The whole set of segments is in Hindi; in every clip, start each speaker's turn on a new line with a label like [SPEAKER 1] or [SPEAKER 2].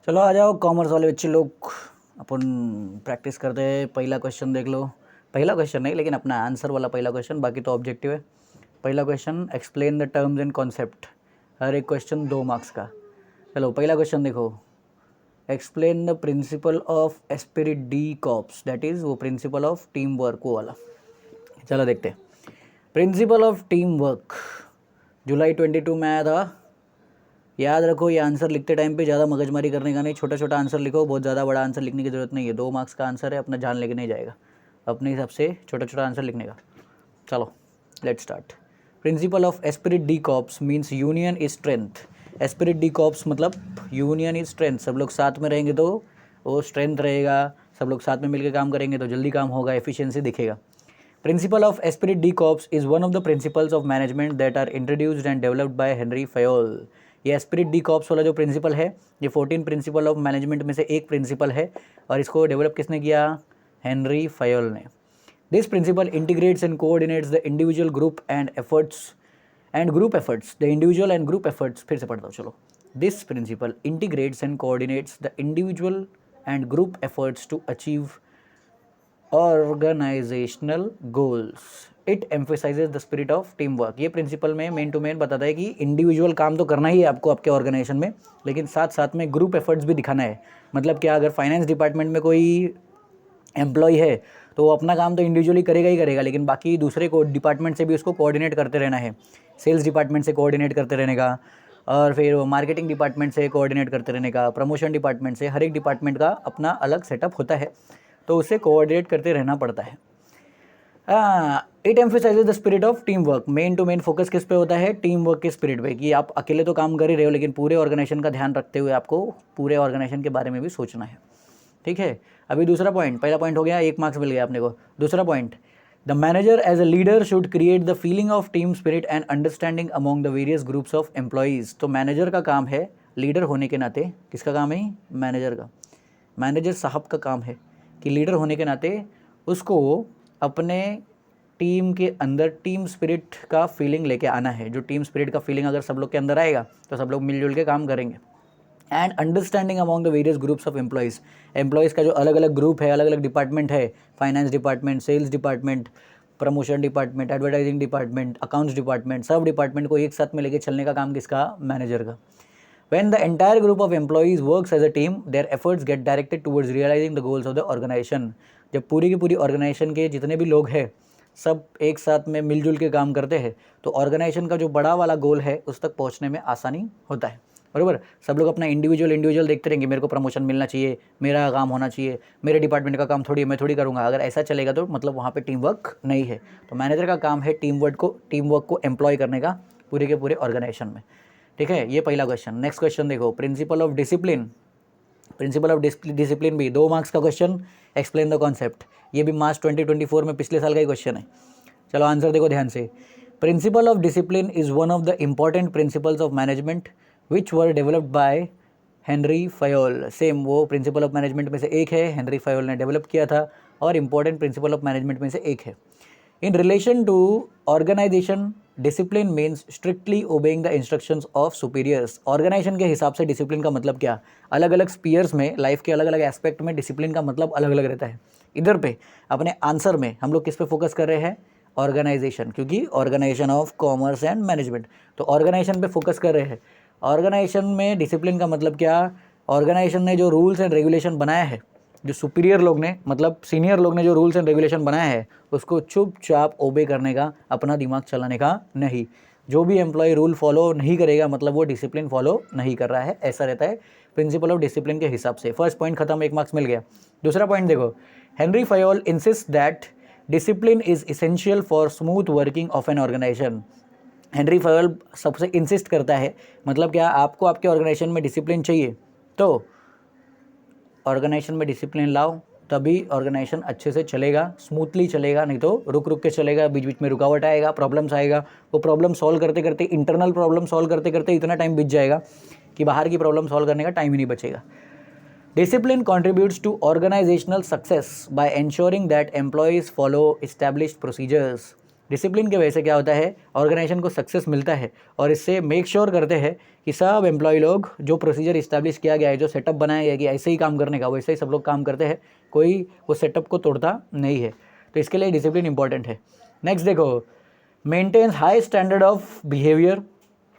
[SPEAKER 1] चलो आ जाओ कॉमर्स वाले बच्चे लोग, अपन प्रैक्टिस करते हैं। पहला क्वेश्चन देख लो। पहला क्वेश्चन नहीं, लेकिन अपना आंसर वाला पहला क्वेश्चन, बाकी तो ऑब्जेक्टिव है। पहला question, explain the terms and concept. हर एक क्वेश्चन 2 मार्क्स का। चलो पहला क्वेश्चन देखो, explain the principle of esprit de corps, that is वो प्रिंसिपल ऑफ टीम वर्क वो वाला। चलो देखते हैं। प्रिंसिपल ऑफ टीम वर्क जुलाई 22 में आया था। याद रखो, ये आंसर लिखते टाइम पे ज़्यादा मगजमारी करने का नहीं, छोटा छोटा आंसर लिखो, बहुत ज़्यादा बड़ा आंसर लिखने की ज़रूरत नहीं है। 2 मार्क्स का आंसर है, अपना जान लेके नहीं जाएगा, अपने हिसाब से छोटा छोटा आंसर लिखने का। चलो let's start. Principal of esprit de cops means union is strength. Spirit de cops मतलब यूनियन इज स्ट्रेंथ। सब लोग साथ में रहेंगे तो वो स्ट्रेंथ रहेगा, सब लोग साथ में मिलकर काम करेंगे तो जल्दी काम होगा, एफिशिएंसी दिखेगा। Principle of Esprit de Corps is one of the principles of management that are introduced and developed by Henry Fayol. ये एस्पिरिट डी कॉप्स वाला जो प्रिंसिपल है, ये 14 प्रिंसिपल ऑफ मैनेजमेंट में से एक प्रिंसिपल है, और इसको डेवलप किसने किया? हेनरी फयोल ने। This principle integrates and coordinates the individual group and group efforts, the individual and group efforts. फिर से पढ़ता हूँ, चलो। This principle integrates and coordinates the individual and group efforts to achieve organisational goals. It emphasises the spirit of team work. ये प्रिंसिपल में मेन टू मेन बताता है कि इंडिविजुअल काम तो करना ही है आपको आपके ऑर्गेनाइजेशन में, लेकिन साथ साथ में ग्रुप एफर्ट्स भी दिखाना है। मतलब क्या, अगर फाइनेंस डिपार्टमेंट में कोई एम्प्लॉय है तो वो अपना काम तो इंडिविजुअली करेगा ही करेगा, लेकिन बाकी दूसरे को डिपार्टमेंट से भी उसको कोऑर्डिनेट करते रहना है। सेल्स डिपार्टमेंट से कोऑर्डिनेट करते रहने का, और फिर मार्केटिंग डिपार्टमेंट से कोऑर्डिनेट करते रहने का, प्रमोशन डिपार्टमेंट से। हर एक डिपार्टमेंट का अपना अलग सेटअप होता है, तो उसे कोऑर्डिनेट करते रहना पड़ता है। It emphasises the spirit of team work. Man to man focus किस पे होता है? टीम वर्क के स्पिरिट पे, कि आप अकेले तो काम कर ही रहे हो, लेकिन पूरे ऑर्गेनाइजेशन का ध्यान रखते हुए आपको पूरे ऑर्गेनाइजेशन के बारे में भी सोचना है। ठीक है, अभी दूसरा पॉइंट, पहला पॉइंट हो गया, 1 मार्क्स मिल गया अपने को। दूसरा point, the manager as a leader should create the feeling of team spirit and understanding among the various groups of employees. तो मैनेजर का काम है, लीडर होने के नाते, किसका काम है? मैनेजर का। मैनेजर साहब का काम है कि लीडर होने के नाते उसको अपने टीम के अंदर टीम स्पिरिट का फीलिंग लेके आना है। जो टीम स्पिरिट का फीलिंग अगर सब लोग के अंदर आएगा तो सब लोग मिलजुल के काम करेंगे। And understanding among the various groups of employees. Employees का जो अलग अलग ग्रुप है, अलग अलग डिपार्टमेंट है, finance department, sales department, promotion department, advertising department, accounts department, सब डिपार्टमेंट को एक साथ में लेके चलने का काम किसका? मैनेजर का। When the entire group of employees works as a team, their efforts get directed towards realizing the goals of the organization. जब पूरी की पूरी ऑर्गेनाइजेशन के जितने भी लोग हैं सब एक साथ में मिलजुल के काम करते हैं, तो ऑर्गेनाइजेशन का जो बड़ा वाला गोल है उस तक पहुंचने में आसानी होता है। बराबर, सब लोग अपना इंडिविजुअल देखते रहेंगे, मेरे को प्रमोशन मिलना चाहिए, मेरा काम होना चाहिए, मेरे डिपार्टमेंट का काम थोड़ी मैं थोड़ी करूँगा। अगर ऐसा चलेगा तो मतलब वहाँ पे टीम वर्क नहीं है। तो मैनेजर का काम है टीम वर्क को एम्प्लॉय करने का पूरे के पूरे ऑर्गेनाइजेशन में। ठीक है, ये पहला क्वेश्चन। नेक्स्ट क्वेश्चन देखो, principal of discipline. Principal of discipline भी 2 मार्क्स का क्वेश्चन। एक्सप्लेन द कॉन्सेप्ट, ये भी मार्च 2024 में पिछले साल का ही क्वेश्चन है। चलो आंसर देखो ध्यान से। Principal of discipline is one of the important principles of management which were developed by Henry Fayol. Same वो प्रिंसिपल ऑफ मैनेजमेंट में से एक है, हेनरी फयोल ने डेवलप किया था, और इंपॉर्टेंट प्रिंसिपल ऑफ मैनेजमेंट में से एक है। In relation to organisation, discipline means strictly obeying the instructions of superiors. Organisation के हिसाब से डिसिप्लिन का मतलब क्या? अलग अलग स्पीयर्स में, लाइफ के अलग अलग एस्पेक्ट में डिसिप्लिन का मतलब अलग अलग रहता है। इधर पे अपने आंसर में हम लोग किस पे फोकस कर रहे हैं? ऑर्गेनाइजेशन, क्योंकि organisation of commerce and management, तो ऑर्गेनाइजेशन पे फोकस कर रहे हैं। ऑर्गेनाइजेशन में डिसिप्लिन का मतलब क्या? ऑर्गेनाइजेशन ने जो रूल्स एंड रेगुलेशन बनाया है, जो सुपीरियर लोग ने, मतलब सीनियर लोग ने जो रूल्स एंड रेगुलेशन बनाया है, उसको चुपचाप ओबे करने का, अपना दिमाग चलाने का नहीं। जो भी एम्प्लॉय रूल फॉलो नहीं करेगा मतलब वो डिसिप्लिन फॉलो नहीं कर रहा है, ऐसा रहता है प्रिंसिपल ऑफ डिसिप्लिन के हिसाब से। फर्स्ट पॉइंट खत्म, 1 मार्क्स मिल गया। दूसरा पॉइंट देखो, Henri Fayol insist that discipline is essential for smooth working of an organisation. Henri Fayol सबसे इंसिस्ट करता है, मतलब क्या, आपको आपके ऑर्गेनाइजेशन में डिसिप्लिन चाहिए तो ऑर्गेनाइजेशन में डिसिप्लिन लाओ, तभी ऑर्गेनाइजेशन अच्छे से चलेगा, स्मूथली चलेगा। नहीं तो रुक रुक के चलेगा, बीच बीच में रुकावट आएगा, प्रॉब्लम्स आएगा। वो प्रॉब्लम सॉल्व करते करते, इंटरनल प्रॉब्लम सॉल्व करते करते इतना टाइम बीत जाएगा कि बाहर की प्रॉब्लम सॉल्व करने का टाइम ही नहीं बचेगा। Discipline contributes to organizational success by ensuring that employees follow established procedures. Discipline की वजह से क्या होता है, ऑर्गेनाइजेशन को सक्सेस मिलता है और इससे मेक श्योर करते हैं कि सब एम्प्लॉय लोग जो प्रोसीजर इस्टेब्लिश किया गया है, जो सेटअप बनाया गया है कि ऐसे ही काम करने का, वैसे ही सब लोग काम करते हैं, कोई वो सेटअप को तोड़ता नहीं है। तो इसके लिए डिसिप्लिन इंपॉर्टेंट है। नेक्स्ट देखो, maintains high standard of behaviour.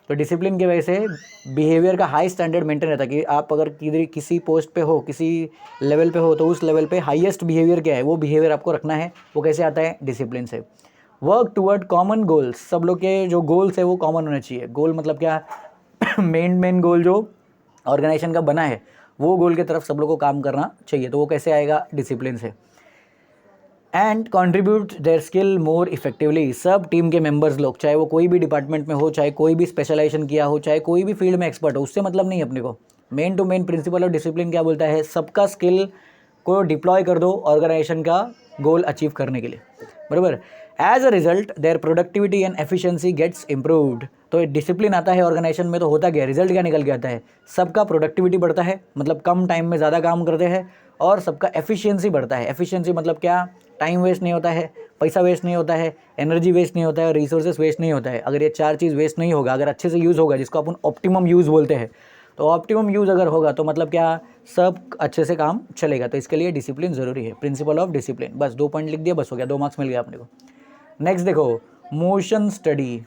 [SPEAKER 1] तो डिसिप्लिन की वजह से बिहेवियर का हाई स्टैंडर्ड मेंटेन रहता है कि आप अगर किसी पोस्ट पे हो, किसी लेवल पे हो, तो उस लेवल पे हाईएस्ट बिहेवियर क्या है, वो बिहेवियर आपको रखना है। वो कैसे आता है, डिसिप्लिन से। वर्क टुवर्ड कॉमन गोल्स, सब लोग के जो गोल्स है वो कॉमन होने चाहिए। गोल मतलब क्या, मेन गोल जो ऑर्गेनाइजेशन का बना है वो गोल की तरफ सब लोग को काम करना चाहिए। तो वो कैसे आएगा, डिसिप्लिन से। And contribute their skill more effectively, सब टीम के मेंबर्स लोग, चाहे वो कोई भी डिपार्टमेंट में हो, चाहे कोई भी स्पेशलाइजेशन किया हो, चाहे कोई भी फील्ड में एक्सपर्ट हो, उससे मतलब नहीं अपने को। Man to man principle of discipline क्या बोलता है, सबका स्किल को डिप्लॉय कर दो ऑर्गेनाइजेशन का गोल अचीव करने के लिए, बराबर। As a result their productivity and efficiency gets improved. तो डिसिप्लिन आता है ऑर्गेनाइजेशन में तो होता क्या, रिजल्ट क्या निकल के आता है, सबका प्रोडक्टिविटी बढ़ता है, मतलब कम टाइम में ज़्यादा काम करते हैं, और सबका एफिशिएंसी बढ़ता है। एफिशिएंसी मतलब क्या, टाइम वेस्ट नहीं होता है, पैसा वेस्ट नहीं होता है, एनर्जी वेस्ट नहीं होता है, और रिसोर्सेज वेस्ट नहीं होता है। अगर ये चार चीज़ वेस्ट नहीं होगा, अगर अच्छे से यूज़ होगा, जिसको अपन ऑप्टिमम यूज़ बोलते हैं, तो ऑप्टिमम यूज़ अगर होगा तो मतलब क्या, सब अच्छे से काम चलेगा। तो इसके लिए डिसिप्लिन ज़रूरी है, प्रिंसिपल ऑफ डिसिप्लिन। बस 2 पॉइंट लिख दिया, बस हो गया, 2 मार्क्स मिल गया अपने को। नेक्स्ट देखो, मोशन स्टडी।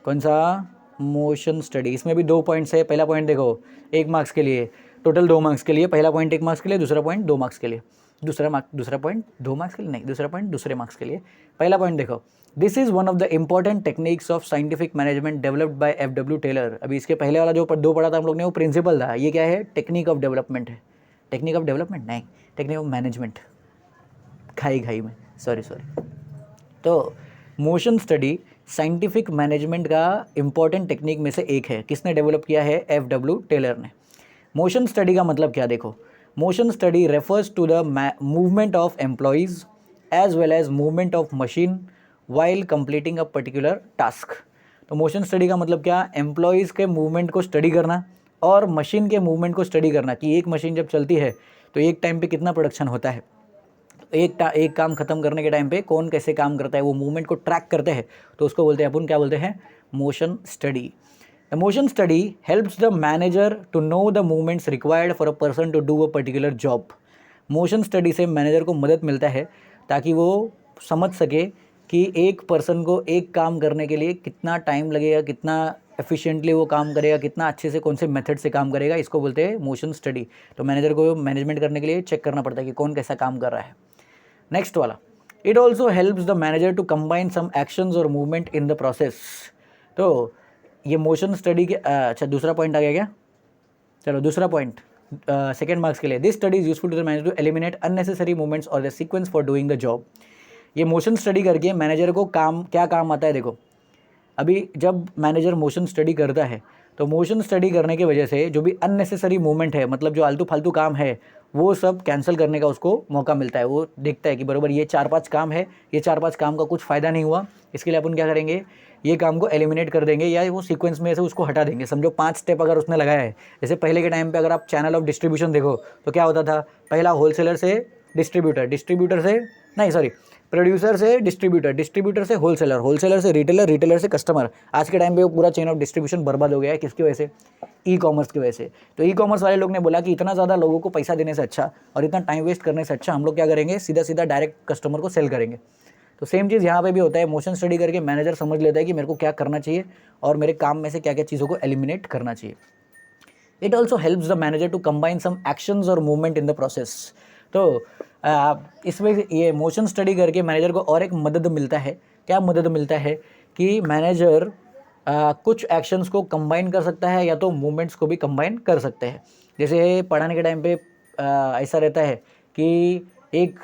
[SPEAKER 1] कौन सा, मोशन स्टडी। इसमें भी 2 पॉइंट्स है। पहला पॉइंट देखो 1 मार्क्स के लिए, टोटल 2 मार्क्स के लिए। पहला पॉइंट 1 मार्क्स के लिए, दूसरा पॉइंट 2 मार्क्स के लिए। दूसरा पॉइंट 2 मार्क्स के लिए नहीं, दूसरा पॉइंट दूसरे मार्क्स के लिए। पहला पॉइंट देखो, this is one of the important techniques of scientific management developed by FW Taylor. अभी इसके पहले वाला जो 2 पढ़ा था हम लोग ने, वो प्रिंसिपल था। ये क्या है, टेक्निक ऑफ डेवलपमेंट है। टेक्निक ऑफ डेवलपमेंट नहीं, टेक्निक ऑफ मैनेजमेंट, खाई में, सॉरी। तो मोशन स्टडी साइंटिफिक मैनेजमेंट का इंपॉर्टेंट टेक्निक में से एक है। किसने डेवलप किया है, FW टेलर ने। मोशन स्टडी का मतलब क्या देखो, motion study refers to the movement of employees as well as movement of machine while completing a particular task. तो मोशन स्टडी का मतलब क्या, एम्प्लॉयज़ के मूवमेंट को स्टडी करना और मशीन के मूवमेंट को स्टडी करना, कि एक मशीन जब चलती है तो एक टाइम पे कितना प्रोडक्शन होता है, एक काम खत्म करने के टाइम पे कौन कैसे काम करता है, वो मूवमेंट को ट्रैक करते हैं, तो उसको बोलते हैं अपन, क्या बोलते हैं, motion study. The motion study helps the manager to know the movements required for a person to do a particular job. Motion study से मैनेजर को मदद मिलता है ताकि वो समझ सके कि एक पर्सन को एक काम करने के लिए कितना टाइम लगेगा, कितना एफिशिएंटली वो काम करेगा, कितना अच्छे से कौन से मेथड से काम करेगा, इसको बोलते हैं मोशन स्टडी। तो मैनेजर को मैनेजमेंट करने के लिए चेक करना पड़ता है कि कौन कैसा काम कर रहा है। नेक्स्ट वाला, it also helps the manager to combine some actions और मूवमेंट इन द प्रोसेस। तो ये मोशन स्टडी के अच्छा दूसरा पॉइंट आ गया क्या, चलो दूसरा पॉइंट सेकेंड मार्क्स के लिए। This study is useful to the manager to eliminate unnecessary movements और the sequence for doing the job. ये मोशन स्टडी करके मैनेजर को क्या काम आता है देखो। अभी जब मैनेजर मोशन स्टडी करता है तो मोशन स्टडी करने की वजह से जो भी अननेसेसरी मूवमेंट है, मतलब जो आलतू फालतू काम है, वो सब कैंसिल करने का उसको मौका मिलता है। वो देखता है कि बराबर ये 4-5 काम है, ये 4-5 काम का कुछ फ़ायदा नहीं हुआ, इसके लिए अपन क्या करेंगे, ये काम को एलिमिनेट कर देंगे या वो सीक्वेंस में से उसको हटा देंगे। समझो 5 स्टेप अगर उसने लगाया है, जैसे पहले के टाइम पे अगर आप चैनल ऑफ डिस्ट्रीब्यूशन देखो तो क्या होता था, पहला होलसेलर से डिस्ट्रीब्यूटर, डिस्ट्रीब्यूटर से नहीं सॉरी प्रोड्यूसर से डिस्ट्रीब्यूटर, डिस्ट्रीब्यूटर से होलसेलर, होलसेलर से रिटेलर, रिटेलर से कस्टमर। आज के टाइम पे वो पूरा चेन ऑफ डिस्ट्रीब्यूशन बर्बाद हो गया है, किसकी वजह से, ई कॉमर्स की वजह से। तो ई कॉमर्स वाले लोग ने बोला कि इतना ज़्यादा लोगों को पैसा देने से अच्छा और इतना टाइम वेस्ट करने से अच्छा हम लोग क्या करेंगे, सीधा सीधा डायरेक्ट कस्टमर को सेल करेंगे। तो सेम चीज़ यहाँ पे भी होता है। मोशन स्टडी करके मैनेजर समझ लेता है कि मेरे को क्या करना चाहिए और मेरे काम में से क्या क्या चीज़ों को एलिमिनेट करना चाहिए। It also helps the manager to combine some actions और मूवमेंट इन द प्रोसेस। तो इसमें ये मोशन स्टडी करके मैनेजर को और एक मदद मिलता है। क्या मदद मिलता है कि मैनेजर कुछ एक्शंस को कंबाइन कर सकता है या तो मूवमेंट्स को भी कंबाइन कर सकते हैं। जैसे पढ़ाने के टाइम पे ऐसा रहता है कि एक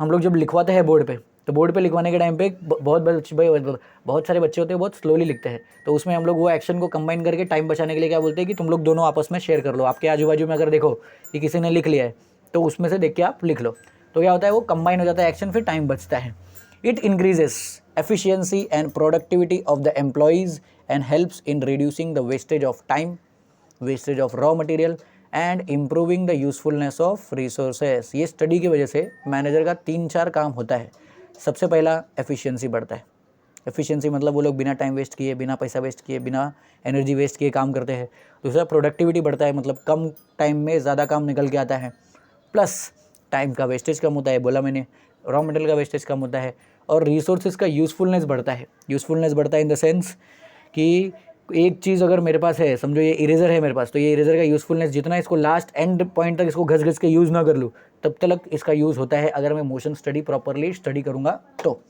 [SPEAKER 1] हम लोग जब लिखवाते हैं बोर्ड पे, तो बोर्ड पे लिखवाने के टाइम पे बहुत सारे बच्चे होते हैं, बहुत स्लोली लिखते हैं। तो उसमें हम लोग वो एक्शन को कंबाइन करके टाइम बचाने के लिए क्या बोलते हैं कि तुम लोग दोनों आपस में शेयर कर लो। आपके आजू बाजू में अगर देखो कि किसी ने लिख लिया है तो उसमें से देख के आप लिख लो, तो क्या होता है वो कंबाइन हो जाता है एक्शन, फिर टाइम बचता है। It increases efficiency and productivity of the employees and helps in reducing the wastage of time, wastage of raw material and improving the usefulness of resources. ये स्टडी की वजह से मैनेजर का 3-4 काम होता है। सबसे पहला एफिशिएंसी बढ़ता है। एफिशिएंसी मतलब वो लोग बिना टाइम वेस्ट किए, बिना पैसा वेस्ट किए, बिना एनर्जी वेस्ट किए काम करते हैं। दूसरा प्रोडक्टिविटी बढ़ता है, मतलब कम टाइम में ज़्यादा काम निकल के आता है, प्लस टाइम का वेस्टेज कम होता है, बोला मैंने, रॉ मटेरियल का वेस्टेज कम होता है, और रिसोर्सेज का यूज़फुलनेस बढ़ता है। यूज़फुलनेस बढ़ता है इन द सेंस कि एक चीज़ अगर मेरे पास है, समझो ये इरेज़र है मेरे पास, तो ये इरेज़र का यूज़फुलनेस जितना इसको लास्ट एंड पॉइंट तक इसको घस घस के यूज़ ना कर लूँ, तब तक इसका यूज़ होता है अगर मैं मोशन स्टडी प्रॉपरली स्टडी करूँगा तो।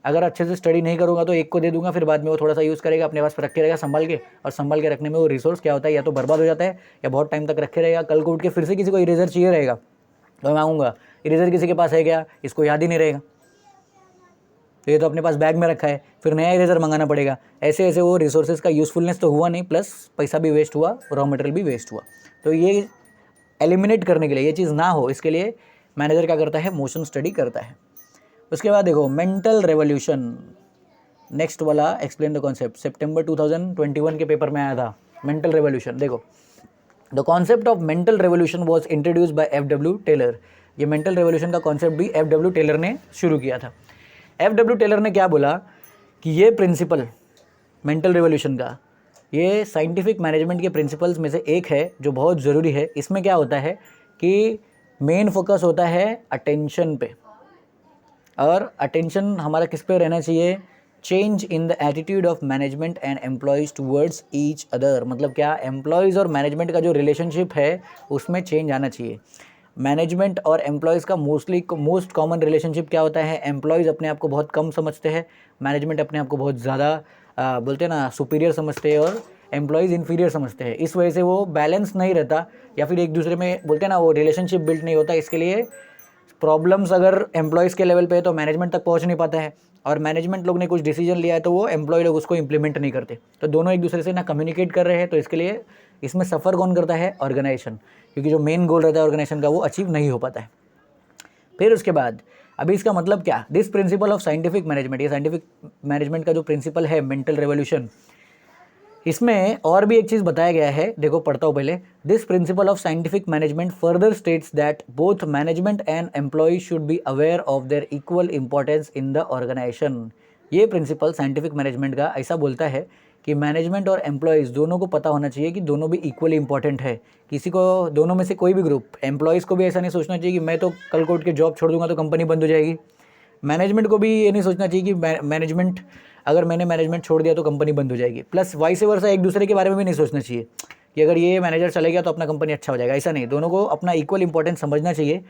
[SPEAKER 1] अगर अच्छे से स्टडी नहीं करूँगा तो एक को दे दूंगा, फिर बाद में वो थोड़ा सा यूज़ करेगा, अपने पास रखे रहेगा संभाल के, और संभाल के रखने में वो रिसोर्स क्या होता है, या तो बर्बाद हो जाता है या बहुत टाइम तक रखे रहेगा। कल को उठ के फिर से किसी को इरेज़र चाहिए रहेगा तो मैं मांगूंगा, इरेज़र किसी के पास है क्या, इसको याद ही नहीं रहेगा, तो ये तो अपने पास बैग में रखा है, फिर नया इरेज़र मंगाना पड़ेगा। ऐसे ऐसे वो रिसोर्सेज का यूज़फुलनेस तो हुआ नहीं, प्लस पैसा भी वेस्ट हुआ, रॉ मटेरियल भी वेस्ट हुआ। तो ये एलिमिनेट करने के लिए, ये चीज़ ना हो, इसके लिए मैनेजर क्या करता है, मोशन स्टडी करता है। उसके बाद देखो मेंटल रेवोल्यूशन, नेक्स्ट वाला एक्सप्लेन द कॉन्सेप्ट, सितंबर 2021 के पेपर में आया था मेंटल रेवोल्यूशन। देखो the concept of mental revolution was introduced by F.W. Taylor. ये मेंटल रेवोल्यूशन का कॉन्सेप्ट भी F.W. टेलर ने शुरू किया था। F.W. टेलर ने क्या बोला कि ये प्रिंसिपल मेंटल रेवोल्यूशन का, ये साइंटिफिक मैनेजमेंट के प्रिंसिपल्स में से एक है जो बहुत ज़रूरी है। इसमें क्या होता है कि मेन फोकस होता है अटेंशन पे, और अटेंशन हमारा किस पे रहना चाहिए, change in the attitude of management and employees towards each other. मतलब क्या, एम्प्लॉयज़ और मैनेजमेंट का जो रिलेशनशिप है उसमें चेंज आना चाहिए। मैनेजमेंट और एम्प्लॉयज़ का मोस्ट कॉमन रिलेशनशिप क्या होता है, एम्प्लॉयज़ अपने आप को बहुत कम समझते हैं, मैनेजमेंट अपने आप को बहुत ज़्यादा बोलते हैं ना सुपीरियर समझते हैं, और एम्प्लॉयज़ इन्फीरियर समझते हैं। इस वजह से वो बैलेंस नहीं रहता, या फिर एक दूसरे में बोलते हैं ना वो रिलेशनशिप बिल्ड नहीं होता। इसके लिए प्रॉब्लम्स अगर एम्प्लॉयज़ के लेवल पे है तो मैनेजमेंट तक पहुंच नहीं पाता है, और मैनेजमेंट लोग ने कुछ डिसीजन लिया है तो वो एम्प्लॉय लोग उसको इंप्लीमेंट नहीं करते, तो दोनों एक दूसरे से ना कम्युनिकेट कर रहे हैं। तो इसके लिए इसमें सफ़र कौन करता है, ऑर्गेनाइजेशन, क्योंकि जो मेन गोल रहता है ऑर्गेनाइजेशन का वो अचीव नहीं हो पाता है। फिर उसके बाद अभी इसका मतलब क्या, this principle of scientific management, ये साइंटिफिक मैनेजमेंट का जो प्रिंसिपल है मेंटल रेवोल्यूशन, इसमें और भी एक चीज़ बताया गया है, देखो पढ़ता हूँ पहले। This principle of scientific management further states that both management and employ should be aware of their equal importance in the organisation. ये प्रिंसिपल साइंटिफिक मैनेजमेंट का ऐसा बोलता है कि मैनेजमेंट और एम्प्लॉयज़ दोनों को पता होना चाहिए कि दोनों भी इक्वली इंपॉर्टेंट है। किसी को, दोनों में से कोई भी ग्रुप, एम्प्लॉयज़ को भी ऐसा नहीं सोचना चाहिए कि मैं तो कल को उठ के जॉब छोड़ दूंगा तो कंपनी बंद हो जाएगी, मैनेजमेंट को भी ये नहीं सोचना चाहिए कि मैनेजमेंट, अगर मैंने मैनेजमेंट छोड़ दिया तो कंपनी बंद हो जाएगी, प्लस वाइस वर्सा एक दूसरे के बारे में भी नहीं सोचना चाहिए कि अगर ये मैनेजर चले गया तो अपना कंपनी अच्छा हो जाएगा। ऐसा नहीं, दोनों को अपना इक्वल इंपॉर्टेंस समझना चाहिए,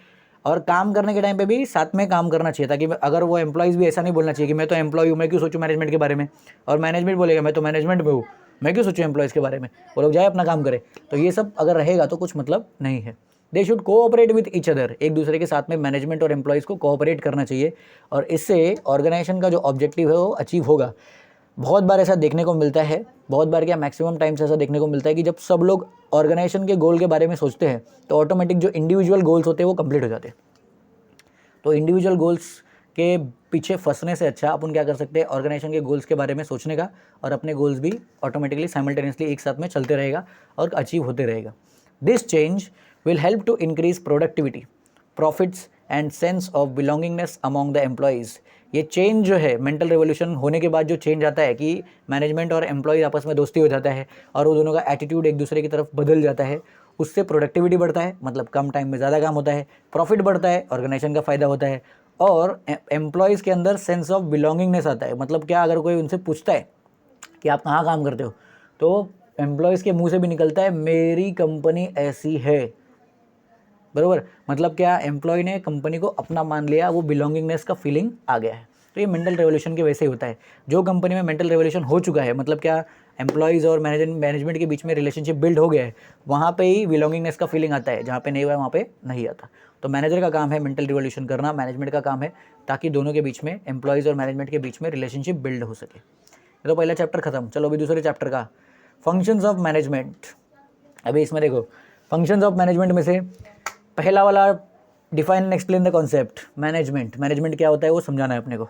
[SPEAKER 1] और काम करने के टाइम पे भी साथ में काम करना चाहिए, ताकि अगर वो एम्प्लॉयज़ भी ऐसा नहीं बोलना चाहिए कि मैं तो एम्प्लॉय हूँ, मैं क्यों सोचूं मैनेजमेंट के बारे में, और मैनेजमेंट बोलेगा मैं तो मैनेजमेंट में हूँ, मैं क्यों सोचूं एम्प्लॉयज़ के बारे में, वो लोग जाए अपना काम करें। तो ये सब अगर रहेगा तो कुछ मतलब नहीं है। They should cooperate with each other, एक दूसरे के साथ में मैनेजमेंट और एम्प्लॉयज़ को कोऑपरेट करना चाहिए, और इससे ऑर्गेनाइजेशन का जो ऑब्जेक्टिव है वो अचीव होगा। बहुत बार ऐसा देखने को मिलता है, बहुत बार क्या मैक्सिमम टाइम्स ऐसा देखने को मिलता है कि जब सब लोग ऑर्गेनाइजेशन के गोल के बारे में सोचते हैं तो ऑटोमेटिक जो इंडिविजुअल गोल्स होते हैं वो कंप्लीट हो जाते हैं। तो इंडिविजुअल गोल्स के पीछे फंसने से अच्छा अपन क्या कर सकते हैं, ऑर्गेनाइजेशन के गोल्स के बारे में सोचने का, और अपने गोल्स भी ऑटोमेटिकली साइमल्टेनियसली एक साथ में चलते रहेगा और अचीव होते रहेगा। This change will help to increase productivity, profits and sense of belongingness among the employees. ये चेंज जो है मेंटल रेवोल्यूशन होने के बाद जो चेंज आता है कि मैनेजमेंट और एम्प्लॉय आपस में दोस्ती हो जाता है, और वो दोनों का एटीट्यूड एक दूसरे की तरफ बदल जाता है, उससे प्रोडक्टिविटी बढ़ता है, मतलब कम टाइम में ज़्यादा काम होता है, प्रॉफिट बढ़ता है, ऑर्गेनाइजेशन का फ़ायदा होता है, और एम्प्लॉयज़ के अंदर सेंस ऑफ बिलोंगिंगनेस आता है। मतलब क्या, अगर कोई उनसे पूछता है कि आप कहाँ काम करते हो, तो एम्प्लॉयज़ के मुंह से भी निकलता है मेरी कंपनी ऐसी है, बरोबर। मतलब क्या, एम्प्लॉय ने कंपनी को अपना मान लिया, वो बिलोंगिंगनेस का फीलिंग आ गया है। तो ये मेंटल रेवोल्यूशन के वैसे ही होता है। जो कंपनी में मेंटल रेवोल्यूशन हो चुका है, मतलब क्या, एम्प्लॉयज़ और मैनेजमेंट के बीच में रिलेशनशिप बिल्ड हो गया है, वहाँ पे ही बिलोंगिंगनेस का फीलिंग आता है। जहाँ पे नहीं हुआ है वहाँ पे नहीं आता। तो मैनेजर का काम है मेंटल रिवोल्यूशन करना, मैनेजमेंट का काम है ताकि दोनों के बीच में, एम्प्लॉयज़ और मैनेजमेंट के बीच में रिलेशनशिप बिल्ड हो सके। ये तो पहला चैप्टर खत्म। चलो अभी दूसरे चैप्टर का, फंक्शंस ऑफ मैनेजमेंट। अभी इसमें देखो फंक्शंस ऑफ मैनेजमेंट में से पहला वाला, define and explain the concept management. Management क्या होता है वो समझाना है अपने को।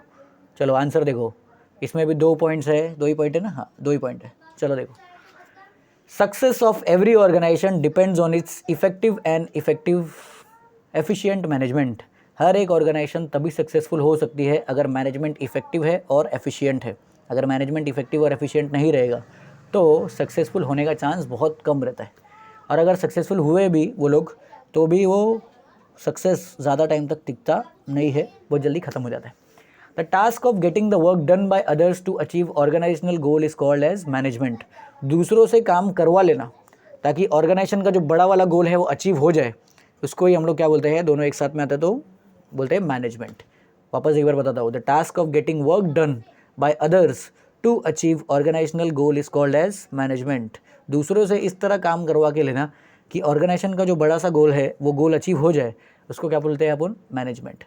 [SPEAKER 1] चलो आंसर देखो, इसमें भी 2 पॉइंट्स है, 2 ही पॉइंट है ना, हाँ 2 ही पॉइंट है। चलो देखो, success of every organisation depends on its effective and efficient management. हर एक ऑर्गेनाइजेशन तभी सक्सेसफुल हो सकती है अगर मैनेजमेंट इफेक्टिव है और एफिशिएंट है। अगर मैनेजमेंट इफेक्टिव और एफिशिएंट नहीं रहेगा तो सक्सेसफुल होने का चांस बहुत कम रहता है, और अगर सक्सेसफुल हुए भी वो लोग तो भी वो सक्सेस ज़्यादा टाइम तक टिकता नहीं है, बहुत जल्दी ख़त्म हो जाता है। The task of getting the work done by others to achieve organisational goal is called as management. दूसरों से काम करवा लेना ताकि ऑर्गेनाइजेशन का जो बड़ा वाला गोल है वो अचीव हो जाए, उसको ही हम लोग क्या बोलते हैं, दोनों एक साथ में आते तो बोलते हैं मैनेजमेंट। वापस एक बार बताता हूँ, the task of getting work done by others to achieve organisational goal is called as management. दूसरों से इस तरह काम करवा के लेना कि ऑर्गेनाइजेशन का जो बड़ा सा गोल है वो गोल अचीव हो जाए, उसको क्या बोलते हैं अपन, management.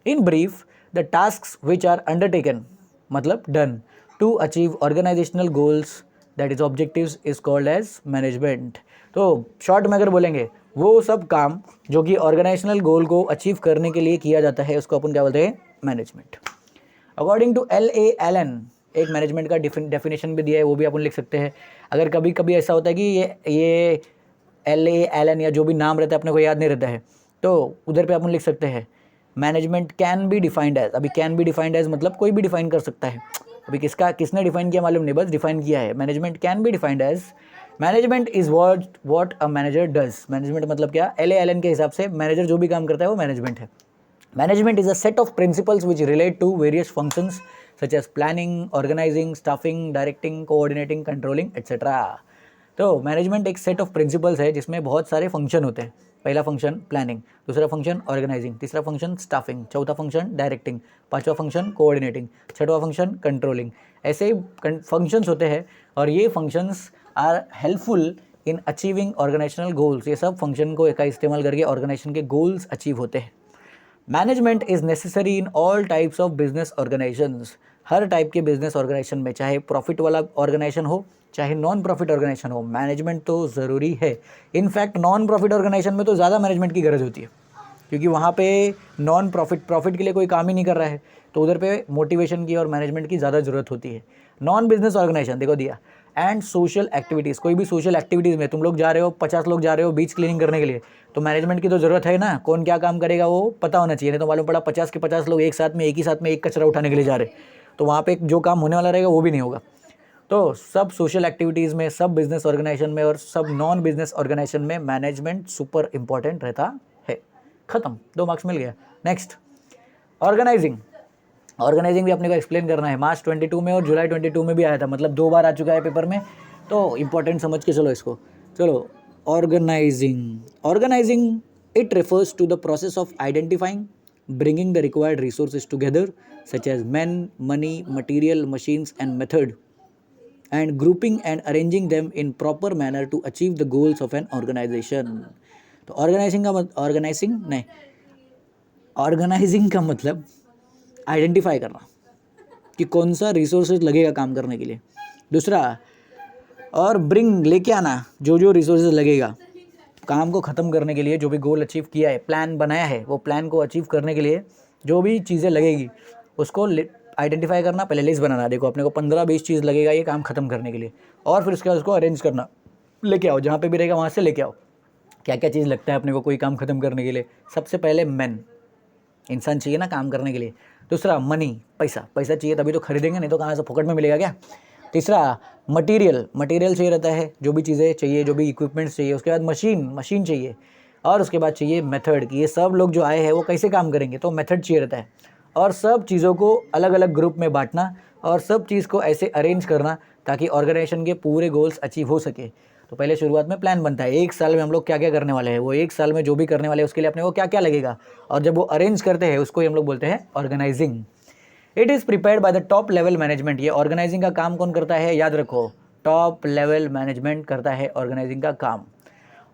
[SPEAKER 1] In brief, the tasks which are undertaken मतलब done to achieve organisational goals that is objectives is called as management. तो शॉर्ट में अगर बोलेंगे, वो सब काम जो कि ऑर्गेनाइजेशनल गोल को अचीव करने के लिए किया जाता है उसको अपन क्या बोलते हैं, management. According to L.A. Allen, एक मैनेजमेंट का डेफिनेशन भी दिया है, वो भी अपन लिख सकते हैं। अगर कभी कभी ऐसा होता है कि ये L.A. Allen या जो भी नाम रहता है अपने को याद नहीं रहता है, तो उधर पे अपन लिख सकते हैं management can be defined as. अभी कैन बी डिफाइंड एज मतलब कोई भी डिफाइन कर सकता है, अभी किसने डिफाइन किया मालूम नहीं, बस डिफाइन किया है। Management can be defined as management is what a manager does. Management मतलब क्या, L.A. Allen के हिसाब से मैनेजर जो भी काम करता है वो मैनेजमेंट है। Management is a set of principles which relate to various functions such as planning, organizing, staffing, directing, coordinating, controlling, etc. तो मैनेजमेंट एक सेट ऑफ प्रिंसिपल्स है जिसमें बहुत सारे फंक्शन होते हैं। पहला फंक्शन प्लानिंग, दूसरा फंक्शन ऑर्गेनाइजिंग, तीसरा फंक्शन स्टाफिंग, चौथा फंक्शन डायरेक्टिंग, पांचवा फंक्शन कोऑर्डिनेटिंग, छठवां फंक्शन कंट्रोलिंग। ऐसे फंक्शंस होते हैं और ये functions are helpful in achieving organisational goals. ये सब फंक्शन को का इस्तेमाल करके ऑर्गेनाइजेशन के गोल्स अचीव होते हैं। Management is necessary in all types of business organisations. Her type के बिजनेस ऑर्गेनाइजेशन में, चाहे प्रॉफिट वाला ऑर्गेनाइजेशन हो चाहे नॉन प्रॉफिट ऑर्गेनाइजेशन हो, मैनेजमेंट तो ज़रूरी है। इनफैक्ट नॉन प्रॉफिट ऑर्गेनाइजेशन में तो ज़्यादा मैनेजमेंट की गरज होती है, क्योंकि वहाँ पे नॉन प्रॉफिट के लिए कोई काम ही नहीं कर रहा है, तो उधर पे मोटिवेशन की और मैनेजमेंट की ज़्यादा ज़रूरत होती है। नॉन बिजनेस ऑर्गेनाइजेशन देखो दिया, एंड सोशल एक्टिविटीज़, कोई भी सोशल एक्टिविटीज़ में तुम लोग जा रहे हो, 50 लोग जा रहे हो बीच क्लीनिंग करने के लिए, तो मैनेजमेंट की तो ज़रूरत है ना, कौन क्या काम करेगा वो पता होना चाहिए। नहीं तो मालूम पड़ा 50 के 50 लोग एक साथ में एक ही साथ में एक कचरा उठाने के लिए जा रहे, तो वहाँ पे जो काम होने वाला रहेगा वो भी नहीं होगा। तो सब सोशल एक्टिविटीज़ में, सब बिजनेस ऑर्गेनाइजेशन में और सब नॉन बिजनेस ऑर्गेनाइजेशन में मैनेजमेंट सुपर इंपॉर्टेंट रहता है। ख़त्म, 2 मार्क्स मिल गया। Next, organising. ऑर्गेनाइजिंग भी अपने को एक्सप्लेन करना है। मार्च 22 में और जुलाई 22 में भी आया था, मतलब 2 बार आ चुका है पेपर में, तो इंपॉर्टेंट समझ के चलो इसको। चलो, organising it refers to the process of identifying, bringing the required resources together such as men, money, material, machines and method, and grouping and arranging them in proper manner to achieve the goals of an organization। तो ऑर्गेनाइजिंग का मतलब आइडेंटिफाई करना कि कौन सा रिसोर्सेज लगेगा काम करने के लिए। दूसरा, और ब्रिंग, लेके आना जो जो रिसोर्सेज लगेगा काम को ख़त्म करने के लिए, जो भी गोल अचीव किया है, प्लान बनाया है, वो प्लान को अचीव करने के लिए जो भी चीज़ें लगेगी उसको आइडेंटिफाई करना, पहले लिस्ट बनाना। देखो अपने को 15-20 चीज़ लगेगा ये काम ख़त्म करने के लिए, और फिर उसके बाद उसको अरेंज करना, लेके आओ जहाँ पे भी रहेगा वहाँ से लेके आओ क्या क्या चीज़ लगता है अपने को कोई काम ख़त्म करने के लिए। सबसे पहले मैन, इंसान चाहिए ना काम करने के लिए। दूसरा मनी, पैसा चाहिए तभी तो खरीदेंगे, नहीं तो कहाँ से फोकट में मिलेगा क्या। तीसरा मटेरियल चाहिए रहता है, जो भी चीज़ें चाहिए, जो भी इक्विपमेंट्स चाहिए। उसके बाद मशीन चाहिए, और उसके बाद चाहिए मेथड कि ये सब लोग जो आए हैं वो कैसे काम करेंगे, तो मेथड चाहिए रहता है। और सब चीज़ों को अलग अलग ग्रुप में बांटना और सब चीज़ को ऐसे अरेंज करना ताकि ऑर्गेनाइजेशन के पूरे गोल्स अचीव हो सके। तो पहले शुरुआत में प्लान बनता है, 1 साल में हम लोग क्या क्या करने वाले हैं, वो 1 साल में जो भी करने वाले हैं उसके लिए अपने को क्या क्या लगेगा, और जब वो अरेंज करते हैं उसको हम लोग बोलते हैं organising. It is prepared by the top level management. ये ऑर्गेनाइजिंग का काम कौन करता है, याद रखो, टॉप लेवल मैनेजमेंट करता है ऑर्गेनाइजिंग का काम।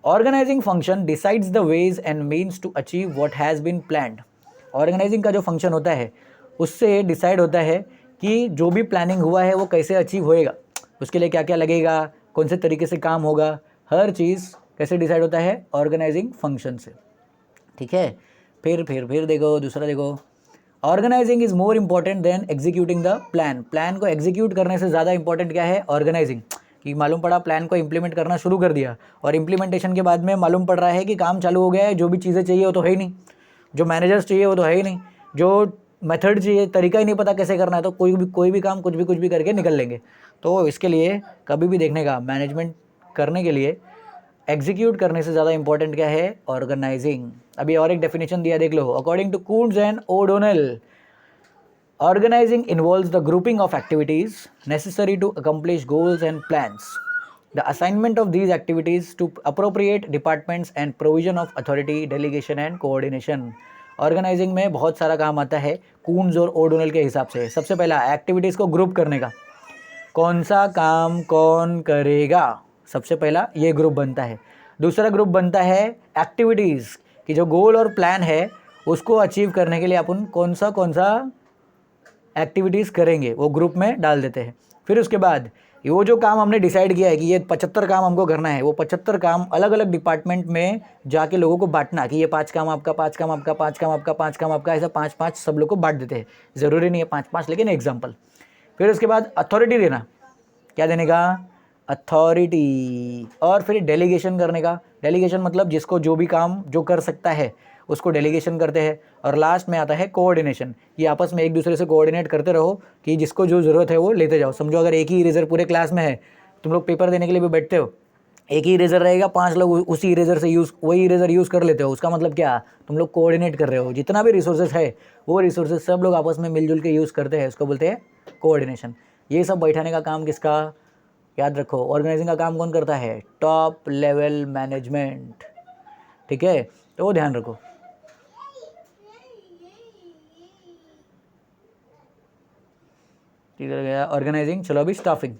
[SPEAKER 1] Organising function decides the ways and means to achieve what has been planned. Organising का जो फंक्शन होता है उससे डिसाइड होता है कि जो भी प्लानिंग हुआ है वो कैसे अचीव होएगा, उसके लिए क्या क्या लगेगा, कौन से तरीके से काम होगा, हर चीज़ कैसे डिसाइड होता है ऑर्गेनाइजिंग फंक्शन से। ठीक है, फिर देखो दूसरा, देखो organising is more important than executing the plan को एग्जीक्यूट करने से ज़्यादा इंपॉर्टेंट क्या है, ऑर्गेनाइजिंग। कि मालूम पड़ा प्लान को इंप्लीमेंट करना शुरू कर दिया और इम्प्लीमेंटेशन के बाद में मालूम पड़ रहा है कि काम चालू हो गया है, जो भी चीज़ें चाहिए वो तो है ही नहीं, जो मैनेजर्स चाहिए वो तो है ही नहीं, जो मेथड चाहिए, तरीका ही नहीं पता कैसे करना है, तो कोई भी काम कुछ भी करके निकल लेंगे। तो इसके लिए कभी भी देखने का, मैनेजमेंट करने के लिए एग्जीक्यूट करने से ज़्यादा इंपॉर्टेंट क्या है, ऑर्गेनाइजिंग। अभी और एक डेफिनेशन दिया, देख लो। According to Koontz and O'Donnell, organizing involves the grouping of activities necessary to accomplish goals and plans, the assignment of these activities to appropriate departments and provision of authority, delegation and coordination। Organising में बहुत सारा काम आता है कून्स और ओडोनेल के हिसाब से। सबसे पहला, एक्टिविटीज़ को ग्रुप करने का, कौन सा काम कौन करेगा, सबसे पहला ये ग्रुप बनता है। दूसरा ग्रुप बनता है एक्टिविटीज़ की, जो गोल और प्लान है उसको अचीव करने के लिए अपन कौन सा एक्टिविटीज़ करेंगे वो ग्रुप में डाल देते हैं। फिर उसके बाद वो जो काम हमने डिसाइड किया है कि ये 75 काम हमको करना है, वो 75 काम अलग अलग डिपार्टमेंट में जाके लोगों को बांटना कि ये 5 काम आपका, 5 काम आपका, 5 काम आपका, 5 काम आपका, ऐसा 5-5 सब लोग को बांट देते हैं। ज़रूरी नहीं है 5-5, लेकिन एग्जाम्पल। फिर उसके बाद अथॉरिटी देना, क्या देने का, अथॉरिटी। और फिर डेलीगेशन करने का, डेलीगेशन मतलब जिसको जो भी काम जो कर सकता है उसको डेलीगेशन करते हैं। और लास्ट में आता है कोऑर्डिनेशन, ये आपस में एक दूसरे से कोऑर्डिनेट करते रहो कि जिसको जो ज़रूरत है वो लेते जाओ। समझो अगर एक ही इरेज़र पूरे क्लास में है, तुम लोग पेपर देने के लिए भी बैठते हो, एक ही इरेज़र रहेगा, 5 लोग उसी इरेज़र से वही इरेज़र यूज़ कर लेते हो, उसका मतलब क्या, तुम लोग कोऑर्डिनेट कर रहे हो। जितना भी रिसोर्सेज है वो रिसोर्सेज सब लोग आपस में मिलजुल के यूज़ करते हैं, उसको बोलते हैं कोऑर्डिनेशन। ये सब बैठाने का काम किसका, याद रखो, ऑर्गेनाइजिंग का काम कौन करता है, टॉप लेवल मैनेजमेंट। ठीक है, तो वो ध्यान रखो। ठीक है, ऑर्गेनाइजिंग। चलो अभी स्टाफिंग।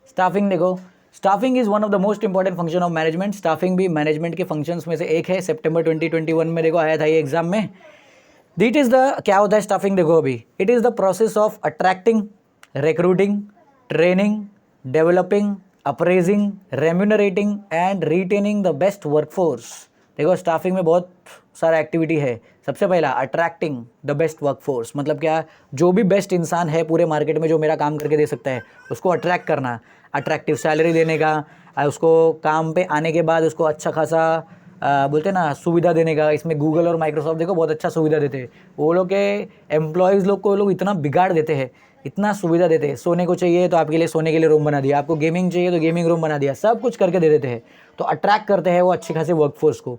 [SPEAKER 1] स्टाफिंग देखो, staffing is one of the most important function of management. Staffing भी मैनेजमेंट के फंक्शंस में से एक है। सितंबर 2021 में देखो आया था ये एग्जाम में। दिट इज द, क्या होता है स्टाफिंग, देखो अभी, it is the process of attracting, recruiting, training, developing, appraising, remunerating and retaining the best workforce. देखो स्टाफिंग में बहुत सारा एक्टिविटी है। सबसे पहला, अट्रैक्टिंग द बेस्ट वर्कफोर्स, मतलब क्या, जो भी बेस्ट इंसान है पूरे मार्केट में जो मेरा काम करके दे सकता है उसको अट्रैक्ट करना, अट्रैक्टिव सैलरी देने का, उसको काम पे आने के बाद उसको अच्छा खासा बोलते ना सुविधा देने का। इसमें गूगल और माइक्रोसॉफ्ट देखो बहुत अच्छा सुविधा देते हैं, वो लोग के एम्प्लॉयज़ लोग को लोग इतना बिगाड़ देते हैं, इतना सुविधा देते हैं। सोने को चाहिए तो आपके लिए सोने के लिए रूम बना दिया, आपको गेमिंग चाहिए तो गेमिंग रूम बना दिया, सब कुछ करके दे देते हैं। तो अट्रैक्ट करते हैं वो अच्छी खासी वर्कफोर्स को।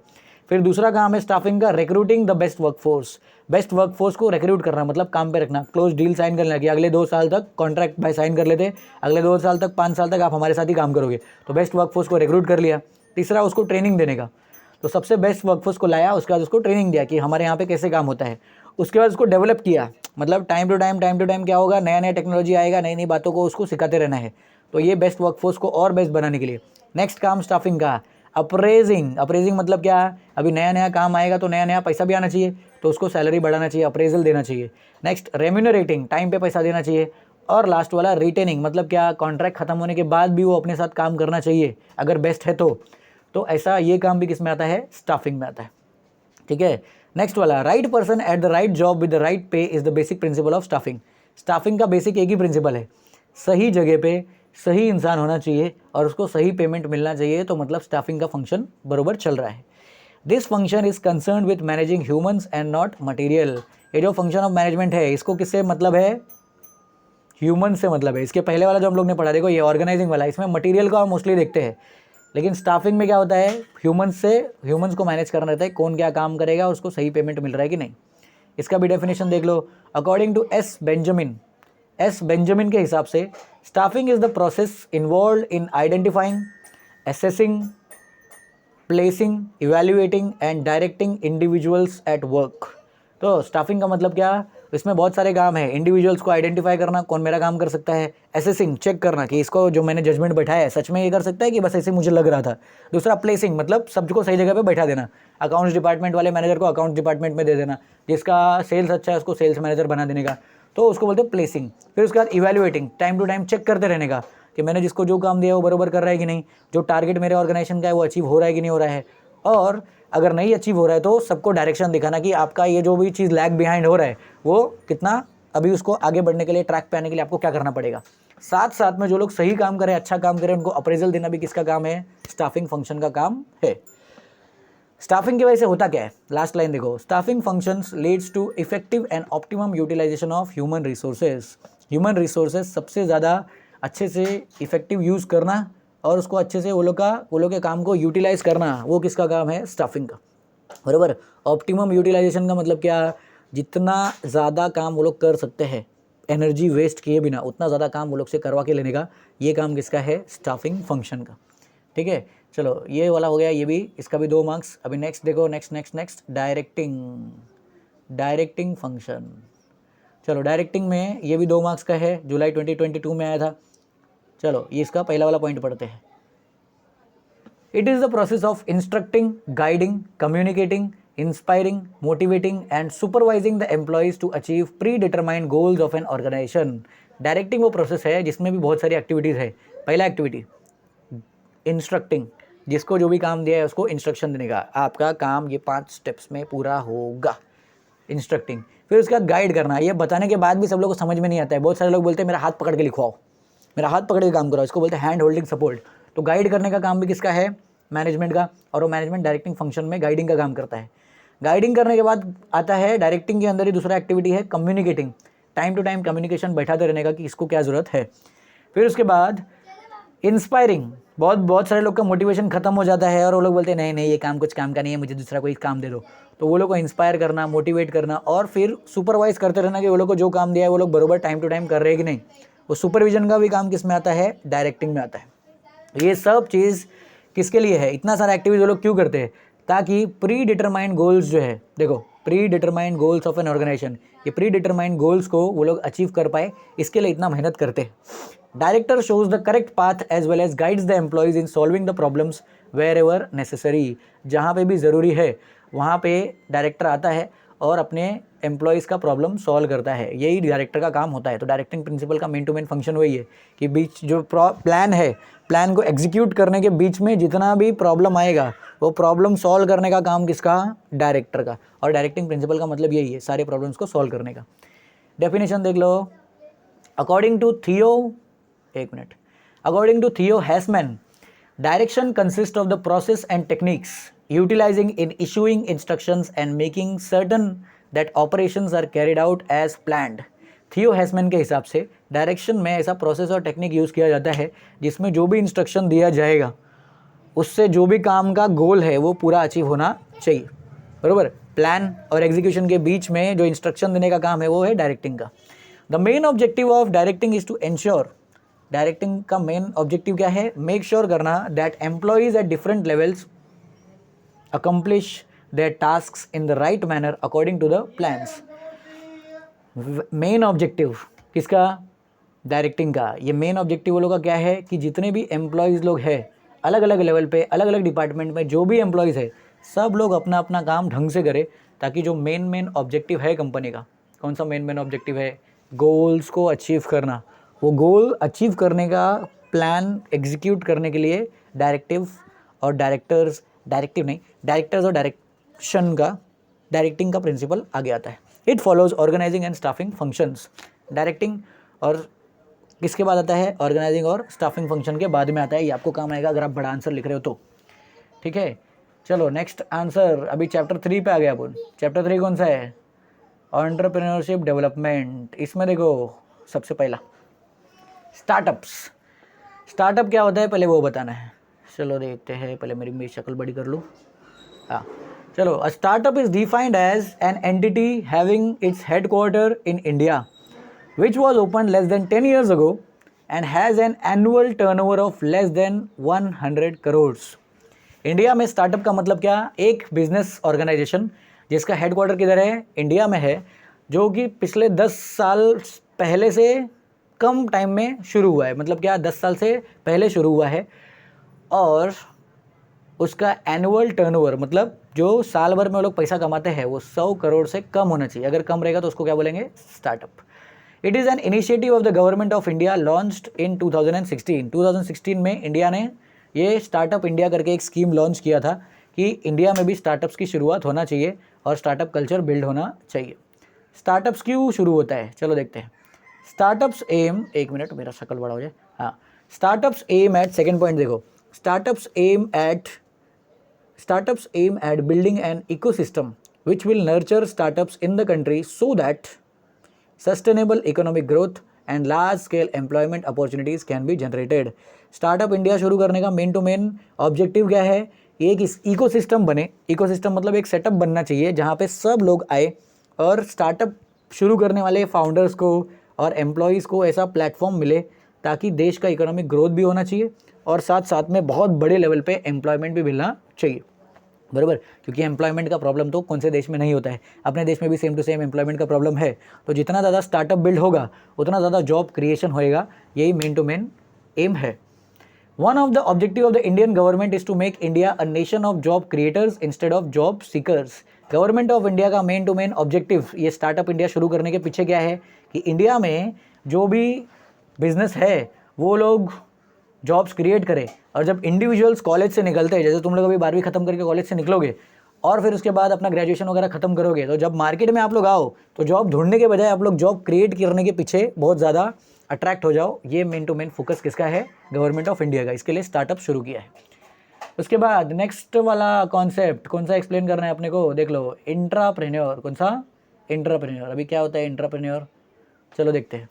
[SPEAKER 1] फिर दूसरा काम है स्टाफिंग का, recruiting the best workforce. Best workforce को रिक्रूट करना, मतलब काम पे रखना, क्लोज डील साइन करना कि अगले 2 साल तक कॉन्ट्रैक्ट भाई साइन कर लेते, अगले 2 साल तक 5 साल तक आप हमारे साथ ही काम करोगे। तो बेस्ट वर्कफोर्स को रिक्रूट कर लिया। तीसरा, उसको ट्रेनिंग देने का, तो सबसे बेस्ट वर्कफोर्स को लाया, उसके बाद उसको ट्रेनिंग दिया कि हमारे यहाँ पे कैसे काम होता है। उसके बाद उसको डेवलप किया, मतलब टाइम टू टाइम क्या होगा, नया नया टेक्नोलॉजी आएगा, नई नई बातों को उसको सिखाते रहना है। तो ये बेस्ट वर्कफोर्स को और बेस्ट बनाने के लिए। नेक्स्ट काम स्टाफिंग का, अप्रेजिंग। अप्रेजिंग मतलब क्या, अभी नया नया काम आएगा तो नया नया पैसा भी आना चाहिए, तो उसको सैलरी बढ़ाना चाहिए, अप्रेजल देना चाहिए। नेक्स्ट, रेम्यूनरेटिंग, टाइम पे पैसा देना चाहिए। और लास्ट वाला रिटेनिंग, मतलब क्या, कॉन्ट्रैक्ट खत्म होने के बाद भी वो अपने साथ काम करना चाहिए अगर बेस्ट है तो ऐसा ये काम भी किस में आता है, स्टाफिंग में आता है। ठीक है, नेक्स्ट वाला, right person at the right job with the right pay is the basic principle of staffing. Staffing का बेसिक एक ही प्रिंसिपल है, सही जगह पे सही इंसान होना चाहिए और उसको सही पेमेंट मिलना चाहिए, तो मतलब स्टाफिंग का फंक्शन बरोबर चल रहा है। This function is concern with managing humans and not material. ये जो फंक्शन ऑफ मैनेजमेंट है इसको किससे मतलब है, ह्यूमन से मतलब है। इसके पहले वाला जो हम लोग ने पढ़ा, देखो ये ऑर्गेनाइजिंग वाला, इसमें मटेरियल को हम मोस्टली देखते हैं, लेकिन स्टाफिंग में क्या होता है, ह्यूमंस को मैनेज करना रहता है, कौन क्या काम करेगा, उसको सही पेमेंट मिल रहा है कि नहीं। इसका भी डेफिनेशन देख लो। अकॉर्डिंग टू एस बेंजामिन के हिसाब से, staffing is the process involve in identifying, assessing, placing, evaluating and directing individuals at work. तो स्टाफिंग का मतलब क्या, इसमें बहुत सारे काम है। इंडिविजुअल्स को आइडेंटिफाई करना, कौन मेरा काम कर सकता है। असेसिंग, चेक करना कि इसको जो मैंने जजमेंट बैठाया है सच में ये कर सकता है कि बस ऐसे मुझे लग रहा था। दूसरा, प्लेसिंग, मतलब सबको सही जगह पे बैठा देना। अकाउंट्स डिपार्टमेंट वाले मैनेजर को अकाउंट्स डिपार्टमेंट में दे देना, जिसका सेल्स अच्छा है उसको सेल्स मैनेजर बना देने का, तो उसको बोलते हैं प्लेसिंग। फिर उसके बाद evaluating, time to time check करते रहने का कि मैंने जिसको जो काम दिया वो बरोबर कर रहा है कि नहीं, जो टारगेट मेरे ऑर्गेनाइजेशन का है वो अचीव हो रहा है कि नहीं हो रहा है। और अगर नहीं अचीव हो रहा है तो सबको डायरेक्शन दिखाना कि आपका ये जो भी चीज़ लैग बिहाइंड हो रहा है वो कितना, अभी उसको आगे बढ़ने के लिए, ट्रैक पे आने के लिए आपको क्या करना पड़ेगा। साथ साथ में जो लोग सही काम करें, अच्छा काम करें, उनको अप्रेजल देना भी किसका काम है, स्टाफिंग फंक्शन का काम है। स्टाफिंग की वजह से होता क्या है, लास्ट लाइन देखो, staffing functions leads to effective and optimum utilisation of human resources. Human resources सबसे ज़्यादा अच्छे से इफेक्टिव यूज़ करना और उसको अच्छे से वो लोग के काम को यूटिलाइज करना, वो किसका काम है, स्टाफिंग का, बराबर। ऑप्टिमम यूटिलाइजेशन का मतलब क्या, जितना ज़्यादा काम वो लोग कर सकते हैं एनर्जी वेस्ट किए बिना, उतना ज़्यादा काम वो लोग से करवा के लेने का, ये काम किसका है, स्टाफिंग फंक्शन का। ठीक है, चलो ये वाला हो गया, ये भी, इसका भी 2 मार्क्स। अभी नेक्स्ट देखो, नेक्स्ट डायरेक्टिंग फंक्शन। चलो डायरेक्टिंग में ये भी 2 मार्क्स का है, जुलाई 2022 में आया था। चलो ये इसका पहला वाला पॉइंट पढ़ते हैं। It is the process of instructing, guiding, communicating, inspiring, motivating and supervising the employees to achieve predetermined goals of an organisation. Directing वो प्रोसेस है जिसमें भी बहुत सारी एक्टिविटीज़ है। पहला एक्टिविटी इंस्ट्रक्टिंग, जिसको जो भी काम दिया है उसको इंस्ट्रक्शन देने का, आपका काम ये 5 स्टेप्स में पूरा होगा, इंस्ट्रक्टिंग। फिर उसके बाद गाइड करना, ये बताने के बाद भी सब लोगों को समझ में नहीं आता है। बहुत सारे लोग बोलते हैं मेरा हाथ पकड़ के लिखवाओ, मेरा हाथ पकड़ के काम कराओ, इसको बोलते हैं हैंड होल्डिंग सपोर्ट। तो गाइड करने का काम भी किसका है, मैनेजमेंट का, और वो मैनेजमेंट डायरेक्टिंग फंक्शन में गाइडिंग का काम करता है। गाइडिंग करने के बाद आता है डायरेक्टिंग के अंदर ही दूसरा एक्टिविटी है communicating, time to time communication बैठाते रहने का कि इसको क्या ज़रूरत है। फिर उसके बाद इंस्पायरिंग, बहुत सारे लोग का मोटिवेशन खत्म हो जाता है और वो लोग बोलते हैं नहीं नहीं ये काम कुछ काम का नहीं है, मुझे दूसरा कोई काम दे दो। तो वो लोग को इंस्पायर करना, मोटिवेट करना, और फिर सुपरवाइज करते रहना कि वो लोग को जो काम दिया है वो लोग बरोबर टाइम टू टाइम कर रहे हैं कि नहीं। वो सुपरविजन का भी काम किस में आता है, डायरेक्टिंग में आता है। ये सब चीज़ किसके लिए है, इतना सारा एक्टिविटी वो लोग क्यों करते हैं, ताकि प्री डिटरमाइंड गोल्स जो है, देखो predetermined goals of an organisation, ये प्री डिटरमाइंड गोल्स को वो लोग अचीव कर पाए, इसके लिए इतना मेहनत करते हैं। Director shows the correct path as well as guides the employees in solving the problems wherever necessary. जहाँ पे भी ज़रूरी है वहाँ पे डायरेक्टर आता है और अपने एम्प्लॉयज़ का प्रॉब्लम सॉल्व करता है, यही डायरेक्टर का काम होता है। तो डायरेक्टिंग प्रिंसिपल का मेन टू मेन फंक्शन वही है कि बीच जो प्लान है, प्लान को एग्जीक्यूट करने के बीच में जितना भी प्रॉब्लम आएगा वो प्रॉब्लम सॉल्व करने का काम किसका, डायरेक्टर का। और डायरेक्टिंग प्रिंसिपल का मतलब यही है, सारे प्रॉब्लम्स को सॉल्व करने का। डेफिनेशन देख लो, अकॉर्डिंग टू थियो, एक minute, according to Theo Haimann, direction consist of the process and techniques utilizing in issuing instructions and making certain that operations are carried out as planned. Theo Haimann के हिसाब से डायरेक्शन में ऐसा प्रोसेस और टेक्निक यूज़ किया जाता है जिसमें जो भी इंस्ट्रक्शन दिया जाएगा उससे जो भी काम का गोल है वो पूरा अचीव होना चाहिए, बरोबर। प्लान और एग्जीक्यूशन के बीच में जो इंस्ट्रक्शन देने का काम है वो है डायरेक्टिंग का। The main objective of directing is to ensure, directing का मेन ऑब्जेक्टिव क्या है, मेक श्योर करना that employees at different levels accomplish their tasks in the right manner according to the plans. Main objective किसका, डायरेक्टिंग का। ये मेन ऑब्जेक्टिव वो लोग का क्या है कि जितने भी एम्प्लॉयज़ लोग हैं अलग अलग लेवल पे, अलग अलग डिपार्टमेंट में जो भी एम्प्लॉयज़ है, सब लोग अपना अपना काम ढंग से करें, ताकि जो मेन ऑब्जेक्टिव है कंपनी का, कौन सा मेन ऑब्जेक्टिव है, गोल्स को अचीव करना, वो गोल अचीव करने का प्लान एग्जीक्यूट करने के लिए डायरेक्टिव और डायरेक्टर्स, डायरेक्टर्स और डायरेक्शन का, डायरेक्टिंग का प्रिंसिपल आगे आता है। It follows organising and staffing functions. Directing और किसके बाद आता है, ऑर्गेनाइजिंग और स्टाफिंग फंक्शन के बाद में आता है। ये आपको काम आएगा अगर आप बड़ा आंसर लिख रहे हो तो, ठीक है। चलो नेक्स्ट आंसर, अभी चैप्टर 3 पे आ गया अपन। चैप्टर 3 कौन सा है, एंटरप्रेन्योरशिप डेवलपमेंट। इसमें देखो सबसे पहला स्टार्टअप्स। स्टार्टअप क्या होता है पहले वो बताना है। चलो देखते हैं, पहले मेरी शक्ल बड़ी कर लूँ। हाँ चलो, a startup is defined as an entity having its headquarter in India which was opened less than 10 years ago and has an annual turnover of less than 100 crores। India में स्टार्टअप का मतलब क्या, एक बिजनेस ऑर्गेनाइजेशन जिसका हेडक्वार्टर किधर है, इंडिया में है, जो कि पिछले 10 साल पहले से कम टाइम में शुरू हुआ है। मतलब क्या, 10 साल से पहले शुरू हुआ है, और उसका एनुअल टर्नओवर मतलब जो साल भर में वो लोग पैसा कमाते हैं वो 100 करोड़ से कम होना चाहिए। अगर कम रहेगा तो उसको क्या बोलेंगे, startup. It is an initiative of the government of India launched in 2016। 2016 में इंडिया ने ये स्टार्टअप इंडिया करके एक स्कीम लॉन्च किया था कि इंडिया में भी स्टार्टअप्स की शुरुआत होना चाहिए और स्टार्टअप कल्चर बिल्ड होना चाहिए। स्टार्टअप्स क्यों शुरू होता है, चलो देखते हैं। स्टार्टअप्स एम, एक मिनट मेरा शक्ल बड़ा हो जाए, हाँ। Startups aim at, second point देखो, startups startups aim at building an ecosystem which will nurture startups in the country so that sustainable economic growth and large scale employment opportunities can be generated. Startup India शुरू करने का मेन टू मेन ऑब्जेक्टिव क्या है? ये एक इकोसिस्टम बने. इकोसिस्टम मतलब एक सेटअप बनना चाहिए जहाँ पे सब लोग आए और स्टार्टअप शुरू करने वाले फाउंडर्स को और एम्प्लॉयज़ को ऐसा प्लेटफॉर्म मिले ताकि देश का इकोनॉमिक ग्रोथ भी होना चाहिए और साथ साथ में बहुत बड़े लेवल पे एम्प्लॉयमेंट भी मिलना चाहिए. बराबर, क्योंकि एम्प्लॉयमेंट का प्रॉब्लम तो कौन से देश में नहीं होता है. अपने देश में भी सेम टू सेम एम्प्लॉयमेंट का प्रॉब्लम है. तो जितना ज़्यादा स्टार्टअप बिल्ड होगा उतना ज़्यादा जॉब क्रिएशन होएगा. यही मेन टू मेन एम है. One of the objective of the Indian government is to make India a nation of job creators instead of job seekers. Government of India का मेन टू मेन ऑब्जेक्टिव ये स्टार्टअप इंडिया शुरू करने के पीछे क्या है कि इंडिया में जो भी बिजनेस है वो लोग जॉब्स क्रिएट करें. और जब इंडिविजुअल्स कॉलेज से निकलते हैं, जैसे तुम लोग अभी 12वीं खत्म करके कॉलेज से निकलोगे और फिर उसके बाद अपना ग्रेजुएशन वगैरह खत्म करोगे, तो जब मार्केट में आप लोग आओ तो जॉब ढूंढने के बजाय आप लोग जॉब क्रिएट करने के पीछे बहुत ज़्यादा अट्रैक्ट हो जाओ. ये मेन टू मेन फोकस किसका है? गवर्नमेंट ऑफ इंडिया का. इसके लिए स्टार्टअप शुरू किया है. उसके बाद नेक्स्ट वाला कॉन्सेप्ट कौन सा एक्सप्लेन करना है अपने को? देख लो, इंट्राप्रेन्योर. कौन सा? इंट्राप्रेन्योर. अभी क्या होता है इंट्राप्रेन्योर? चलो देखते हैं.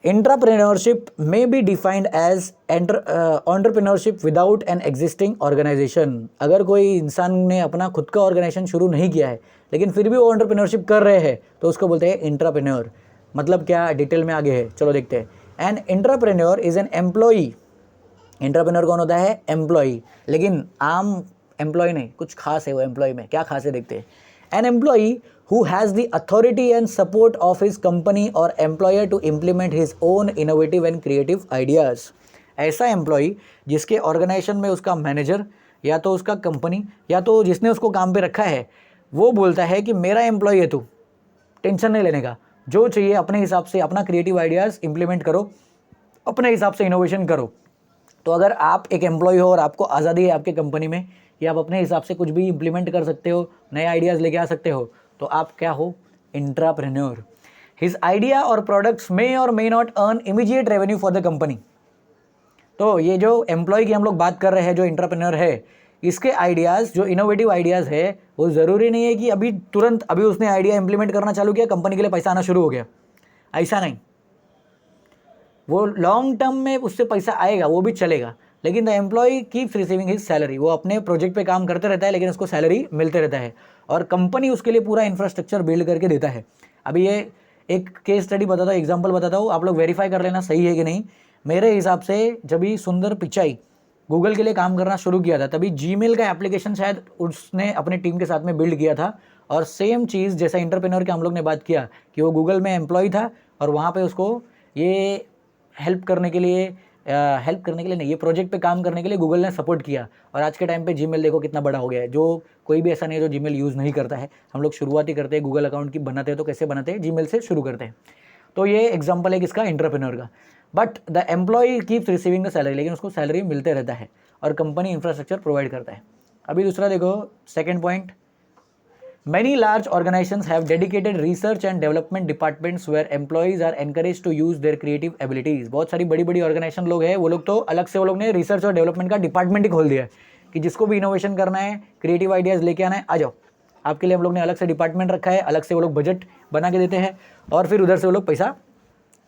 [SPEAKER 1] Entrepreneurship may be defined as entrepreneurship without an existing organization. अगर कोई इंसान ने अपना खुद का ऑर्गेनाइजेशन शुरू नहीं किया है लेकिन फिर भी वो एंटरप्रेन्योरशिप कर रहे हैं तो उसको बोलते हैं इंट्राप्रेन्योर. मतलब क्या? डिटेल में आगे है, चलो देखते हैं. An entrepreneur is an employee. Entrepreneur कौन होता है? एम्प्लॉई. लेकिन आम एम्प्लॉय नहीं, कुछ खास है वो एम्प्लॉय में. क्या खास है देखते हैं. An employee who has the authority and support of his company or employer to implement his own innovative and creative ideas. ऐसा एम्प्लॉई जिसके ऑर्गेनाइजेशन में उसका मैनेजर या तो उसका कंपनी या तो जिसने उसको काम पे रखा है वो बोलता है कि मेरा एम्प्लॉई है तू, टेंशन नहीं लेने का, जो चाहिए अपने हिसाब से अपना क्रिएटिव आइडियाज़ इंप्लीमेंट करो, अपने हिसाब से इनोवेशन करो. तो अगर आप एक एम्प्लॉय हो और आपको आज़ादी है आपके कंपनी में कि आप अपने हिसाब से कुछ भी इंप्लीमेंट कर सकते हो, नए आइडियाज़ लेके आ सकते हो, तो आप क्या हो? इंट्राप्रेन्योर. हिज आइडिया और प्रोडक्ट्स मे और may not earn immediate revenue for the company. तो ये जो एम्प्लॉय की हम लोग बात कर रहे हैं जो इंट्राप्रेन्योर है, इसके आइडियाज़ जो इनोवेटिव आइडियाज़ है वो ज़रूरी नहीं है कि अभी तुरंत अभी उसने आइडिया इंप्लीमेंट करना चालू किया कंपनी के लिए पैसा आना शुरू हो गया. ऐसा नहीं, वो लॉन्ग टर्म में उससे पैसा आएगा, वो भी चलेगा. लेकिन the employ keeps receiving his salary. वो अपने प्रोजेक्ट पे काम करते रहता है लेकिन उसको सैलरी मिलते रहता है और कंपनी उसके लिए पूरा इंफ्रास्ट्रक्चर बिल्ड करके देता है. अभी ये एक केस स्टडी बताता हूँ, एग्जांपल बताता हूँ, आप लोग वेरीफाई कर लेना सही है कि नहीं. मेरे हिसाब से जब भी सुंदर पिचाई गूगल के लिए काम करना शुरू किया था तभी जीमेल का एप्लीकेशन शायद उसने अपने टीम के साथ में बिल्ड किया था. और सेम चीज़ जैसा इंटरप्रेन्योर की हम लोग ने बात किया कि वो गूगल में एम्प्लॉय था और वहाँ पर उसको ये हेल्प करने के लिए नहीं, ये प्रोजेक्ट पे काम करने के लिए गूगल ने सपोर्ट किया. और आज के टाइम पे जीमेल देखो कितना बड़ा हो गया है. जो कोई भी ऐसा नहीं है जो जीमेल यूज़ नहीं करता है. हम लोग शुरुआती करते हैं गूगल अकाउंट की बनाते हैं तो कैसे बनाते हैं? जीमेल से शुरू करते हैं. तो ये एग्जांपल है किसका? एंटरप्रेन्योर का. But the employ keeps receiving the salary. लेकिन उसको सैलरी मिलते रहता है और कंपनी इंफ्रास्ट्रक्चर प्रोवाइड करता है. अभी दूसरा देखो, second point. Many large organizations have dedicated research and development departments where employees are encouraged to use their creative abilities. बहुत सारी बड़ी बड़ी ऑर्गेनाइजेशन लोग हैं, वो लोग तो अलग से वो लोग ने रिसर्च और डेवलपमेंट का डिपार्टमेंट ही खोल दिया है कि जिसको भी इनोवेशन करना है, क्रिएटिव आइडियाज़ लेके आना है, आ जाओ. आपके लिए हम लोग ने अलग से डिपार्टमेंट रखा है, अलग से वो लोग बजट बना के देते हैं और फिर उधर से वो लोग पैसा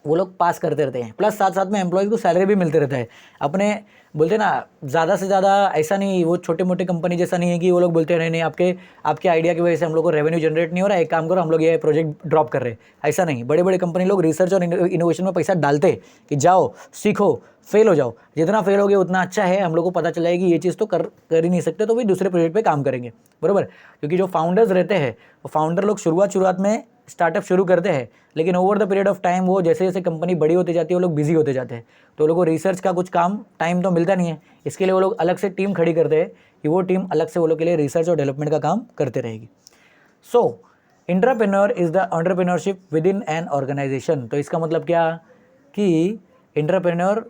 [SPEAKER 1] वो लोग पास करते रहते हैं. प्लस साथ साथ में एम्प्लॉयज़ को सैलरी भी मिलते रहता है. अपने बोलते ना ज़्यादा से ज़्यादा ऐसा नहीं, वो छोटे मोटे कंपनी जैसा नहीं है कि वो लोग बोलते हैं नहीं आपके आइडिया की वजह से हम लोग को रेवेन्यू जनरेट नहीं हो रहा है, एक काम करो हम लोग ये प्रोजेक्ट ड्रॉप कर रहे हैं. ऐसा नहीं, बड़े बड़े कंपनी लोग रिसर्च और इनोवेशन में पैसा डालते कि जाओ सीखो, फेल हो जाओ. जितना फेल होगे उतना अच्छा है, हम लोग को पता चला है कि ये चीज़ तो कर ही नहीं सकते तो भी दूसरे प्रोजेक्ट पर काम करेंगे. बराबर, क्योंकि जो फाउंडर्स रहते हैं वो फाउंडर लोग शुरुआत में स्टार्टअप शुरू करते हैं लेकिन over the period of time वो जैसे जैसे कंपनी बड़ी होती जाती है वो लोग बिजी होते जाते हैं. तो लोगों को रिसर्च का कुछ काम टाइम तो मिलता नहीं है. इसके लिए वो लोग अलग से टीम खड़ी करते हैं कि वो टीम अलग से वो लोग के लिए रिसर्च और डेवलपमेंट का काम करते रहेगी. So entrepreneur is the entrepreneurship within an organization. तो इसका मतलब क्या कि इंटरप्रेन्योर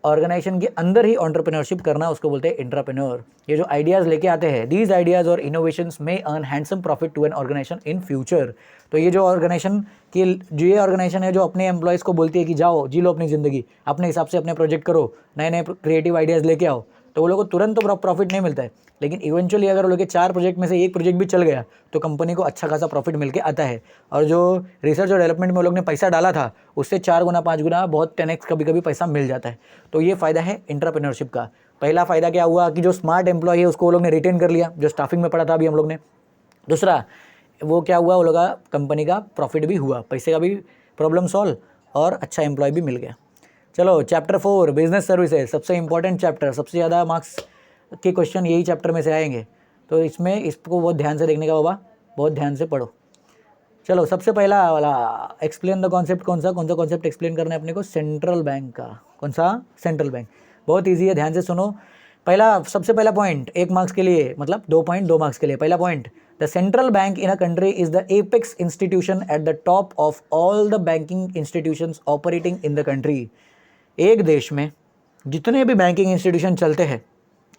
[SPEAKER 1] ऑर्गेनाइजेशन के अंदर ही एंटरप्रेन्योरशिप करना, उसको बोलते हैं इंट्राप्रेन्योर. ये जो आइडियाज़ लेके आते हैं, दीज आइडियाज़ और innovations may earn handsome profit to an organisation in future. तो ये जो ऑर्गेनाइजेशन की जो ये ऑर्गेनाइजेशन है जो अपने एम्प्लॉयज़ को बोलती है कि जाओ जी लो अपनी ज़िंदगी, अपने हिसाब से अपने प्रोजेक्ट करो, नए नए क्रिएटिव आइडियाज़ लेके आओ, तो वो लोग को तुरंत तो प्रॉफिट नहीं मिलता है, लेकिन इवेंचुअली अगर वो लोग के 4 प्रोजेक्ट में से एक प्रोजेक्ट भी चल गया तो कंपनी को अच्छा खासा प्रॉफिट मिल के आता है। और जो रिसर्च और डेवलपमेंट में वो लोग ने पैसा डाला था उससे 4 गुना 5 गुना बहुत 10x कभी कभी पैसा मिल जाता है। तो ये फ़ायदा है एंटरप्रेन्योरशिप का। पहला फ़ायदा क्या हुआ कि जो स्मार्ट एम्प्लॉय है उसको वो लोग ने रिटेन कर लिया, जो स्टाफिंग में पड़ा था अभी हम लोग ने। दूसरा वो क्या हुआ, वो लोग का कंपनी का प्रॉफिट भी हुआ, पैसे का भी प्रॉब्लम सॉल्व और अच्छा एम्प्लॉय भी मिल गया। चलो चैप्टर 4 बिजनेस सर्विसेज, सबसे इंपॉर्टेंट चैप्टर, सबसे ज़्यादा मार्क्स के क्वेश्चन यही चैप्टर में से आएंगे, तो इसमें इसको बहुत ध्यान से देखने का बाबा, बहुत ध्यान से पढ़ो। चलो सबसे पहला वाला एक्सप्लेन द कॉन्सेप्ट, कौन सा कॉन्सेप्ट एक्सप्लेन करना है अपने को, सेंट्रल बैंक का। कौन सा? Central bank. बहुत ईजी है, ध्यान से सुनो। सबसे पहला पॉइंट 1 मार्क्स के लिए, मतलब 2 पॉइंट 2 मार्क्स के लिए। पहला point, the central bank in a country is the apex institution at the top of all the banking institutions operating in the country. एक देश में जितने भी बैंकिंग इंस्टीट्यूशन चलते हैं,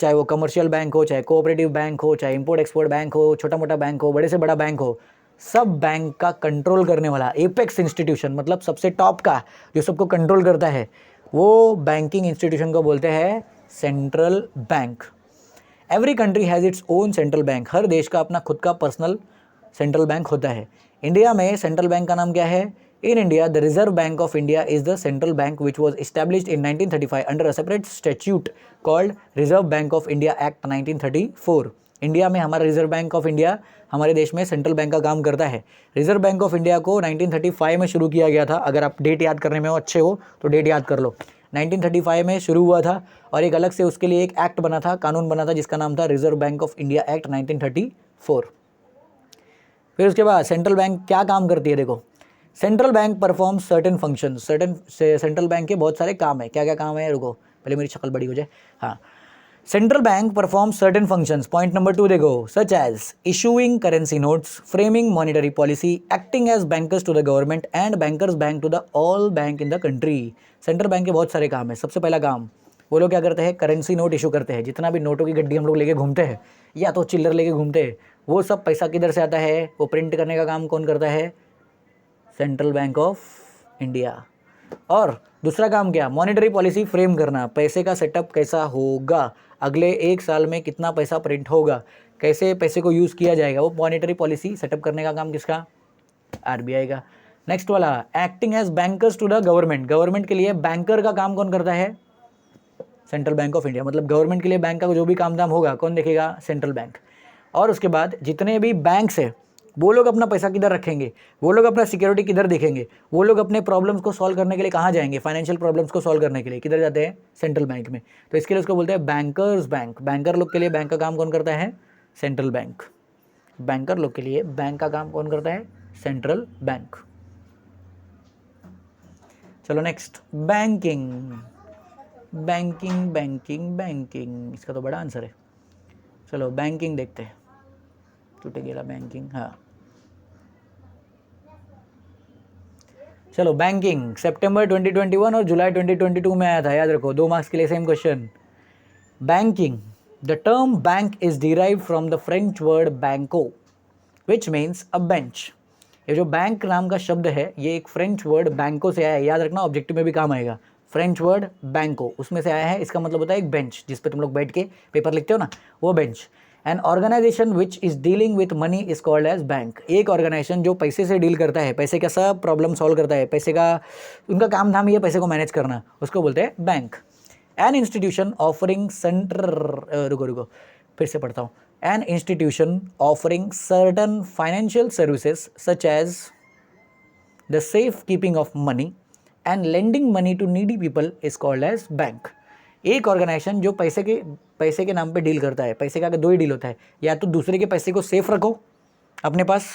[SPEAKER 1] चाहे वो कमर्शियल बैंक हो, चाहे कोऑपरेटिव बैंक हो, चाहे इंपोर्ट एक्सपोर्ट बैंक हो, छोटा मोटा बैंक हो, बड़े से बड़ा बैंक हो, सब बैंक का कंट्रोल करने वाला एपेक्स इंस्टीट्यूशन, मतलब सबसे टॉप का जो सबको कंट्रोल करता है, वो बैंकिंग इंस्टीट्यूशन को बोलते हैं central bank. Every country has its own central bank. हर देश का अपना खुद का पर्सनल सेंट्रल बैंक होता है। इंडिया में सेंट्रल बैंक का नाम क्या है? In India the reserve bank of India is the central bank which was established in 1935 under a separate statute called reserve bank of India act 1934। India में हमारा रिजर्व बैंक ऑफ इंडिया, हमारे देश में सेंट्रल बैंक का काम करता है। रिजर्व बैंक ऑफ इंडिया को 1935 में शुरू किया गया था। अगर आप डेट याद करने में हो अच्छे हो तो डेट याद कर लो। 1935 में शुरू हुआ था और एक अलग से उसके लिए एक एक्ट बना था, कानून बना था, जिसका नाम था reserve bank of India act 1934। फिर उसके बाद सेंट्रल बैंक क्या काम करती है, देखो। Central bank perform certain function. Central bank के बहुत सारे काम है। क्या क्या काम है, रुको पहले मेरी शक्ल बड़ी हो जाए। हाँ, central bank perform certain functions. Point number 2 देखो, such as issuing currency notes, framing monetary policy, acting as bankers to the government and bankers bank to the all bank in the country. Central bank के बहुत सारे काम है। सबसे पहला काम वो लोग क्या करते हैं, करेंसी नोट इशू करते हैं। जितना भी नोटों की गड्डी हम लोग लेके घूमते हैं या तो चिल्लर लेके घूमते हैं, वो सब पैसा किधर से आता है, वो प्रिंट करने का काम कौन करता है? Central bank of India. और दूसरा काम क्या? मॉनेटरी पॉलिसी फ्रेम करना। पैसे का सेटअप कैसा होगा, अगले 1 साल में कितना पैसा प्रिंट होगा, कैसे पैसे को यूज़ किया जाएगा, वो मॉनेटरी पॉलिसी सेटअप करने का काम किसका? आरबीआई का। नेक्स्ट वाला, acting as bankers to the government. Government के लिए बैंकर का काम कौन करता है? Central bank of India. मतलब गवर्नमेंट के लिए बैंक का जो भी काम धाम होगा कौन देखेगा? Central bank. और उसके बाद जितने भी बैंक्स है वो लोग अपना पैसा किधर रखेंगे, वो लोग अपना सिक्योरिटी किधर देखेंगे, वो लोग अपने प्रॉब्लम्स को सॉल्व करने के लिए कहाँ जाएंगे, फाइनेंशियल प्रॉब्लम्स को सॉल्व करने के लिए किधर जाते हैं? सेंट्रल बैंक में। तो इसके लिए उसको बोलते हैं बैंकर्स बैंक। बैंकर लोग के लिए बैंक का काम कौन करता है? Central bank. बैंकर लोग के लिए बैंक का काम कौन करता है? Central bank. चलो next, banking. Banking banking banking, इसका तो बड़ा आंसर है। चलो बैंकिंग देखते हैं। टूटे गेला बैंकिंग, हाँ चलो बैंकिंग सितंबर 2021 और जुलाई 2022 में आया था, याद रखो। 2 मार्क्स के लिए same question. Banking, the term bank is derived from the French word बैंको विच मीन्स अ बेंच। ये जो बैंक नाम का शब्द है ये एक फ्रेंच वर्ड बैंको से आया है, याद रखना, ऑब्जेक्टिव में भी काम आएगा। फ्रेंच वर्ड बैंको उसमें से आया है। इसका मतलब होता है एक बेंच जिस पे तुम लोग बैठ के पेपर लिखते हो ना, वो bench. An organisation which is dealing with money is called as bank. एक ऑर्गेनाइजेशन जो पैसे से डील करता है, पैसे का सब प्रॉब्लम सॉल्व करता है, पैसे का उनका काम धाम ये पैसे को मैनेज करना, उसको बोलते हैं बैंक। एन इंस्टीट्यूशन ऑफरिंग रुको फिर से पढ़ता हूँ। An institution offering certain financial services such as the safekeeping of money and lending money to needy people is called as bank. एक ऑर्गेनाइजेशन जो पैसे के नाम पे डील करता है। पैसे का 2 ही डील होता है, या तो दूसरे के पैसे को सेफ रखो अपने पास,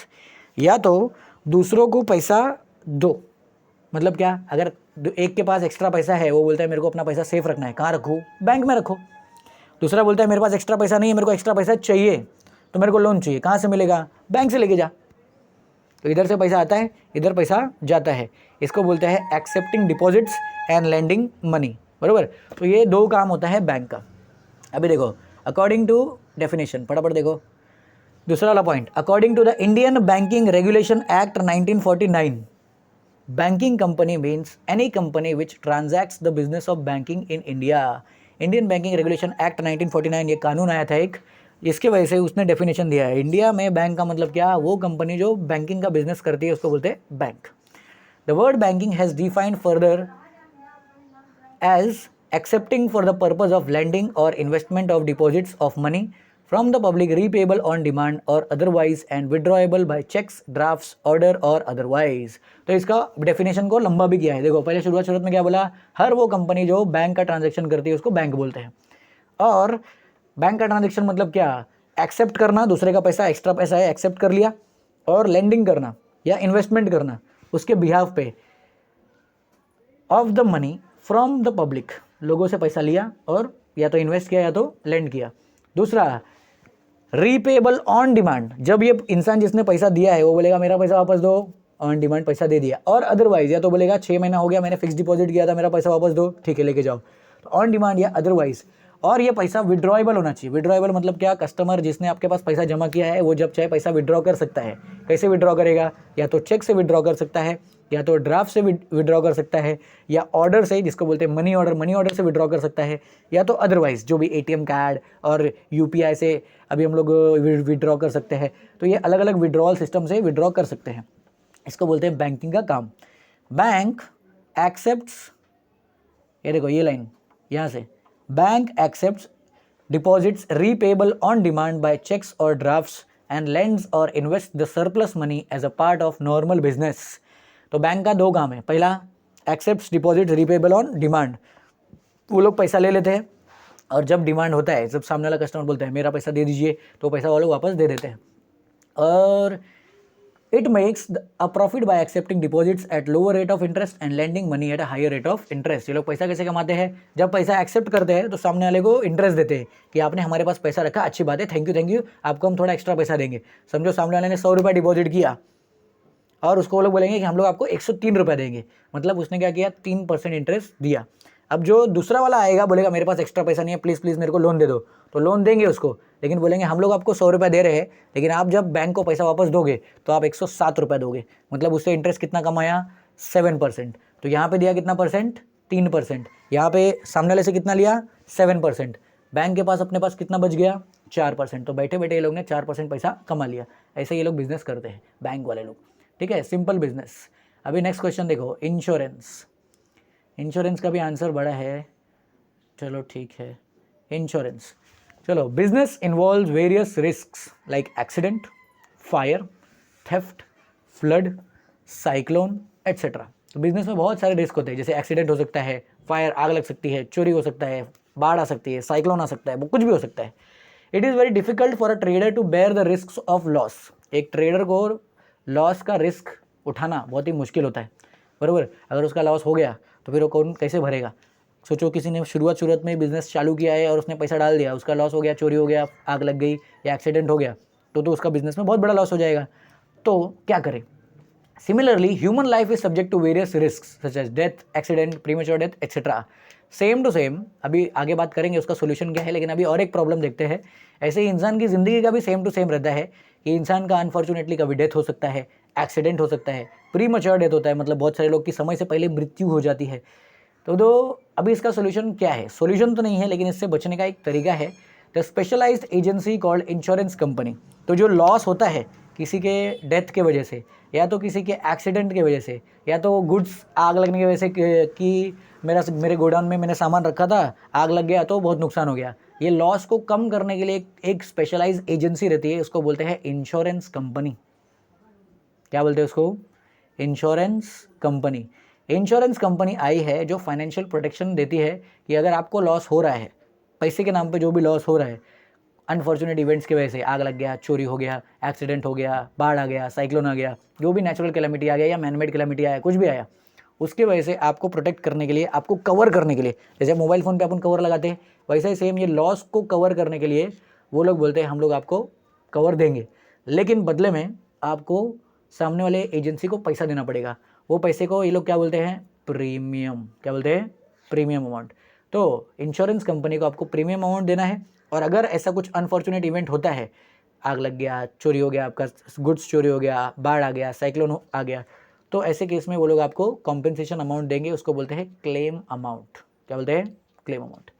[SPEAKER 1] या तो दूसरों को पैसा दो। मतलब क्या, अगर एक के पास एक्स्ट्रा पैसा है, वो बोलता है मेरे को अपना पैसा सेफ रखना है, कहाँ रखूँ? बैंक में रखो। दूसरा बोलता है मेरे पास एक्स्ट्रा पैसा नहीं है, मेरे को एक्स्ट्रा पैसा चाहिए, तो मेरे को लोन चाहिए, कहाँ से मिलेगा? बैंक से लेके जा। तो इधर से पैसा आता है, इधर पैसा जाता है। इसको बोलते हैं accepting deposits and lending money, बरोबर। तो ये 2 काम होता है बैंक का। अभी देखो, अकॉर्डिंग टू डेफिनेशन, फटाफट देखो दूसरा वाला point. According to the Indian banking regulation act 1949, banking company means any company which transacts the business of banking in India. Indian banking regulation act 1949 ये कानून आया था एक, इसके वजह से उसने डेफिनेशन दिया है इंडिया में बैंक का मतलब क्या, वो कंपनी जो बैंकिंग का बिजनेस करती है उसको बोलते हैं bank. The word banking has defined further as accepting for the purpose of lending or investment of deposits of money from the public repayable on demand or otherwise and withdrawable by checks, drafts, order or otherwise। तो इसका डेफिनेशन को लंबा भी किया है। देखो पहले शुरुआत में क्या बोला, हर वो कंपनी जो बैंक का ट्रांजेक्शन करती है उसको बैंक बोलते हैं। और बैंक का ट्रांजेक्शन मतलब क्या, एक्सेप्ट करना, दूसरे का पैसा, एक्स्ट्रा पैसा है एक्सेप्ट कर लिया, और लेंडिंग करना या इन्वेस्टमेंट करना उसके बिहाफ पे of the money from the public, लोगों से पैसा लिया और या तो इन्वेस्ट किया या तो लेंड किया। दूसरा रीपेबल ऑन डिमांड, जब ये इंसान जिसने पैसा दिया है वो बोलेगा मेरा पैसा वापस दो, ऑन डिमांड पैसा दे दिया। और अदरवाइज या तो बोलेगा 6 महीना हो गया मैंने फिक्स डिपॉजिट किया था, मेरा पैसा वापस दो, ठीक है लेके जाओ, तो ऑन डिमांड या अदरवाइज। और ये पैसा विड्रॉएबल होना चाहिए। विड्रॉएबल मतलब क्या, कस्टमर जिसने आपके पास पैसा जमा किया है वो जब चाहे पैसा विड्रॉ कर सकता है। कैसे विड्रॉ करेगा, या तो चेक से विड्रॉ कर सकता है, या तो ड्राफ्ट से विड्रॉ कर सकता है, या ऑर्डर से जिसको बोलते हैं मनी ऑर्डर से विड्रॉ कर सकता है, या तो अदरवाइज जो भी एटीएम कार्ड और यूपीआई से अभी हम लोग विड्रॉ कर सकते हैं। तो ये अलग अलग विड्रॉल सिस्टम से विड्रॉ कर सकते हैं, इसको बोलते हैं बैंकिंग का काम। बैंक एक्सेप्ट्स, ये देखो ये लाइन यहाँ से, bank accepts deposits repayable on demand by cheques और ड्राफ्ट्स एंड लेंड्स और invest the surplus money as a part of normal business. तो बैंक का 2 काम है, पहला accepts deposit repayable on demand, वो लोग पैसा ले लेते हैं और जब डिमांड होता है, जब सामने वाला कस्टमर बोलता है मेरा पैसा दे दीजिए, तो पैसा वो लोग वापस दे देते हैं। और it makes a profit by accepting deposits at lower rate of interest and lending money at a higher rate of interest. ये लोग पैसा कैसे कमाते हैं, जब पैसा एक्सेप्ट करते हैं तो सामने वाले को इंटरेस्ट देते हैं कि आपने हमारे पास पैसा रखा, अच्छी बात है, थैंक यू, आपको हम थोड़ा एक्स्ट्रा पैसा देंगे। समझो सामने वाले ने 100 रुपये डिपॉजिट किया और उसको वो लोग बोलेंगे कि हम लोग आपको 103 रुपये देंगे, मतलब उसने क्या किया, 3% इंटरेस्ट दिया। अब जो दूसरा वाला आएगा बोलेगा मेरे पास एक्स्ट्रा पैसा नहीं है, प्लीज़ मेरे को लोन दे दो, तो लोन देंगे उसको, लेकिन बोलेंगे हम लोग आपको 100 रुपये दे रहे हैं, लेकिन आप जब बैंक को पैसा वापस दोगे तो आप 107 रुपये दोगे, मतलब उससे इंटरेस्ट कितना कम आया, 7%। तो यहाँ पे दिया कितना परसेंट, 3%। यहाँ पे सामने वाले से कितना लिया, 7%। बैंक के पास अपने पास कितना बच गया, 4%। तो बैठे बैठे ये लोग ने 4% पैसा कमा लिया। ऐसे ये लोग बिजनेस करते हैं बैंक वाले लोग, ठीक है, सिंपल बिजनेस। अभी नेक्स्ट क्वेश्चन देखो, इंश्योरेंस। इंश्योरेंस का भी आंसर बड़ा है, चलो ठीक है। इंश्योरेंस, चलो, business involve various risks like accident, fire, theft, flood, cyclone etcetera. तो बिजनेस में बहुत सारे रिस्क होते हैं, जैसे एक्सीडेंट हो सकता है, फायर आग लग सकती है, चोरी हो सकता है, बाढ़ आ सकती है, साइक्लोन आ सकता है, वो कुछ भी हो सकता है। It is very difficult for a trader to bear the risk of loss. एक ट्रेडर को लॉस का रिस्क उठाना बहुत ही मुश्किल होता है, बराबर। अगर उसका लॉस हो गया तो फिर वो कौन कैसे भरेगा। सोचो किसी ने शुरुआत में बिजनेस चालू किया है और उसने पैसा डाल दिया, उसका लॉस हो गया, चोरी हो गया, आग लग गई या एक्सीडेंट हो गया, तो उसका बिजनेस में बहुत बड़ा लॉस हो जाएगा। तो क्या करें। Similarly human life is subject to various risks such as death, accident, premature death etcetera. Same to same, अभी आगे बात करेंगे उसका सोल्यूशन क्या है, लेकिन अभी और एक प्रॉब्लम देखते हैं। ऐसे ही इंसान की ज़िंदगी का भी सेम टू सेम रहता है कि इंसान का अनफॉर्चुनेटली कभी डेथ हो सकता है, एक्सीडेंट हो सकता है, प्रीमेच्योर डेथ होता है, मतलब बहुत सारे लोग की समय से पहले मृत्यु हो जाती है। तो अभी इसका सोल्यूशन क्या है, सोल्यूशन तो नहीं है लेकिन इससे बचने का एक तरीका है, the specialised agency called insurance company. तो जो लॉस होता है किसी के डेथ के वजह से, या तो किसी के एक्सीडेंट की वजह से, या तो गुड्स आग लगने की वजह से कि मेरे गोडाउन में मैंने सामान रखा था, आग लग गया तो बहुत नुकसान हो गया, ये लॉस को कम करने के लिए एक स्पेशलाइज्ड एजेंसी रहती है, उसको बोलते हैं इंश्योरेंस कंपनी। क्या बोलते हैं उसको, इंश्योरेंस कंपनी। इंश्योरेंस कंपनी आई है जो फाइनेंशियल प्रोटेक्शन देती है कि अगर आपको लॉस हो रहा है, पैसे के नाम पे जो भी लॉस हो रहा है, अनफॉर्चुनेट इवेंट्स की वजह से, आग लग गया, चोरी हो गया, एक्सीडेंट हो गया, बाढ़ आ गया, साइक्लोन आ गया, जो भी नेचुरल कैलेमिटी आ गया या मैनमेड कैलेमिटी आया, कुछ भी आया, उसके वजह से आपको प्रोटेक्ट करने के लिए, आपको कवर करने के लिए, जैसे मोबाइल फ़ोन पे अपन कवर लगाते हैं, वैसे ही सेम ये लॉस को कवर करने के लिए वो लोग बोलते हैं हम लोग आपको कवर देंगे, लेकिन बदले में आपको सामने वाले एजेंसी को पैसा देना पड़ेगा। वो पैसे को ये लोग क्या बोलते हैं, प्रीमियम। क्या बोलते हैं, प्रीमियम अमाउंट। तो इंश्योरेंस कंपनी को आपको प्रीमियम अमाउंट देना है, और अगर ऐसा कुछ अनफॉर्चुनेट इवेंट होता है, आग लग गया, चोरी हो गया, आपका गुड्स चोरी हो गया, बाढ़ आ गया, साइक्लोन आ गया, तो ऐसे केस में वो लोग आपको कॉम्पेंसेशन अमाउंट देंगे, उसको बोलते हैं क्लेम अमाउंट। क्या बोलते हैं, क्लेम अमाउंट।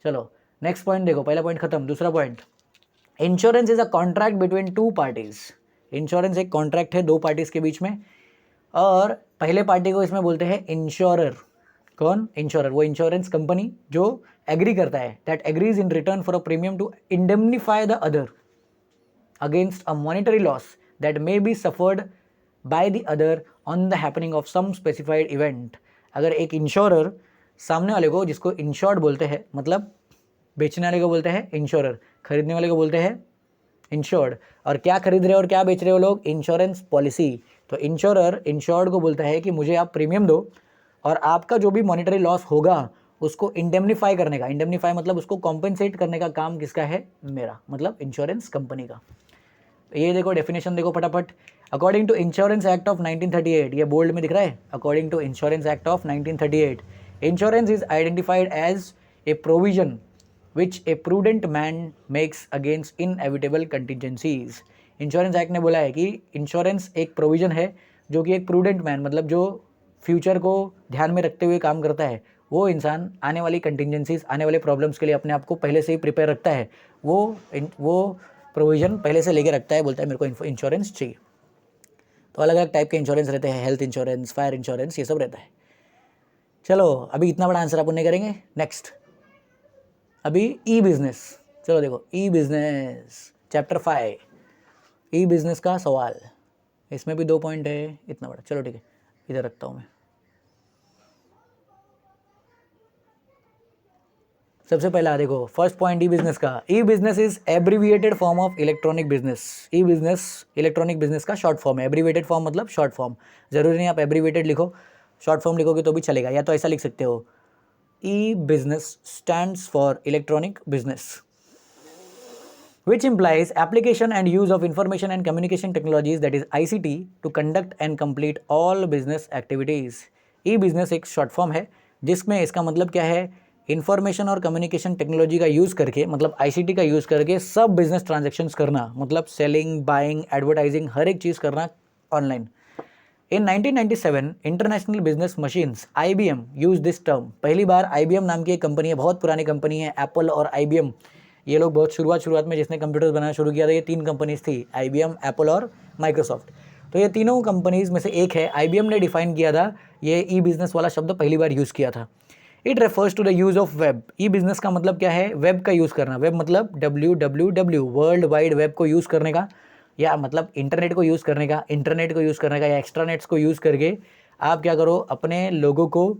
[SPEAKER 1] चलो नेक्स्ट पॉइंट देखो, पहला पॉइंट खत्म, दूसरा point, insurance is a contract between two parties. Insurance एक कॉन्ट्रैक्ट है दो पार्टीज के बीच में, और पहले पार्टी को इसमें बोलते हैं इंश्योरर। कौन? इंश्योरर, वो इंश्योरेंस कंपनी जो एग्री करता है, that agrees in return for a premium to indemnify the other against a monetary loss that may be suffered by the other on the happening of some specified event. अगर एक इंश्योरर सामने वाले को, जिसको इंश्योर्ड बोलते हैं, मतलब बेचने वाले को बोलते हैं इंश्योरर, खरीदने वाले को बोलते हैं इंश्योर्ड। और क्या खरीद रहे हो और क्या बेच रहे हो लोग? Insurance policy. तो इंश्योरर इंश्योर्ड को बोलता है कि मुझे आप प्रीमियम दो और आपका जो भी मॉनेटरी लॉस होगा उसको इंडेमनीफाई करने का, इंडेमनीफाई मतलब उसको कॉम्पेंसेट करने का काम किसका है? मेरा, मतलब इंश्योरेंस कंपनी का। ये देखो डेफिनेशन देखो फटाफट। According to insurance act of 1938, ये बोल्ड में दिख रहा है, according to insurance act of 1938, insurance is identified as a provision which a prudent man makes against inevitable contingencies। Insurance act ने बोला है कि इंश्योरेंस एक प्रोविजन है जो कि एक प्रूडेंट मैन, मतलब जो फ्यूचर को ध्यान में रखते हुए काम करता है, वो इंसान आने वाली कंटिजेंसीज, आने वाले प्रॉब्लम्स के लिए अपने आप को पहले से ही प्रिपेयर रखता है, वो प्रोविजन पहले से लेके रखता है, बोलता है मेरे को इंश्योरेंस चाहिए। तो अलग अलग टाइप के इंश्योरेंस रहते हैं, हेल्थ इंश्योरेंस, फायर इंश्योरेंस, ये सब रहता है। चलो अभी इतना बड़ा आंसर अपन नहीं करेंगे, नेक्स्ट अभी ई बिजनेस। चलो देखो ई बिजनेस चैप्टर 5, ई बिजनेस का सवाल, इसमें भी 2 पॉइंट है, इतना बड़ा। चलो ठीक है, इधर रखता हूँ मैं। सबसे पहला देखो फर्स्ट पॉइंट ई बिजनेस का, e business is abbreviated form of electronic business. E business electronic business का शॉर्ट फॉर्म है। एब्रीविएटेड फॉर्म मतलब शॉर्ट फॉर्म, जरूरी नहीं आप एब्रीविएटेड लिखो, शॉर्ट फॉर्म लिखोगे तो भी चलेगा, या तो ऐसा लिख सकते हो, e-business stands for electronic business, which implies application and use of information and communication technologies, that is ICT, to conduct and complete all business activities। e-business एक शॉर्ट फॉर्म है जिसमें इसका मतलब क्या है? इंफॉर्मेशन और कम्युनिकेशन टेक्नोलॉजी का यूज़ करके, मतलब ICT का यूज़ करके सब बिजनेस ट्रांजेक्शन्स करना, मतलब सेलिंग, बाइंग, एडवर्टाइजिंग, हर एक चीज़ करना online. In 1997, international business machines IBM use this term. पहली बार IBM नाम की एक कंपनी है, बहुत पुरानी कंपनी है, एप्पल और IBM, ये लोग बहुत शुरुआत में जिसने कंप्यूटर बनाना शुरू किया था, ये 3 कंपनीज थी, IBM, एप्पल और माइक्रोसॉफ्ट। तो ये तीनों कंपनीज में से एक है, IBM ने डिफाइन किया था, ये ई बिजनेस वाला शब्द पहली बार यूज़ किया था। It refers to the use of web. E business का मतलब क्या है? वेब का यूज़ करना। वेब मतलब WWW, वर्ल्ड वाइड वेब को यूज़ करने का, या मतलब इंटरनेट को यूज़ करने का, इंटरनेट को यूज़ करने का, या एक्स्ट्रानेट्स को यूज़ करके आप क्या करो? अपने लोगों को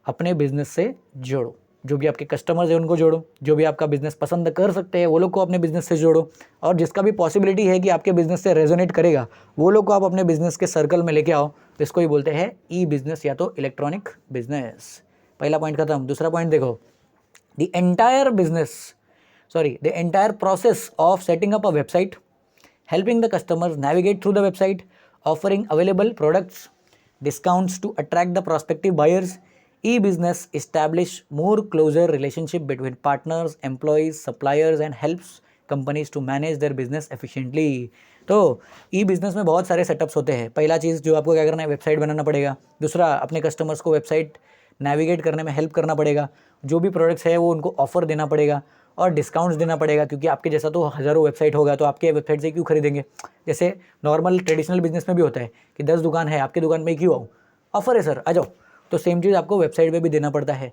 [SPEAKER 1] अपने बिजनेस से जोड़ो, जो भी आपके कस्टमर्स हैं उनको जोड़ो, जो भी आपका बिजनेस पसंद कर सकते हैं वो लोग को अपने बिजनेस से जोड़ो, और जिसका भी पॉसिबिलिटी है कि आपके बिजनेस से रेजोनेट करेगा वो लोग को आप अपने बिजनेस के सर्कल में लेके आओ। तो इसको ही बोलते हैं ई बिजनेस या तो इलेक्ट्रॉनिक बिजनेस। पहला पॉइंट खत्म, दूसरा पॉइंट देखो, the entire process of setting up a website, helping the customers navigate through the website, offering available products, discounts to attract the prospective buyers. E-business establish more closer relationship between partners, employees, suppliers and helps companies to manage their business efficiently। तो ई बिजनेस में बहुत सारे सेटअप्स होते हैं। पहला चीज़ जो आपको क्या करना है, वेबसाइट बनाना पड़ेगा। दूसरा, अपने कस्टमर्स को वेबसाइट नेविगेट करने में हेल्प करना पड़ेगा, जो भी प्रोडक्ट्स है वो उनको ऑफर देना पड़ेगा और डिस्काउंट्स देना पड़ेगा, क्योंकि आपके जैसा तो हज़ारों वेबसाइट होगा, तो आपके वेबसाइट से क्यों खरीदेंगे? जैसे नॉर्मल ट्रेडिशनल बिजनेस में भी होता है कि 10 दुकान है, आपकी दुकान में क्यों आऊँ, ऑफर है सर आ जाओ, तो सेम चीज़ आपको वेबसाइट पे भी देना पड़ता है।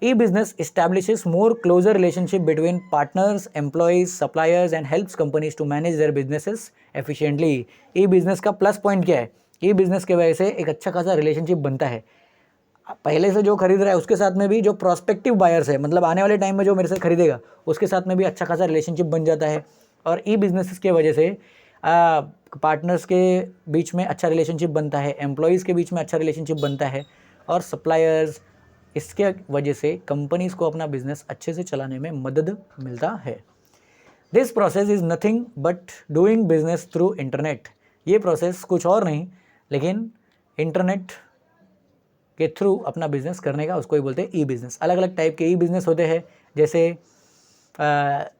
[SPEAKER 1] E business establishes more closer relationship between partners, employees, suppliers and helps companies to manage their businesses efficiently. E business का प्लस पॉइंट क्या है? ई बिजनेस के वजह से एक अच्छा खासा रिलेशनशिप बनता है, पहले से जो खरीद रहा है उसके साथ में भी, जो प्रोस्पेक्टिव बायर्स है, मतलब आने वाले टाइम में जो मेरे से खरीदेगा उसके साथ में भी अच्छा खासा रिलेशनशिप बन जाता है। और ई बिजनेस के वजह से पार्टनर्स के बीच में अच्छा रिलेशनशिप बनता है, एम्प्लॉयज़ के बीच में अच्छा रिलेशनशिप बनता है, और सप्लायर्स, इसके वजह से कंपनीज़ को अपना बिजनेस अच्छे से चलाने में मदद मिलता है। This process is nothing but doing business through internet. ये प्रोसेस कुछ और नहीं लेकिन इंटरनेट के थ्रू अपना बिजनेस करने का, उसको ही बोलते हैं ई बिजनेस। अलग अलग टाइप के ई बिजनेस होते हैं, जैसे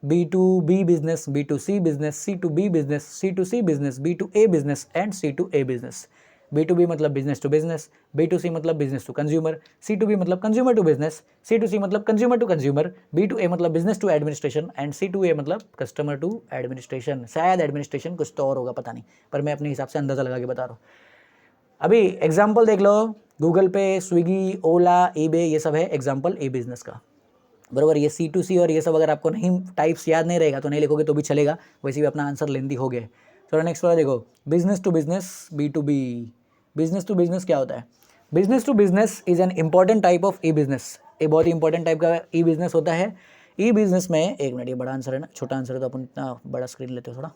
[SPEAKER 1] B2B business, B2C business, C2B business, C2C business, B2A business and C2A business. B2B मतलब बिजनेस टू बिजनेस, B2C मतलब बिजनेस टू कंज्यूमर, C2B मतलब कंज्यूमर टू बिजनेस, C2C मतलब कंज्यूमर टू कंज्यूमर, B2A मतलब business to administration and C2A मतलब कस्टमर टू एडमिनिस्ट्रेशन। शायद एडमिनिस्ट्रेशन कुछ तो और होगा, पता नहीं, पर मैं अपने हिसाब से अंदाजा लगा के बता रहा हूँ। अभी एग्जाम्पल देख लो, गूगल पे, स्विगी, ओला, ईबे, ये सब है एग्जाम्पल ई बिजनेस का, बराबर। ये C2C और ये सब अगर आपको नहीं टाइप्स याद नहीं रहेगा तो नहीं लिखोगे तो भी चलेगा, वैसे भी अपना आंसर लेंदी हो गया। चलो नेक्स्ट वाला देखो, business to business, B2B। Business to business क्या होता है? Business to business is an important type of e business, एक बहुत ही इंपॉर्टेंट टाइप का ई बिजनेस होता है। ई बिजनेस में, एक मिनट, ये बड़ा आंसर है ना, छोटा आंसर है तो अपन इतना बड़ा स्क्रीन लेते हो थोड़ा,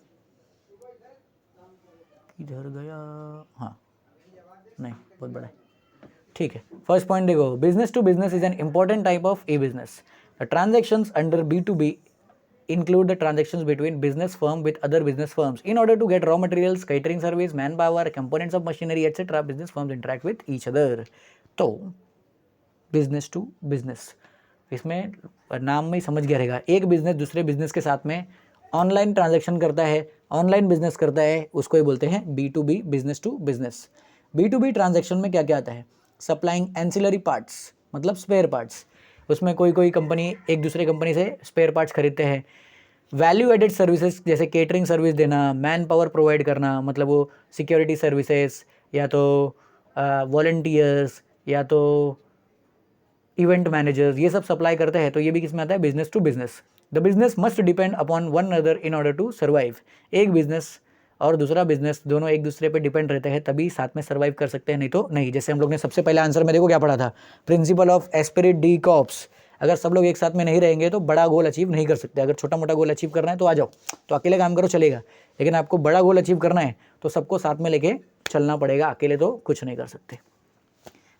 [SPEAKER 1] किधर गया, हाँ नहीं बहुत बड़ा है, ठीक है। फर्स्ट पॉइंट देखो, business to business is an important type of e business. The transactions under B2B include the transactions between business firm with other business firms in order to get raw materials, catering service, manpower, components of machinery, etc. business firms interact with each other। तो बिजनेस टू बिजनेस, इसमें नाम में ही समझ गया रहेगा, एक बिजनेस दूसरे बिजनेस के साथ में ऑनलाइन ट्रांजैक्शन करता है, ऑनलाइन बिजनेस करता है, उसको ही बोलते हैं B2B, business to business. B2B transaction में क्या क्या आता है? सप्लाइंग एंसिलरी पार्ट्स मतलब स्पेयर पार्ट्स, उसमें कोई कोई कंपनी एक दूसरे कंपनी से स्पेयर पार्ट्स खरीदते हैं। वैल्यू एडेड सर्विसेज जैसे केटरिंग सर्विस देना, मैन पावर प्रोवाइड करना, मतलब वो सिक्योरिटी सर्विसेज या तो वॉलंटियर्स या तो इवेंट मैनेजर्स, ये सब सप्लाई करते हैं, तो ये भी किस में आता है? Business to business. The business must depend upon one other in order to survive. एक बिजनेस और दूसरा बिजनेस दोनों एक दूसरे पे डिपेंड रहते हैं, तभी साथ में सर्वाइव कर सकते हैं, नहीं तो नहीं। जैसे हम लोग ने सबसे पहले आंसर में देखो क्या पढ़ा था, principal of esprit de cops. अगर सब लोग एक साथ में नहीं रहेंगे तो बड़ा गोल अचीव नहीं कर सकते। अगर छोटा मोटा गोल अचीव करना है तो आ जाओ, तो अकेले काम करो चलेगा, लेकिन आपको बड़ा गोल अचीव करना है तो सबको साथ में लेके चलना पड़ेगा, अकेले तो कुछ नहीं कर सकते।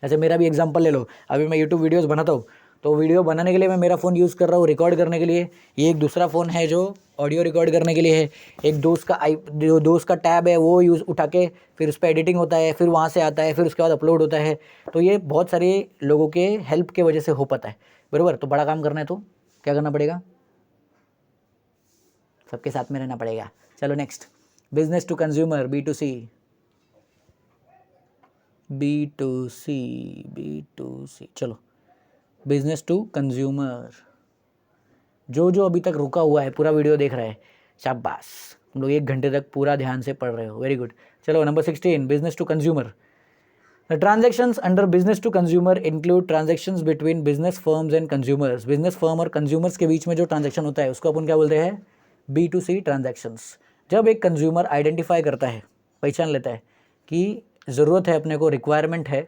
[SPEAKER 1] जैसे मेरा भी एग्जांपल ले लो, अभी मैं यूट्यूब वीडियोस बनाता हूँ, तो वीडियो बनाने के लिए मैं मेरा फ़ोन यूज़ कर रहा हूँ रिकॉर्ड करने के लिए, ये एक दूसरा फ़ोन है जो ऑडियो रिकॉर्ड करने के लिए है, एक दोस्त का टैब है वो यूज़ उठा के फिर उस पर एडिटिंग होता है, फिर वहाँ से आता है, फिर उसके बाद अपलोड होता है। तो ये बहुत सारे लोगों के हेल्प के वजह से हो पाता है, बराबर। तो बड़ा काम करना है तो क्या करना पड़ेगा? सबके साथ में रहना पड़ेगा। चलो next, business to consumer, B2C। चलो बिजनेस टू कंज्यूमर, जो अभी तक रुका हुआ है पूरा वीडियो देख रहा है, शाबाश, हम लोग 1 घंटे तक पूरा ध्यान से पढ़ रहे हो, वेरी गुड। चलो number 16, business to consumer. The transactions under business to consumer include transactions between business firms and consumers. Business firm और कंज्यूमर्स के बीच में जो ट्रांजेक्शन होता है उसको अपन क्या बोलते हैं? B2C transactions. जब एक कंज्यूमर आइडेंटिफाई करता है, पहचान लेता है कि ज़रूरत है अपने को, रिक्वायरमेंट है,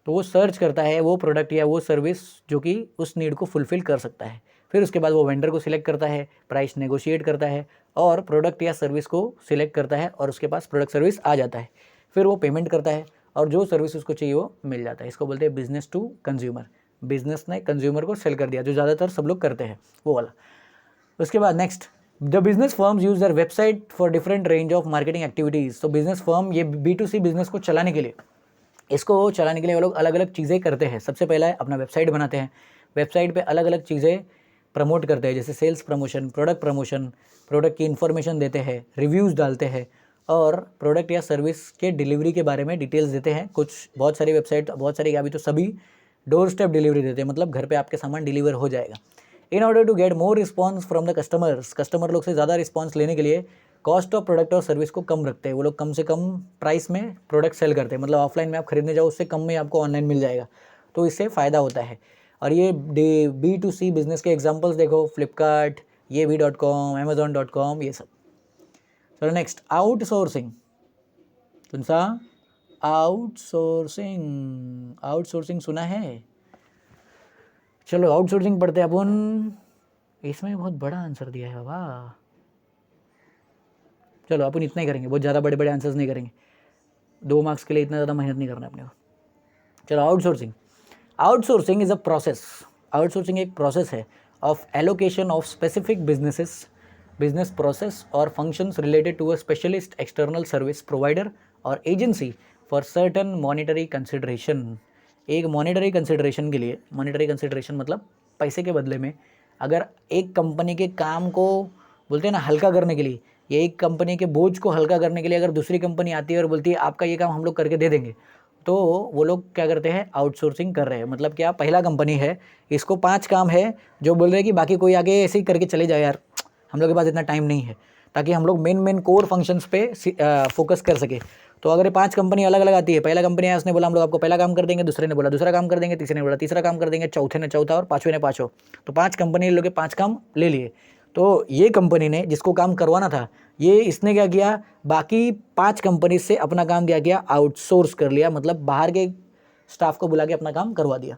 [SPEAKER 1] तो वो सर्च करता है वो प्रोडक्ट या वो सर्विस जो कि उस नीड को फुलफ़िल कर सकता है। फिर उसके बाद वो वेंडर को सिलेक्ट करता है, प्राइस नेगोशिएट करता है और प्रोडक्ट या सर्विस को सिलेक्ट करता है और उसके पास प्रोडक्ट सर्विस आ जाता है। फिर वो पेमेंट करता है और जो सर्विस उसको चाहिए वो मिल जाता है। इसको बोलते हैं बिजनेस टू कंज्यूमर। बिजनेस ने कंज्यूमर को सेल कर दिया, जो ज़्यादातर सब लोग करते हैं वो वाला। उसके बाद next, the business firms use their website for different range of marketing activities. तो बिजनेस फर्म ये B2C बिजनेस को चलाने के लिए, इसको चलाने के लिए वो लोग अलग अलग चीज़ें करते हैं। सबसे पहला है अपना वेबसाइट बनाते हैं, वेबसाइट पे अलग अलग चीज़ें प्रमोट करते हैं, जैसे सेल्स प्रमोशन, प्रोडक्ट की इन्फॉर्मेशन देते हैं, रिव्यूज़ डालते हैं और प्रोडक्ट या सर्विस के डिलीवरी के बारे में डिटेल्स देते हैं। कुछ बहुत सारी वेबसाइट, बहुत सारी, अभी तो सभी डोर स्टेप डिलीवरी देते हैं, मतलब घर पे आपके सामान डिलीवर हो जाएगा। In order to get more response from the customers, customer लोग से ज़्यादा रिस्पॉन्स लेने के लिए कॉस्ट ऑफ प्रोडक्ट और सर्विस को कम रखते हैं। वो लोग कम से कम प्राइस में प्रोडक्ट सेल करते हैं, मतलब ऑफलाइन में आप खरीदने जाओ उससे कम में आपको ऑनलाइन मिल जाएगा, तो इससे फ़ायदा होता है। और ये B2C बिजनेस के एग्जांपल्स देखो, फ्लिपकार्ट, ये.com, Amazon.com, ये सब। चलो नेक्स्ट, आउटसोर्सिंग। कौन सा? आउटसोर्सिंग सुना है? चलो आउटसोर्सिंग पढ़ते हैं अपन। इसमें बहुत बड़ा आंसर दिया है बाबा। चलो अपन इतना ही करेंगे, बहुत ज़्यादा बड़े बड़े आंसर्स नहीं करेंगे, 2 मार्क्स के लिए इतना ज़्यादा मेहनत नहीं करना अपने को। चलो outsourcing is a process. Outsourcing एक प्रोसेस है of allocation of specific business process और functions related to a specialist external service provider और agency for certain monetary consideration. एक मॉनिटरी कंसिडरेशन के लिए, मॉनिटरी कंसिडरेशन मतलब पैसे के बदले में, अगर एक कंपनी के काम को बोलते हैं ना हल्का करने के लिए, ये एक कंपनी के बोझ को हल्का करने के लिए अगर दूसरी कंपनी आती है और बोलती है आपका ये काम हम लोग करके दे देंगे, तो वो लोग क्या करते हैं, आउटसोर्सिंग कर रहे हैं। मतलब क्या, पहला कंपनी है, इसको 5 काम है जो बोल रहे हैं कि बाकी कोई आगे ऐसे ही करके चले जाए यार, हम लोग के पास इतना टाइम नहीं है, ताकि हम लोग मेन कोर फंक्शंस पे फोकस कर सके। तो अगर ये 5 कंपनी अलग अलग आती है, पहला कंपनी है उसने बोला हम लोग आपको पहला काम कर देंगे, दूसरे ने बोला दूसरा काम कर देंगे, तीसरे ने बोला तीसरा काम कर देंगे, चौथे ने चौथा और पाँचवें ने पाँचों। तो 5 कंपनी लोग 5 काम ले लिए। तो ये कंपनी ने जिसको काम करवाना था, ये इसने क्या किया, बाकी 5 कंपनी से अपना काम क्या किया, आउटसोर्स कर लिया। मतलब बाहर के स्टाफ को बुला के अपना काम करवा दिया,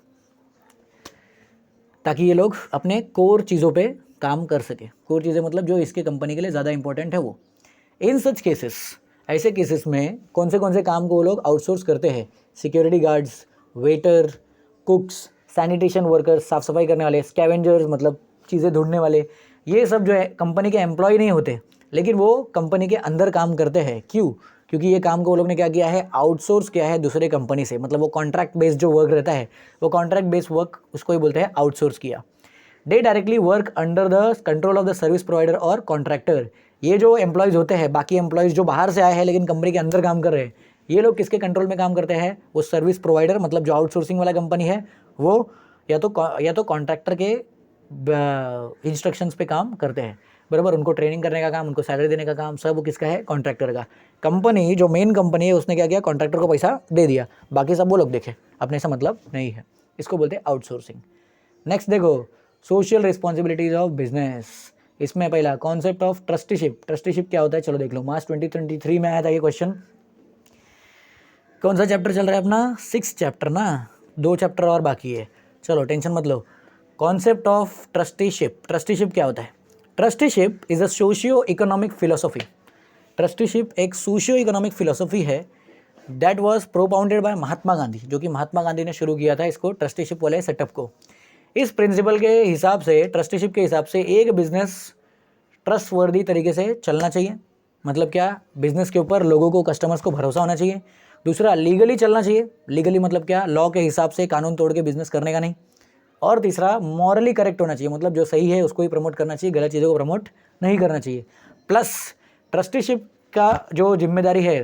[SPEAKER 1] ताकि ये लोग अपने कोर चीज़ों पे काम कर सके। कोर चीज़ें मतलब जो इसके कंपनी के लिए ज़्यादा इंपॉर्टेंट है वो। इन सच केसेस, ऐसे केसेस में कौन से काम को वो लोग आउटसोर्स करते हैं, security guards, waiter, कुक्स, sanitation workers, साफ़ सफाई करने वाले, स्कैवेंजर्स मतलब चीज़ें ढूंढने वाले, ये सब जो है कंपनी के एम्प्लॉय नहीं होते, लेकिन वो कंपनी के अंदर काम करते हैं। क्यों? क्योंकि ये काम को वो लोग ने क्या किया है, आउटसोर्स किया है दूसरे कंपनी से। मतलब वो कॉन्ट्रैक्ट बेस्ड जो वर्क रहता है, वो कॉन्ट्रैक्ट बेस्ड वर्क उसको ही बोलते हैं आउटसोर्स किया। दे directly work under the control of the service provider और कॉन्ट्रैक्टर। ये जो एम्प्लॉयज़ होते हैं, बाकी एम्प्लॉयज़ जो बाहर से आए हैं लेकिन कंपनी के अंदर काम कर रहे हैं, ये लोग किसके कंट्रोल में काम करते हैं, वो सर्विस प्रोवाइडर मतलब जो आउटसोर्सिंग वाला कंपनी है वो, या तो कॉन्ट्रैक्टर के इंस्ट्रक्शंस पे काम करते हैं। बराबर, उनको ट्रेनिंग करने का काम, उनको सैलरी देने का काम सब किसका है, कॉन्ट्रैक्टर का। कंपनी जो मेन कंपनी है उसने क्या किया, कॉन्ट्रैक्टर को पैसा दे दिया, बाकी सब वो लोग देखे, अपने से मतलब नहीं है। इसको बोलते हैं आउटसोर्सिंग। नेक्स्ट देखो, सोशल रिस्पॉन्सिबिलिटीज ऑफ बिजनेस। इसमें पहला कॉन्सेप्ट ऑफ ट्रस्टीशिप। ट्रस्टीशिप क्या होता है, चलो देख लो। मार्च 2023 में आया था ये क्वेश्चन। कौन सा चैप्टर चल रहा है अपना, 6th चैप्टर ना, 2 चैप्टर और बाकी है। चलो टेंशन मत लो। Concept of trusteeship. ट्रस्टीशिप क्या होता है? Trusteeship is a socio economic philosophy. Trusteeship एक सोशियो इकोनॉमिक फिलोसॉफी है that was propounded by Mahatma Gandhi, जो कि महात्मा गांधी ने शुरू किया था इसको, ट्रस्टीशिप वाले सेटअप को। इस प्रिंसिपल के हिसाब से, ट्रस्टीशिप के हिसाब से, एक बिजनेस ट्रस्टवर्दी तरीके से चलना चाहिए। मतलब क्या, बिजनेस के ऊपर लोगों को, कस्टमर्स को भरोसा होना चाहिए। दूसरा, लीगली चलना चाहिए। लीगली मतलब क्या, लॉ के हिसाब से कानून तोड़ के बिजनेस करने का नहीं। और तीसरा, मॉरली करेक्ट होना चाहिए। मतलब जो सही है उसको ही प्रमोट करना चाहिए, गलत चीज़ों को प्रमोट नहीं करना चाहिए। प्लस ट्रस्टीशिप का जो जिम्मेदारी है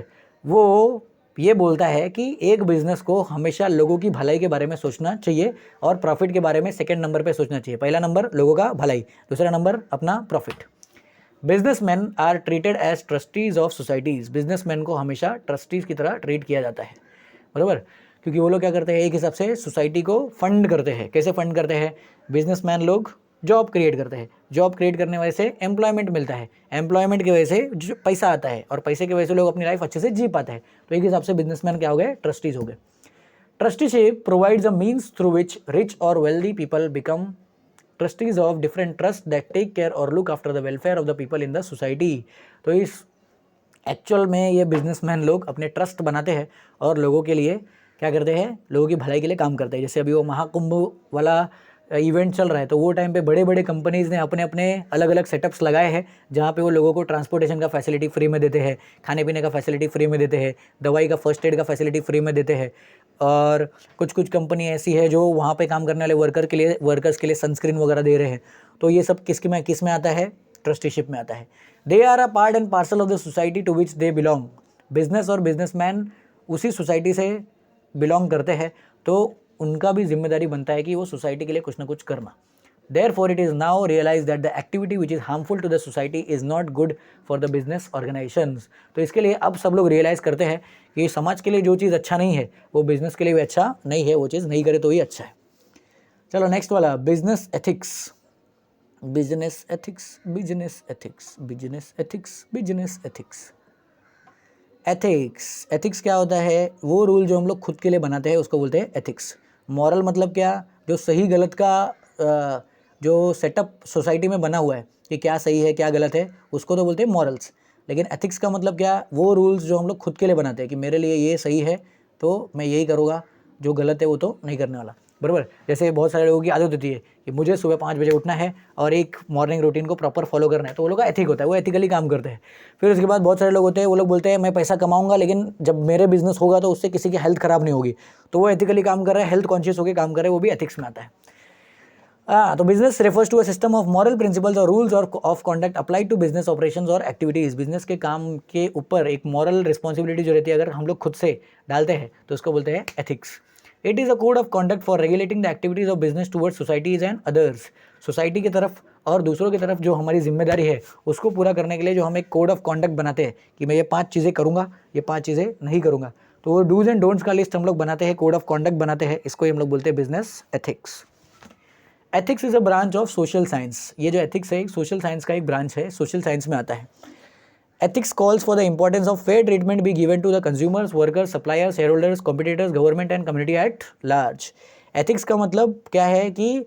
[SPEAKER 1] वो ये बोलता है कि एक बिजनेस को हमेशा लोगों की भलाई के बारे में सोचना चाहिए और प्रॉफिट के बारे में सेकंड नंबर पे सोचना चाहिए। पहला नंबर लोगों का भलाई, दूसरा नंबर अपना profit. Businessman are treated as trustees of societies. Businessman को हमेशा ट्रस्टीज़ की तरह ट्रीट किया जाता है, बराबर, क्योंकि वो लोग क्या करते हैं, एक हिसाब से सोसाइटी को फंड करते हैं। कैसे फंड करते हैं? बिजनेसमैन लोग जॉब क्रिएट करते हैं, जॉब क्रिएट करने वजह से एम्प्लॉयमेंट मिलता है, एम्प्लॉयमेंट की वजह से जो पैसा आता है, और पैसे की वजह से लोग अपनी लाइफ अच्छे से जी पाते हैं। तो एक हिसाब से बिजनेसमैन क्या हो गए, ट्रस्टीज हो गए। Trusteeship provides a means through which rich और wealthy people become trustees of different trust that take care और look after the welfare of the people in the society. तो इस एक्चुअल में ये बिजनेसमैन लोग अपने ट्रस्ट बनाते हैं और लोगों के लिए क्या करते हैं, लोगों की भलाई के लिए काम करते हैं। जैसे अभी वो महाकुंभ वाला इवेंट चल रहा है, तो वो टाइम पे बड़े बड़े कंपनीज़ ने अपने अपने अलग अलग सेटअप्स लगाए हैं, जहाँ पे वो लोगों को ट्रांसपोर्टेशन का फैसिलिटी फ्री में देते हैं, खाने पीने का फैसिलिटी फ्री में देते हैं, दवाई का फर्स्ट एड का फैसिलिटी फ्री में देते हैं। और कुछ कुछ कंपनी ऐसी है जो वहाँ पे काम करने वाले वर्कर्स के लिए सनस्क्रीन वगैरह दे रहे हैं। तो ये सब किस में आता है, ट्रस्टीशिप में आता है। They are a part and parcel of the society to which they belong. Business और बिजनेसमैन उसी सोसाइटी से बिलोंग करते हैं, तो उनका भी जिम्मेदारी बनता है कि वो सोसाइटी के लिए कुछ ना कुछ करना। Therefore, it is now realized that the activity which is harmful to the society is not good for the business organizations. तो इसके लिए अब सब लोग रियलाइज़ करते हैं कि समाज के लिए जो चीज़ अच्छा नहीं है वो बिजनेस के लिए भी अच्छा नहीं है, वो चीज़ नहीं करे तो ही अच्छा है। चलो नेक्स्ट वाला, business ethics. Business ethics, business ethics, business ethics, business ethics. Ethics, ethics क्या होता है? वो रूल जो हम लोग खुद के लिए बनाते हैं उसको बोलते हैं एथिक्स। मॉरल मतलब क्या, जो सही गलत का जो सेटअप सोसाइटी में बना हुआ है कि क्या सही है क्या गलत है, उसको तो बोलते हैं मॉरल्स। लेकिन एथिक्स का मतलब क्या, वो रूल्स जो हम लोग खुद के लिए बनाते हैं कि मेरे लिए ये सही है तो मैं यही करूँगा, जो गलत है वो तो नहीं करने वाला, बराबर। जैसे बहुत सारे लोगों की आदत होती है कि मुझे सुबह 5 बजे उठना है और एक मॉर्निंग रूटीन को प्रॉपर फॉलो करना है, तो वो लोग का एथिक होता है, वो एथिकली काम करते हैं। फिर उसके बाद बहुत सारे लोग होते हैं, वो लोग बोलते हैं मैं पैसा कमाऊंगा लेकिन जब मेरे बिजनेस होगा तो उससे किसी की हेल्थ खराब नहीं होगी, तो वो एथिकली काम कर रहे हैं, हेल्थ कॉन्शियस होकर काम कर रहे हैं, वो भी एथिक्स में आता है। तो business refers to a system of moral principles और रूल्स और of conduct applied to business operations और एक्टिविटीज़। बिजनेस के काम के ऊपर एक मॉरल रिस्पॉन्सिबिलिटी जो रहती है अगर हम लोग खुद से डालते हैं तो उसको बोलते हैं ethics. It is a code of conduct for regulating the activities of business towards societies and others. Society की तरफ और दूसरों की तरफ जो हमारी जिम्मेदारी है उसको पूरा करने के लिए जो हम एक कोड ऑफ कॉन्डक्ट बनाते हैं कि मैं ये 5 चीज़ें करूँगा, ये 5 चीज़ें नहीं करूँगा, तो वो डूज एंड डोंट्स का लिस्ट हम लोग बनाते हैं, कोड ऑफ कॉन्डक्ट बनाते हैं, इसको हम लोग बोलते हैं business ethics. Ethics is a branch of social science. ये जो एथिक्स है सोशल साइंस का एक ब्रांच है, सोशल साइंस में आता है। Ethics calls for the importance of fair treatment be given to the consumers, workers, suppliers, shareholders, competitors, government and community at large. Ethics का मतलब क्या है कि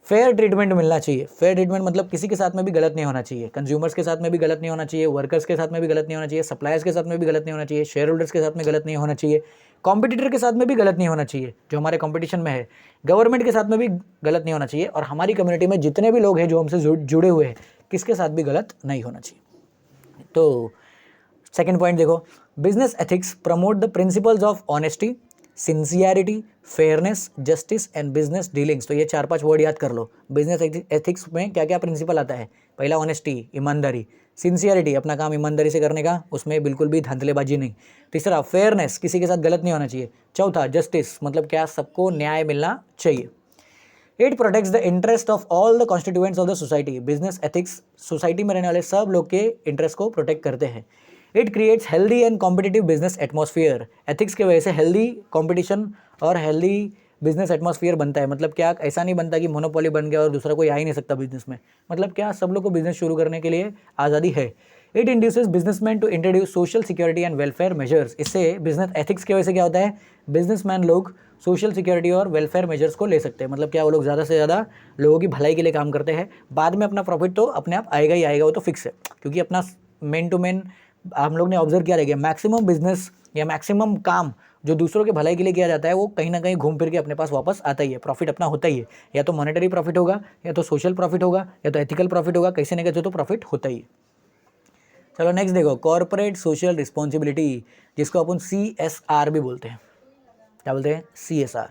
[SPEAKER 1] फेयर ट्रीटमेंट मिलना चाहिए। फेयर ट्रीटमेंट मतलब किसी के साथ में भी गलत नहीं होना चाहिए, कंज्यूमर्स के साथ में भी गलत नहीं होना चाहिए, वर्कर्स के साथ में भी गलत नहीं होना चाहिए, सप्लायर्स के साथ में भी गलत नहीं होना चाहिए, शेयर होल्डर्स के साथ में गलत नहीं होना चाहिए, कॉम्पिटिटर के साथ में भी गलत नहीं होना चाहिए जो हमारे कंपटीशन में है, गवर्नमेंट के साथ में भी गलत नहीं होना चाहिए, और हमारी कम्युनिटी में जितने भी लोग हैं जो हमसे जुड़े हुए हैं किसके साथ भी गलत नहीं होना चाहिए। तो सेकेंड पॉइंट देखो, business ethics promote the principles of honesty, sincerity, fairness, justice and business dealings. तो ये 4-5 वर्ड याद कर लो। बिजनेस एथिक्स में क्या क्या प्रिंसिपल आता है? पहला ऑनेस्टी, ईमानदारी, सिंसियरिटी, अपना काम ईमानदारी से करने का, उसमें बिल्कुल भी धांधलेबाजी नहीं। तीसरा फेयरनेस, किसी के साथ गलत नहीं होना चाहिए। चौथा जस्टिस, मतलब क्या सबको न्याय मिलना चाहिए। It protects the interest of all the constituents of the society. Business ethics society में रहने वाले सब लोग के इंटरेस्ट को प्रोटेक्ट करते हैं। It creates healthy and competitive business atmosphere. Ethics की वजह से हेल्दी कॉम्पिटिशन और हेल्दी बिजनेस एटमॉस्फेयर बनता है। मतलब क्या, ऐसा नहीं बनता कि मोनोपोली बन गया और दूसरा कोई आ ही नहीं सकता बिजनेस में। मतलब क्या, सब लोग को बिजनेस शुरू करने के लिए आज़ादी है। It induces businessman to introduce social security and welfare measures. इससे बिजनेस एथिक्स की वजह से क्या होता है, बिजनेसमैन लोग सोशल सिक्योरिटी और वेलफेयर मेजर्स को ले सकते हैं। मतलब क्या, वो लोग ज़्यादा से ज़्यादा लोगों की भलाई के लिए काम करते हैं। बाद में अपना प्रॉफिट तो अपने आप आएगा ही आएगा, वो तो फिक्स है, क्योंकि अपना मेन टू मेन हम लोग ने ऑब्जर्व किया रहेगा, मैक्सिमम बिजनेस या मैक्सिमम काम जो दूसरों के भलाई के लिए किया जाता है वो कहीं ना कहीं घूम फिर के अपने पास वापस आता ही है, प्रॉफिट अपना होता ही है। या तो मॉनेटरी प्रॉफिट होगा, या तो सोशल प्रॉफिट होगा, या तो एथिकल प्रॉफिट होगा, कैसे ना कैसे तो प्रॉफिट होता ही है। चलो नेक्स्ट देखो, कॉर्पोरेट सोशल रिस्पॉन्सिबिलिटी, जिसको अपन CSR भी बोलते हैं। क्या बोलते हैं? CSR।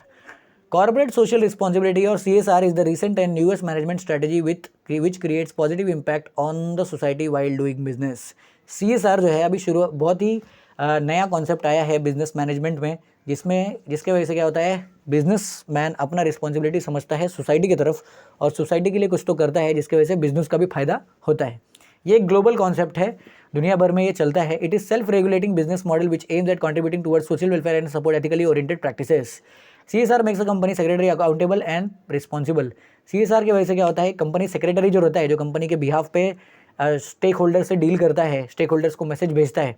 [SPEAKER 1] कॉर्पोरेट सोशल रिस्पॉन्सिबिलिटी और CSR is the recent and newest management strategy which creates positive impact on the society while doing business. CSR जो है अभी शुरू बहुत ही नया कॉन्सेप्ट आया है बिजनेस मैनेजमेंट में, जिसके वजह से क्या होता है, बिजनेस मैन अपना रिस्पॉन्सिबिलिटी समझता है सोसाइटी की तरफ और सोसाइटी के लिए कुछ तो करता है, जिसकी वजह से बिजनेस का भी फायदा होता है। ये एक ग्लोबल कॉन्सेप्ट है, दुनिया भर में ये चलता है। It is self regulating business model which aims at contributing towards social welfare and support ethically oriented practices. CSR makes a company secretary accountable and responsible. CSR की वजह से क्या होता है, कंपनी सेक्रेटरी जो रहता है, जो कंपनी के बिहाफ पे स्टेक होल्डर से डील करता है, स्टेक होल्डर्स को मैसेज भेजता है,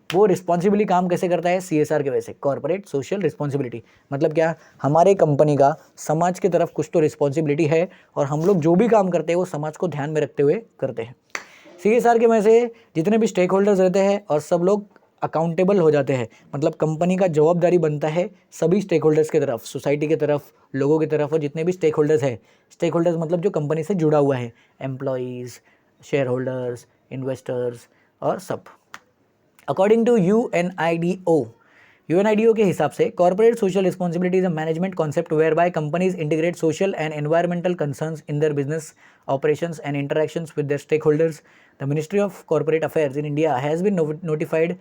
[SPEAKER 1] वो रिस्पॉन्सिबली काम कैसे करता है? CSR की वजह से, कॉर्पोरेट सोशल रिस्पॉन्सिबिलिटी। मतलब क्या, हमारे कंपनी का समाज की तरफ कुछ तो रिस्पॉन्सिबिलिटी है और हम लोग जो भी काम करते हैं वो समाज को ध्यान में रखते हुए करते हैं। CSR की वजह से जितने भी स्टेक होल्डर्स रहते हैं और सब लोग अकाउंटेबल हो जाते हैं। मतलब कंपनी का जवाबदारी बनता है सभी स्टेक होल्डर्स की तरफ, सोसाइटी की तरफ, लोगों की तरफ, और जितने भी स्टेक होल्डर्स हैं, स्टेक होल्डर्स मतलब जो कंपनी से जुड़ा हुआ है, एम्प्लॉयज़, शेयर होल्डर्स, इन्वेस्टर्स और सब। अकॉर्डिंग टू UNIDO के हिसाब से corporate social responsibility is a management concept where by companies integrate social and environmental concerns in their business operations and interactions with their stakeholders. The Ministry of Corporate Affairs in India has been notified,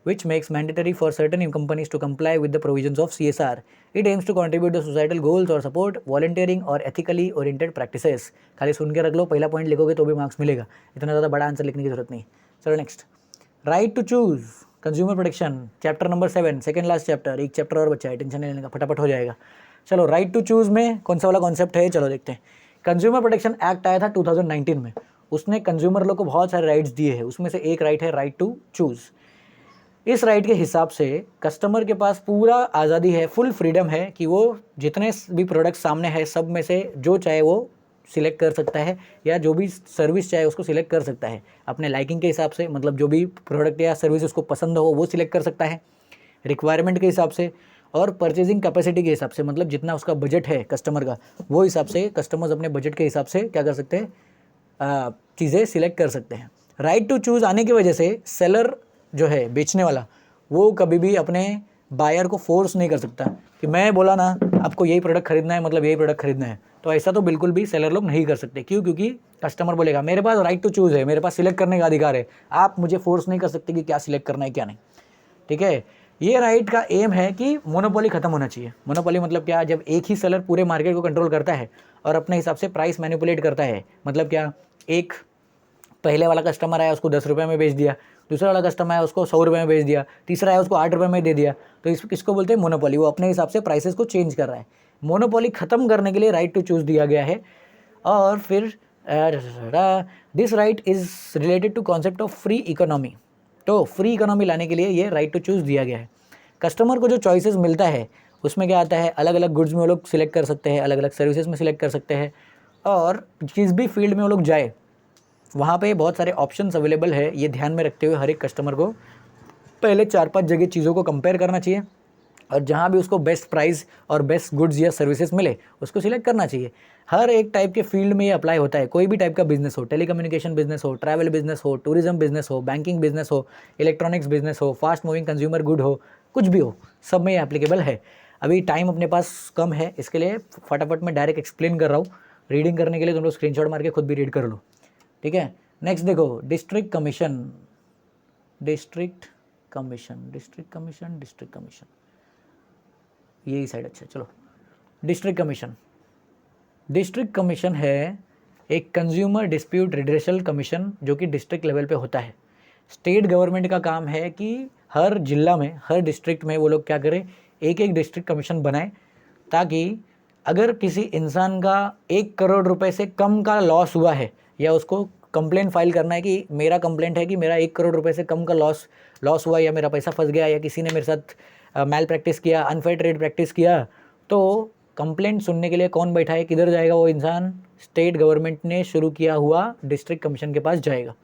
[SPEAKER 1] which makes mandatory for certain companies to comply with the provisions of CSR. It aims to contribute to societal goals or support volunteering or ethically oriented practices. खाली सुन के रख लो, पहला पॉइंट लिखोगे तो भी मार्क्स मिलेगा, इतना ज़्यादा बड़ा आंसर लिखने की जरूरत नहीं। चलो next, right to choose, consumer protection, chapter number 7, second last chapter, एक चैप्टर और बचा है, टेंशन नहीं लेने का, फटाफट हो जाएगा। चलो राइट टू चूज में कौन सा वाला कॉन्सेप्ट है, चलो देखते हैं। कंज्यूमर प्रोटेक्शन एक्ट आया था 2019 में, उसने कंज्यूमर लोग को बहुत सारे राइट्स दिए हैं, उसमें से एक राइट है राइट टू चूज़। इस राइट के हिसाब से कस्टमर के पास पूरा आज़ादी है, फुल फ्रीडम है कि वो जितने भी प्रोडक्ट सामने है सब में से जो चाहे वो सिलेक्ट कर सकता है, या जो भी सर्विस चाहे उसको सिलेक्ट कर सकता है अपने लाइकिंग के हिसाब से। मतलब जो भी प्रोडक्ट या सर्विस उसको पसंद हो वो सिलेक्ट कर सकता है रिक्वायरमेंट के हिसाब से और परचेजिंग कैपेसिटी के हिसाब से। मतलब जितना उसका बजट है कस्टमर का, वो हिसाब से कस्टमर्स अपने बजट के हिसाब से क्या कर सकते हैं, चीज़ें सिलेक्ट कर सकते हैं। राइट टू चूज़ आने की वजह से सेलर जो है, बेचने वाला, वो कभी भी अपने बायर को फोर्स नहीं कर सकता कि मैं बोला ना आपको यही प्रोडक्ट खरीदना है मतलब यही प्रोडक्ट खरीदना है। तो ऐसा तो बिल्कुल भी सेलर लोग नहीं कर सकते। क्यों? क्योंकि कस्टमर बोलेगा मेरे पास राइट टू चूज़ है, मेरे पास सिलेक्ट करने का अधिकार है, आप मुझे फोर्स नहीं कर सकते कि क्या सिलेक्ट करना है क्या नहीं। ठीक है, ये राइट का एम है कि मोनोपोली खत्म होना चाहिए। मोनोपोली मतलब क्या? जब एक ही सेलर पूरे मार्केट को कंट्रोल करता है और अपने हिसाब से प्राइस मैनिपुलेट करता है। मतलब क्या? एक पहले वाला कस्टमर आया उसको 10 रुपये में बेच दिया, दूसरा वाला कस्टमर आया उसको 100 रुपये में बेच दिया, तीसरा आया उसको 8 रुपये में दे दिया। तो इसको बोलते हैं मोनोपोली। वो अपने हिसाब से प्राइसेस को चेंज कर रहा है। मोनोपोली खत्म करने के लिए राइट टू चूज़ दिया गया है। और फिर this right is related to concept of free economy. तो फ्री इकोनॉमी लाने के लिए ये राइट टू चूज़ दिया गया है। कस्टमर को जो चॉइसेस मिलता है उसमें क्या आता है, अलग अलग गुड्स में वो लोग सिलेक्ट कर सकते हैं, अलग अलग सर्विसेज में सिलेक्ट कर सकते हैं, और जिस भी फील्ड में वो लोग जाए वहाँ पे बहुत सारे ऑप्शंस अवेलेबल है। ये ध्यान में रखते हुए हर एक कस्टमर को पहले 4-5 जगह चीज़ों को कंपेयर करना चाहिए, और जहाँ भी उसको बेस्ट प्राइस और बेस्ट गुड्स या सर्विसेज मिले उसको सिलेक्ट करना चाहिए। हर एक टाइप के फील्ड में ये अप्लाई होता है। कोई भी टाइप का बिजनेस हो, टेलीकम्युनिकेशन बिजनेस हो, ट्रैवल बिजनेस हो, टूरिज्म बिजनेस हो, बैंकिंग बिजनेस हो, इलेक्ट्रॉनिक्स बिजनेस हो, फास्ट मूविंग कंज्यूमर गुड हो, कुछ भी हो, सब में ये एप्लीकेबल है। अभी टाइम अपने पास कम है, इसके लिए फटाफट मैं डायरेक्ट एक्सप्लेन कर रहा हूँ। रीडिंग करने के लिए तुम लोग स्क्रीनशॉट मार के खुद भी रीड कर लो। ठीक है, नेक्स्ट देखो, डिस्ट्रिक्ट कमीशन। यही साइड, अच्छा चलो। डिस्ट्रिक्ट कमीशन है एक कंज्यूमर डिस्प्यूट रिड्रेसल कमीशन जो कि डिस्ट्रिक्ट लेवल पे होता है। स्टेट गवर्नमेंट का काम है कि हर जिला में, हर डिस्ट्रिक्ट में वो लोग क्या करें, एक एक डिस्ट्रिक्ट कमीशन बनाए, ताकि अगर किसी इंसान का 1 करोड़ रुपए से कम का लॉस हुआ है, या उसको कंप्लेंट फाइल करना है कि मेरा कंप्लेंट है कि मेरा 1 करोड़ रुपए से कम का लॉस हुआ, या मेरा पैसा फंस गया, या किसी ने मेरे साथ मैल प्रैक्टिस किया, अनफेयर ट्रेड प्रैक्टिस किया, तो कंप्लेंट सुनने के लिए कौन बैठा है, किधर जाएगा वो इंसान? स्टेट गवर्नमेंट ने शुरू किया हुआ डिस्ट्रिक्ट कमीशन के पास जाएगा।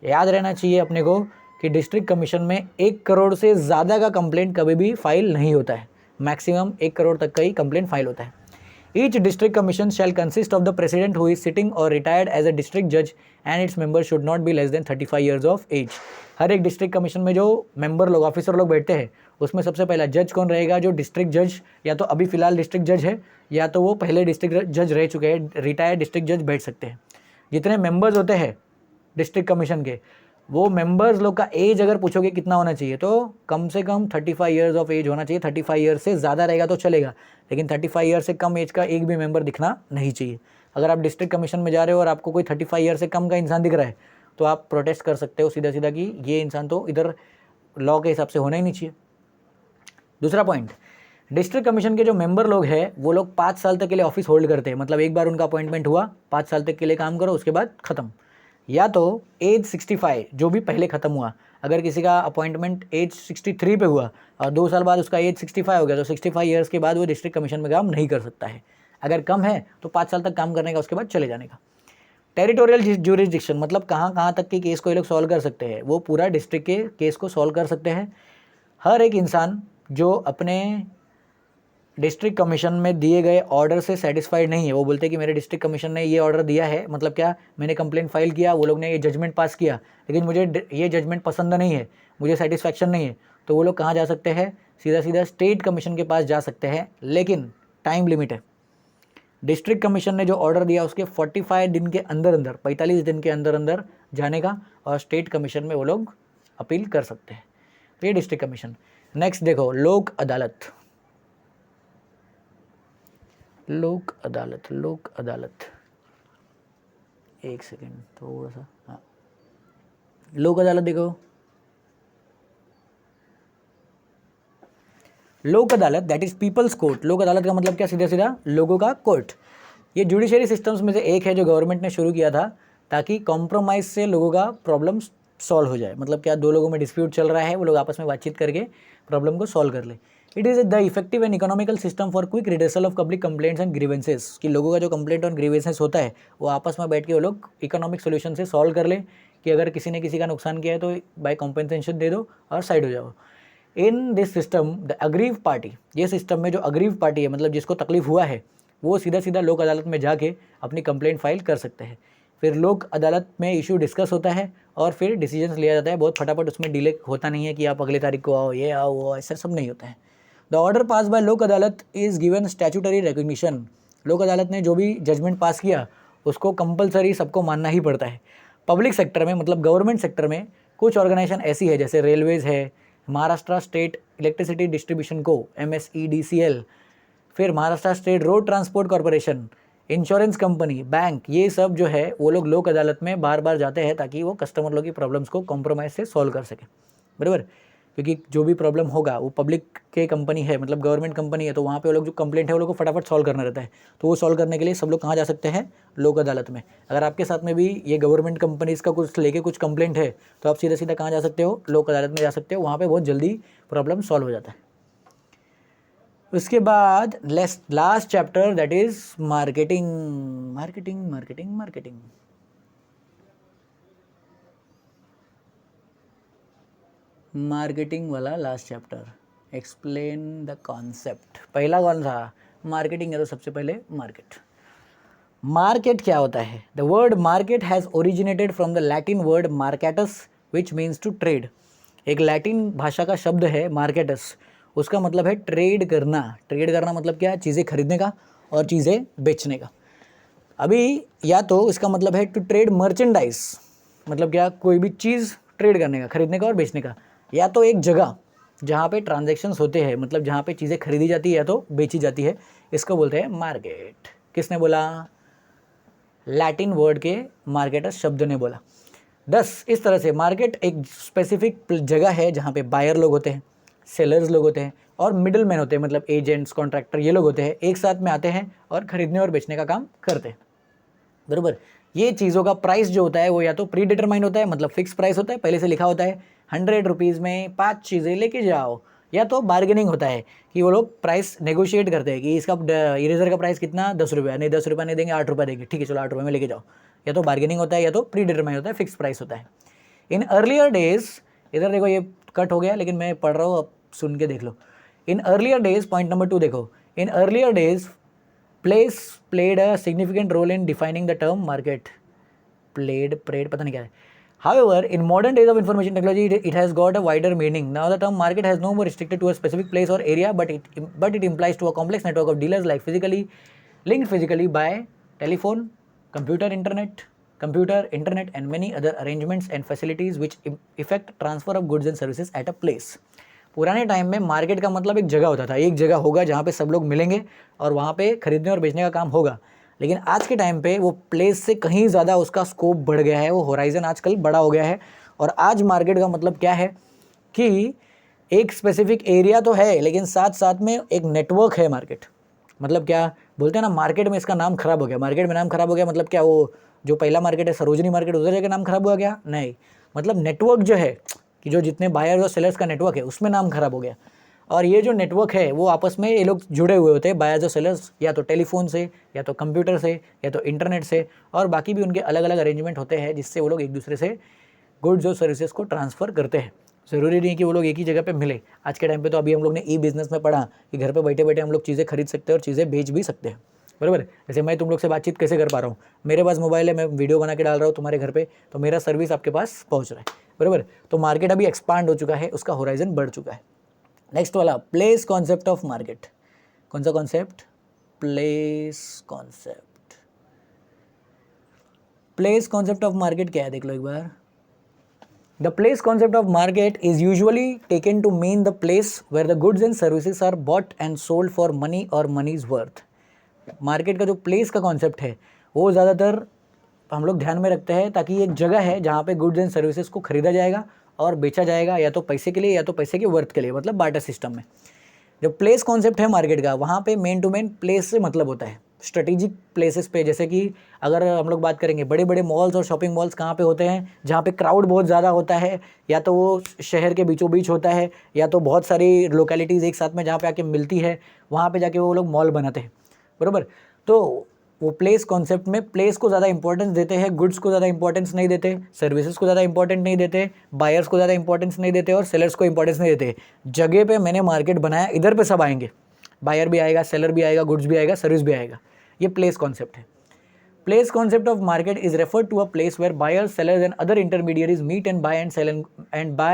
[SPEAKER 1] याद रहना चाहिए अपने को कि डिस्ट्रिक्ट कमीशन में 1 करोड़ से ज़्यादा का कंप्लेंट कभी भी फाइल नहीं होता है। मैक्सिमम 1 करोड़ तक का ही कंप्लेंट फाइल होता है। Each district commission shall consist of the president who is sitting और रिटायर्ड एज अ डिस्ट्रिक्ट जज and its member should not be less than 35 years of age. हर एक डिस्ट्रिक्ट कमीशन में जो मेंबर लोग, ऑफिसर लोग बैठते हैं, उसमें सबसे पहला जज कौन रहेगा? जो डिस्ट्रिक्ट जज या तो अभी फिलहाल डिस्ट्रिक्ट जज है, या तो वो पहले डिस्ट्रिक्ट जज रह चुके हैं, रिटायर्ड डिस्ट्रिक्ट जज बैठ सकते हैं। जितने मेंबर्स होते हैं डिस्ट्रिक्ट कमीशन के, वो मेंबर्स लोग का एज अगर पूछोगे कितना होना चाहिए, तो कम से कम 35 ईयर्स ऑफ एज होना चाहिए। 35 ईयर्स से ज़्यादा रहेगा तो चलेगा, लेकिन 35 ईयर से कम एज का एक भी मेंबर दिखना नहीं चाहिए। अगर आप डिस्ट्रिक्ट कमीशन में जा रहे हो और आपको कोई 35 ईयर से कम का इंसान दिख रहा है, तो आप प्रोटेस्ट कर सकते हो सीधा सीधा कि ये इंसान तो इधर लॉ के हिसाब से होना ही नहीं चाहिए। दूसरा पॉइंट, डिस्ट्रिक्ट कमीशन के जो मेंबर लोग हैं वो लोग 5 साल तक के लिए ऑफिस होल्ड करते हैं। मतलब एक बार उनका अपॉइंटमेंट हुआ, 5 साल तक के लिए काम करो, उसके बाद खत्म। या तो एज 65 जो भी पहले ख़त्म हुआ, अगर किसी का अपॉइंटमेंट एज 63 पे हुआ और 2 साल बाद उसका एज 65 हो गया, तो 65 ईयर्स के बाद वो डिस्ट्रिक्ट कमीशन में काम नहीं कर सकता है। अगर कम है तो 5 साल तक काम करने का, उसके बाद चले जाने का। टेरिटोरियल ज्यूरिसडिक्शन मतलब कहाँ तक के केस को ये लोग सॉल्व कर सकते हैं, वो पूरा डिस्ट्रिक्ट के केस को सॉल्व कर सकते हैं। हर एक इंसान जो अपने डिस्ट्रिक्ट कमीशन में दिए गए ऑर्डर से सेटिस्फाइड नहीं है, वो बोलते हैं कि मेरे डिस्ट्रिक्ट कमीशन ने ये ऑर्डर दिया है, मतलब क्या, मैंने कंप्लेंट फाइल किया, वो लोग ने ये जजमेंट पास किया, लेकिन मुझे ये जजमेंट पसंद नहीं है, मुझे सेटिस्फैक्शन नहीं है, तो वो लोग कहाँ जा सकते हैं? सीधा सीधा स्टेट कमीशन के पास जा सकते हैं, लेकिन टाइम लिमिट है। डिस्ट्रिक्ट कमीशन ने जो ऑर्डर दिया उसके 45 दिन के अंदर अंदर, 45 दिन के अंदर अंदर जाने का, और स्टेट कमीशन में वो लोग अपील कर सकते हैं। तो ये डिस्ट्रिक्ट कमीशन। नेक्स्ट देखो, लोक अदालत। लोक अदालत एक सेकेंड, थोड़ा सा, हाँ, लोक अदालत देखो। लोक अदालत दैट इज पीपल्स कोर्ट। लोक अदालत का मतलब क्या? सीधा सीधा लोगों का कोर्ट। ये जुडिशरी सिस्टम्स में से एक है जो गवर्नमेंट ने शुरू किया था ताकि कॉम्प्रोमाइज़ से लोगों का प्रॉब्लम सॉल्व हो जाए। मतलब क्या, दो लोगों में डिस्प्यूट चल रहा है, वो लोग आपस में बातचीत करके प्रॉब्लम को सॉल्व कर ले। It is the effective and economical system for quick redressal of public complaints and grievances. कि लोगों का जो कंप्लेंट और ग्रीवेंसेस होता है वो आपस में बैठ के वो लोग इकोनॉमिक सोल्यूशन से सॉल्व कर ले, कि अगर किसी ने किसी का नुकसान किया है तो बाय कॉम्पेंसेशन दे दो और साइड हो जाओ। In this system the aggrieved party, ये सिस्टम में जो अग्रीव पार्टी है, मतलब जिसको तकलीफ हुआ है, वो सीधा सीधा लोक अदालत में जाके अपनी कंप्लेंट फाइल कर सकते हैं। फिर लोक अदालत में इशू डिस्कस होता है और फिर डिसीजन लिया जाता है। बहुत फटाफट, उसमें डिले होता नहीं है कि आप अगले तारीख को आओ, ये आओ, वो, ऐसा सब नहीं होता है। द ऑर्डर पास बाय लोक अदालत इज़ गिवन स्टैट्यूटरी रिकॉग्निशन। लोक अदालत ने जो भी जजमेंट पास किया उसको कंपलसरी सबको मानना ही पड़ता है। पब्लिक सेक्टर में मतलब गवर्नमेंट सेक्टर में कुछ ऑर्गेनाइजेशन ऐसी है जैसे रेलवेज़ है, महाराष्ट्र स्टेट इलेक्ट्रिसिटी डिस्ट्रीब्यूशन को MSEDCL, फिर Maharashtra state road transport corporation, insurance company, bank, ये सब जो है वो लोग लोक अदालत में बार बार जाते हैं ताकि वो कस्टमर लोग की प्रॉब्लम्स को कॉम्प्रोमाइज़ से सॉल्व कर सके, बराबर। क्योंकि जो भी प्रॉब्लम होगा वो पब्लिक के कंपनी है, मतलब गवर्नमेंट कंपनी है, तो वहाँ पे वो लोग जो कंप्लेंट है वो लोग को फटाफट सॉल्व करना रहता है। तो वो सॉल्व करने के लिए सब लोग कहाँ जा सकते हैं? लोक अदालत में। अगर आपके साथ में भी ये गवर्नमेंट कंपनीज़ का कुछ लेके कुछ कंप्लेंट है तो आप सीधा सीधा कहाँ जा सकते हो? लोक अदालत में जा सकते हो। वहाँ पर बहुत जल्दी प्रॉब्लम सॉल्व हो जाता है। उसके बाद last chapter that is marketing. Marketing marketing marketing marketing वाला last chapter, explain the concept. पहला कौन था? मार्केटिंग है, तो सबसे पहले मार्केट। मार्केट क्या होता है? The word market has originated from the Latin word mercatus which means to trade. एक लैटिन भाषा का शब्द है मार्केटस, उसका मतलब है ट्रेड करना। ट्रेड करना मतलब क्या है? चीज़ें खरीदने का और चीज़ें बेचने का। अभी या तो इसका मतलब है टू ट्रेड मर्चेंडाइज, मतलब क्या? कोई भी चीज़ ट्रेड करने का, खरीदने का और बेचने का। या तो एक जगह जहाँ पे ट्रांजैक्शंस होते हैं, मतलब जहाँ पे चीज़ें खरीदी जाती है या तो बेची जाती है, इसको बोलते हैं मार्केट। किसने बोला? लैटिन वर्ड के मार्केटस शब्द ने बोला। 10 इस तरह से मार्केट एक स्पेसिफिक जगह है जहाँ पे बायर लोग होते हैं, सेलर्स लोग होते हैं और मिडल मैन होते हैं, मतलब एजेंट्स, कॉन्ट्रैक्टर, ये लोग होते हैं, एक साथ में आते हैं और खरीदने और बेचने का काम करते हैं, बराबर। ये चीज़ों का प्राइस जो होता है वो या तो प्री डिटरमाइंड होता है, मतलब फिक्स प्राइस होता है, पहले से लिखा होता है 100 रुपीज़ में 5 चीज़ें लेके जाओ, या तो बार्गेनिंग होता है कि वो लोग प्राइस नेगोशिएट करते हैं कि इसका इरेजर का प्राइस कितना, 10 रुपये, नहीं 10 रुपये नहीं देंगे, 8 रुपये देंगे, ठीक है चलो 8 रुपये में लेके जाओ। या तो बार्गेनिंग होता है या तो प्री डिटरमाइंड होता है, फिक्स प्राइस होता है। इन अर्लियर डेज, इधर देखो ये कट हो गया लेकिन मैं पढ़ रहा हूँ, अब सुन के देख लो। In earlier days, point number 2 देखो, in earlier days place played a significant role in defining the term market. Played पता नहीं क्या है। However, in modern days of information technology, it has got a wider meaning. Now, the term market has no more restricted to a specific place or area, but it implies to a complex network of dealers like linked physically by telephone, computer, internet, and many other arrangements and facilities which effect transfer of goods and services at a place. पुराने टाइम में मार्केट का मतलब एक जगह होता था, एक जगह होगा जहाँ पे सब लोग मिलेंगे और वहाँ पे खरीदने और बेचने का काम होगा। लेकिन आज के टाइम पे वो प्लेस से कहीं ज़्यादा उसका स्कोप बढ़ गया है, वो होराइजन आजकल बड़ा हो गया है। और आज मार्केट का मतलब क्या है कि एक स्पेसिफिक एरिया तो है लेकिन साथ साथ में एक नेटवर्क है मार्केट। मतलब क्या बोलते हैं ना, मार्केट में इसका नाम खराब हो गया, मार्केट में नाम खराब हो गया मतलब क्या, वो जो पहला मार्केट है सरोजनी मार्केट, उधर जगह नाम खराब हुआ गया? नहीं, मतलब नेटवर्क जो है कि जो जितने बायर्स और सेलर्स का नेटवर्क है उसमें नाम खराब हो गया। और ये जो नेटवर्क है वो आपस में ये लोग जुड़े हुए होते हैं, बायर्स और सेलर्स, या तो टेलीफोन से, या तो कंप्यूटर से, या तो इंटरनेट से, और बाकी भी उनके अलग अलग अरेंजमेंट होते हैं जिससे वो लोग एक दूसरे से गुड्स और सर्विसेज को ट्रांसफ़र करते हैं। ज़रूरी नहीं कि वो लोग एक ही जगह पे मिले। आज के टाइम पे तो अभी हम लोग ने ई बिज़नेस में पढ़ा कि घर पे बैठे बैठे हम लोग चीज़ें खरीद सकते हैं और चीज़ें बेच भी सकते हैं, बराबर। जैसे मैं तुम लोग से बातचीत कैसे कर पा रहा हूँ, मेरे पास मोबाइल है, मैं वीडियो बना के डाल रहा हूँ तुम्हारे घर पे, तो मेरा सर्विस आपके पास पहुँच रहा है, बराबर। तो मार्केट अभी एक्सपांड हो चुका है, उसका होराइजन बढ़ चुका है। नेक्स्ट वाला, प्लेस कॉन्सेप्ट ऑफ मार्केट। कौन सा concept? Place concept. Place concept of market क्या है देख लो एक बार। The place concept of market is usually taken to mean the place where the goods and services are bought and sold for money और मनीज वर्थ। मार्केट का जो प्लेस का कॉन्सेप्ट है वो ज़्यादातर हम लोग ध्यान में रखते हैं ताकि एक जगह है जहाँ पे गुड्स एंड सर्विसेज को खरीदा जाएगा और बेचा जाएगा, या तो पैसे के लिए या तो पैसे के वर्थ के लिए, मतलब बार्टर सिस्टम में। जो प्लेस कॉन्सेप्ट है मार्केट का, वहाँ पे मेन टू मेन प्लेस से मतलब होता है स्ट्रेटेजिक प्लेसेस पे। जैसे कि अगर हम लोग बात करेंगे, बड़े बड़े मॉल्स और शॉपिंग मॉल्स कहाँ पे होते हैं? जहाँ पे क्राउड बहुत ज़्यादा होता है, या तो वो शहर के बीचों बीच होता है, या तो बहुत सारी लोकेलिटीज़ एक साथ में जहाँ पे आके मिलती है, वहाँ पे जाके वो लोग मॉल बनाते हैं, बराबर। तो वो प्लेस कॉन्सेप्ट में प्लेस को ज़्यादा इंपॉर्टेंस देते हैं, गुड्स को ज़्यादा इंपॉर्टेंस नहीं देते, सर्विसेज को ज़्यादा इंपॉर्टेंट नहीं देते, बायर्स को ज़्यादा इंपॉर्टेंस नहीं देते और सेलर्स को इंपॉर्टेंस नहीं देते। जगह पे मैंने मार्केट बनाया, इधर पे सब आएंगे, बायर भी आएगा, सेलर भी आएगा, गुड्स भी आएगा, सर्विस भी आएगा। ये प्लेस कॉन्सेप्ट है। Place concept of market is referred to a place where buyers, sellers and other intermediaries meet and buy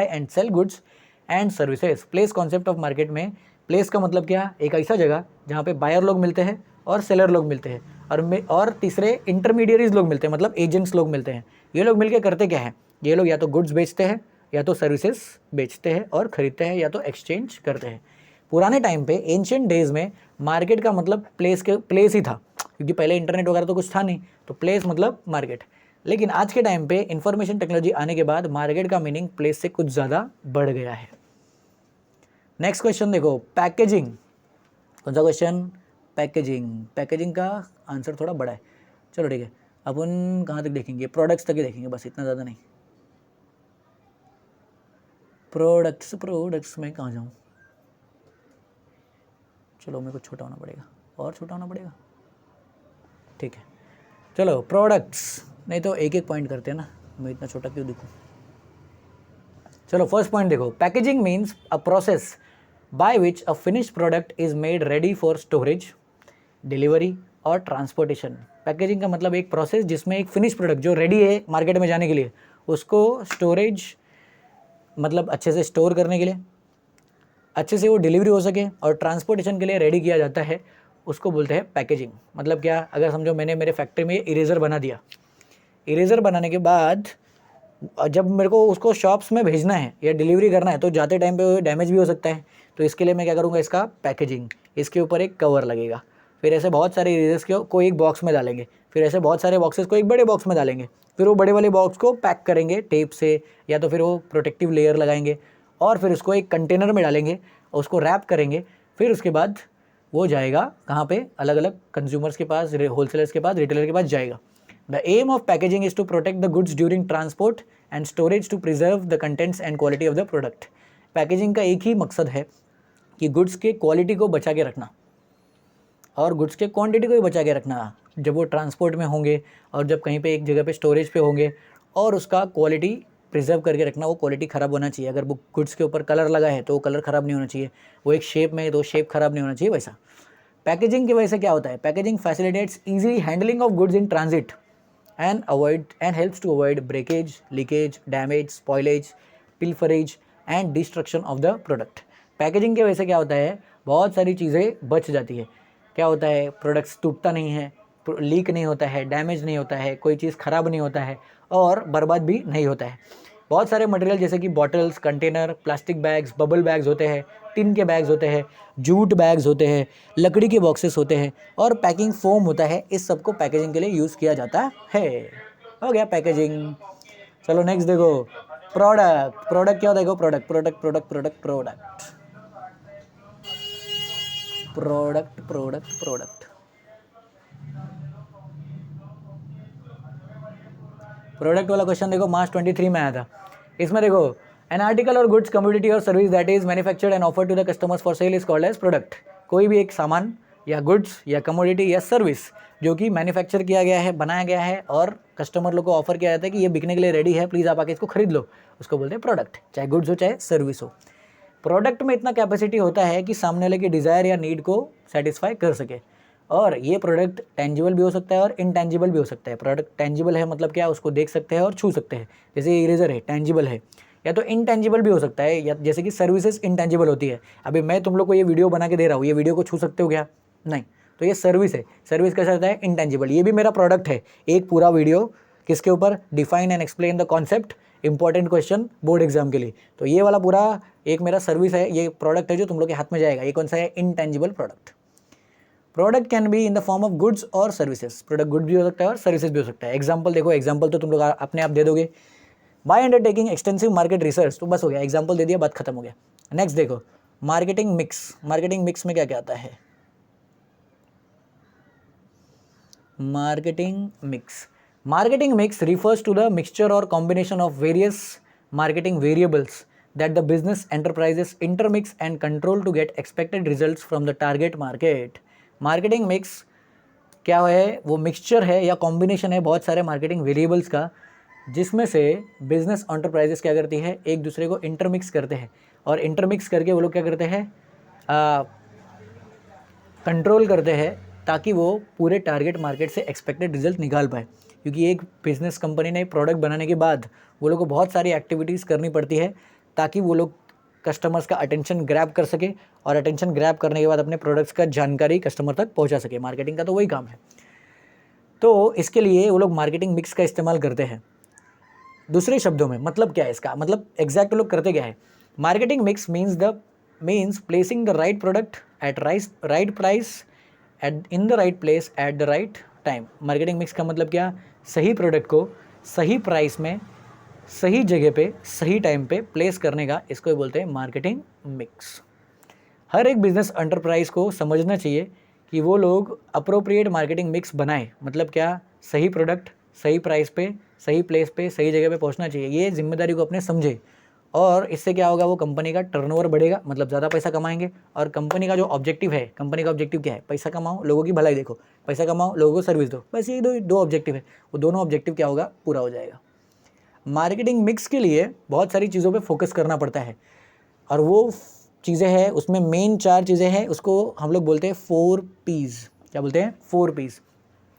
[SPEAKER 1] and sell goods and services. Place concept of market में प्लेस का मतलब क्या, एक ऐसा जगह जहाँ पे बायर लोग मिलते हैं और सेलर लोग मिलते हैं, और तीसरे इंटरमीडियरीज लोग मिलते हैं, मतलब एजेंट्स लोग मिलते हैं। ये लोग मिलके करते क्या है, ये लोग या तो गुड्स बेचते हैं, या तो सर्विसेज बेचते हैं और ख़रीदते हैं, या तो एक्सचेंज करते हैं। पुराने टाइम पे एंशिएंट डेज में मार्केट का मतलब प्लेस ही था, क्योंकि पहले इंटरनेट वगैरह तो कुछ था नहीं, तो प्लेस मतलब मार्केट। लेकिन आज के टाइम पे इंफॉर्मेशन टेक्नोलॉजी आने के बाद मार्केट का मीनिंग प्लेस से कुछ ज़्यादा बढ़ गया है। नेक्स्ट क्वेश्चन देखो, पैकेजिंग। कौन सा क्वेश्चन, पैकेजिंग। पैकेजिंग का आंसर थोड़ा बड़ा है, चलो ठीक है, अपन कहाँ तक देखेंगे, प्रोडक्ट्स तक ही देखेंगे बस, इतना ज़्यादा नहीं। प्रोडक्ट्स में कहाँ जाऊँ, चलो मेरे को छोटा होना पड़ेगा, और छोटा होना पड़ेगा, ठीक है। चलो प्रोडक्ट्स, नहीं तो एक एक पॉइंट करते हैं ना, मैं इतना छोटा क्यों दिखूँ। चलो फर्स्ट पॉइंट देखो, packaging means a process by which a finished product is made ready for storage, delivery और ट्रांसपोर्टेशन। पैकेजिंग का मतलब एक प्रोसेस जिसमें एक फिनिश प्रोडक्ट जो रेडी है मार्केट में जाने के लिए, उसको स्टोरेज मतलब अच्छे से स्टोर करने के लिए, अच्छे से वो डिलीवरी हो सके और ट्रांसपोर्टेशन के लिए रेडी किया जाता है, उसको बोलते हैं पैकेजिंग। मतलब क्या, अगर समझो मैंने मेरे फैक्ट्री में इरेज़र बना दिया, इरेज़र बनाने के बाद जब मेरे को उसको शॉप्स में भेजना है या डिलीवरी करना है, तो जाते टाइम पे डैमेज भी हो सकता है, तो इसके लिए मैं क्या करूँगा, इसका पैकेजिंग, इसके ऊपर एक कवर लगेगा, फिर ऐसे बहुत सारे इरेजर्स को एक बॉक्स में डालेंगे, फिर ऐसे बहुत सारे बॉक्सेस को एक बड़े बॉक्स में डालेंगे, फिर वो बड़े वाले बॉक्स को पैक करेंगे टेप से, या तो फिर वो प्रोटेक्टिव लेयर लगाएंगे, और फिर उसको एक कंटेनर में डालेंगे और उसको रैप करेंगे। फिर उसके बाद वो जाएगा कहाँ पे, अलग अलग कंज्यूमर्स के पास, होलसेलर्स के पास, रिटेलर के पास जाएगा। The aim of packaging is to protect the goods during transport and storage to preserve the contents and quality of the product. Packaging का एक ही मकसद है कि गुड्स के क्वालिटी को बचा के रखना और गुड्स के क्वांटिटी को भी बचा के रखना, जब वो ट्रांसपोर्ट में होंगे और जब कहीं पे एक जगह पे स्टोरेज पे होंगे, और उसका क्वालिटी प्रिजर्व करके रखना। वो क्वालिटी ख़राब होना चाहिए, अगर वो गुड्स के ऊपर कलर लगा है तो वो कलर ख़राब नहीं होना चाहिए, वो एक शेप में है तो शेप ख़राब नहीं होना चाहिए। वैसा पैकेजिंग की वजह से क्या होता है, packaging facilitates easy handling of goods in transit and helps to avoid breakage, leakage, damage, spoilage, pilferage and destruction of the product। Packaging की वजह से क्या होता है, बहुत सारी चीज़ें बच जाती है। क्या होता है, प्रोडक्ट्स टूटता नहीं है, लीक नहीं होता है, डैमेज नहीं होता है, कोई चीज़ ख़राब नहीं होता है और बर्बाद भी नहीं होता है। बहुत सारे मटेरियल जैसे कि bottles, container, plastic bags, bubble bags होते हैं, टिन के बैग्स होते हैं, जूट बैग्स होते हैं, लकड़ी के बॉक्सेस होते हैं और पैकिंग फोम होता है। इस सब को पैकेजिंग के लिए यूज़ किया जाता है। हो गया पैकेजिंग। चलो नेक्स्ट देखो, प्रोडक्ट। प्रोडक्ट क्या होता है, देखो product product product product product product product product product वाला क्वेश्चन देखो मार्च 23 में आया था। इसमें देखो, एन आर्टिकल और गुड्स कमोडिटी और service that is manufactured and offered to the customers for sale is called as product. कोई भी एक सामान या गुड्स या कमोडिटी या सर्विस जो कि मैन्युफैक्चर किया गया है, बनाया गया है और कस्टमर लोग को ऑफर किया जाता है कि ये बिकने के लिए रेडी है, प्लीज़ आप आके इसको खरीद लो, उसको बोलते हैं प्रोडक्ट, चाहे गुड्स हो चाहे सर्विस हो। प्रोडक्ट में इतना कैपेसिटी होता है कि सामने वाले की डिज़ायर या नीड को सेटिस्फाई कर सके, और ये प्रोडक्ट टेंजिबल भी हो सकता है और इनटेंजिबल भी हो सकता है। प्रोडक्ट टेंजिबल है मतलब क्या, उसको देख सकते हैं और छू सकते हैं, जैसे इरेजर है टेंजिबल है, या तो इनटेंजिबल भी हो सकता है, या जैसे कि सर्विसेज इनटेंजिबल होती है। अभी मैं तुम लोग को ये वीडियो बना के दे रहा हूँ, ये वीडियो को छू सकते हो क्या, नहीं, तो ये सर्विस है। सर्विस कैसा होता है, इनटेंजिबल। ये भी मेरा प्रोडक्ट है, एक पूरा वीडियो किसके ऊपर, define and explain the concept, important question board exam के लिए। तो ये वाला पूरा एक मेरा सर्विस है, ये प्रोडक्ट है जो तुम लोग के हाथ में जाएगा। ये कौन सा है, intangible product. Product can be in the form of goods और सर्विसेज। प्रोडक्ट गुड भी हो सकता है और सर्विसेज भी हो सकता है। एग्जाम्पल देखो, एग्जाम्पल तो तुम लोग अपने आप दे दोगे, by undertaking extensive market research, तो बस हो गया, एग्जाम्पल दे दिया, बात खत्म हो गया। नेक्स्ट देखो, मार्केटिंग मिक्स। मार्केटिंग मिक्स में क्या क्या आता है, marketing mix. Marketing mix refers to the mixture or combination of various marketing variables that the business enterprises intermix and control to get expected results from the target market। Marketing mix क्या है, वो मिक्सचर है या कॉम्बिनेशन है बहुत सारे मार्केटिंग वेरिएबल्स का, जिसमें से बिजनेस एंटरप्राइजेस क्या करती है, एक दूसरे को इंटरमिक्स करते हैं, और इंटरमिक्स करके वो लोग क्या करते हैं, कंट्रोल करते हैं, ताकि वो पूरे टारगेट मार्केट से एक्सपेक्टेड रिजल्ट निकाल पाए। क्योंकि एक बिजनेस कंपनी ने प्रोडक्ट बनाने के बाद वो लोग को बहुत सारी एक्टिविटीज़ करनी पड़ती है ताकि वो लोग कस्टमर्स का अटेंशन ग्रैब कर सके और अटेंशन ग्रैब करने के बाद अपने प्रोडक्ट्स का जानकारी कस्टमर तक पहुंचा सके। मार्केटिंग का तो वही काम है। तो इसके लिए वो लोग मार्केटिंग मिक्स का इस्तेमाल करते हैं। दूसरे शब्दों में मतलब क्या है इसका, मतलब एग्जैक्ट लोग करते क्या है, marketing mix means placing the right product at right price at in the right place at the right time. Marketing mix का मतलब क्या, सही प्रोडक्ट को सही प्राइस में सही जगह पे सही टाइम पे प्लेस करने का, इसको ही बोलते हैं मार्केटिंग मिक्स। हर एक बिजनेस एंटरप्राइज को समझना चाहिए कि वो लोग अप्रोप्रिएट मार्केटिंग मिक्स बनाए। मतलब क्या, सही प्रोडक्ट सही प्राइस पे सही प्लेस पे सही जगह पे पहुंचना चाहिए। ये जिम्मेदारी को अपने समझे और इससे क्या होगा, वो कंपनी का टर्नओवर बढ़ेगा, मतलब ज़्यादा पैसा कमाएंगे। और कंपनी का जो ऑब्जेक्टिव है, कंपनी का ऑब्जेक्टिव क्या है, पैसा कमाओ, लोगों की भलाई देखो, पैसा कमाओ, लोगों को सर्विस दो, बस ये दो ऑब्जेक्टिव है। वो दोनों ऑब्जेक्टिव क्या होगा, पूरा हो जाएगा। मार्केटिंग मिक्स के लिए बहुत सारी चीज़ों पे फोकस करना पड़ता है और वो चीज़ें हैं, उसमें मेन 4 चीज़ें हैं, उसको हम लोग बोलते हैं 4 P's। क्या बोलते हैं, 4 P's।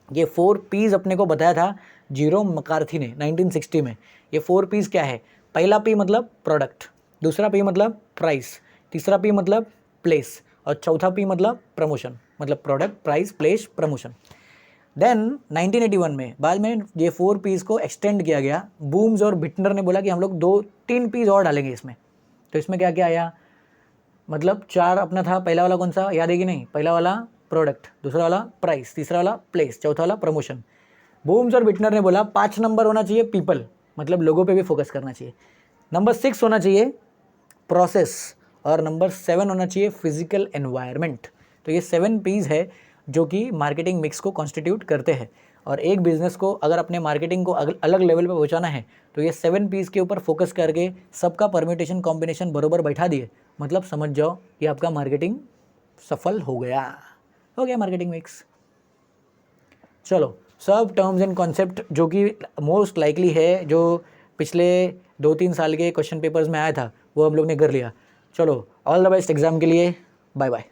[SPEAKER 1] ये 4 P's अपने को बताया था जीरोम मैकार्थी ने 1960 में। ये 4 P's क्या है, पहला P मतलब प्रोडक्ट, दूसरा P मतलब प्राइस, तीसरा P मतलब प्लेस और चौथा P मतलब प्रमोशन। मतलब product, price, place, promotion. Then 1981 में बाद में ये 4 P's को एक्सटेंड किया गया। बूम्स और बिटनर ने बोला कि हम लोग 2-3 P's और डालेंगे इसमें। तो इसमें क्या क्या आया, मतलब 4 अपना था। पहला वाला कौन सा, याद है कि नहीं, पहला वाला प्रोडक्ट, दूसरा वाला प्राइस, तीसरा वाला प्लेस, चौथा वाला प्रमोशन। बूम्स और बिटनर ने बोला 5 नंबर होना चाहिए पीपल, मतलब लोगों पे भी फोकस करना चाहिए। नंबर 6 होना चाहिए प्रोसेस और नंबर 7 होना चाहिए फिजिकल एनवायरनमेंट। तो ये 7 P's है जो कि मार्केटिंग मिक्स को कॉन्स्टिट्यूट करते हैं। और एक बिजनेस को अगर अपने मार्केटिंग को अलग लेवल पे पहुंचाना है तो ये 7 P's के ऊपर फोकस करके सबका परम्यूटेशन कॉम्बिनेशन बरोबर बैठा दिए, मतलब समझ जाओ कि आपका मार्केटिंग सफल हो गया मार्केटिंग मिक्स। चलो, सब टर्म्स एंड कॉन्सेप्ट जो कि मोस्ट लाइकली है, जो पिछले 2-3 साल के क्वेश्चन पेपर्स में आया था, वो हम लोग ने कर लिया। चलो, ऑल द बेस्ट एग्ज़ाम के लिए, बाय बाय।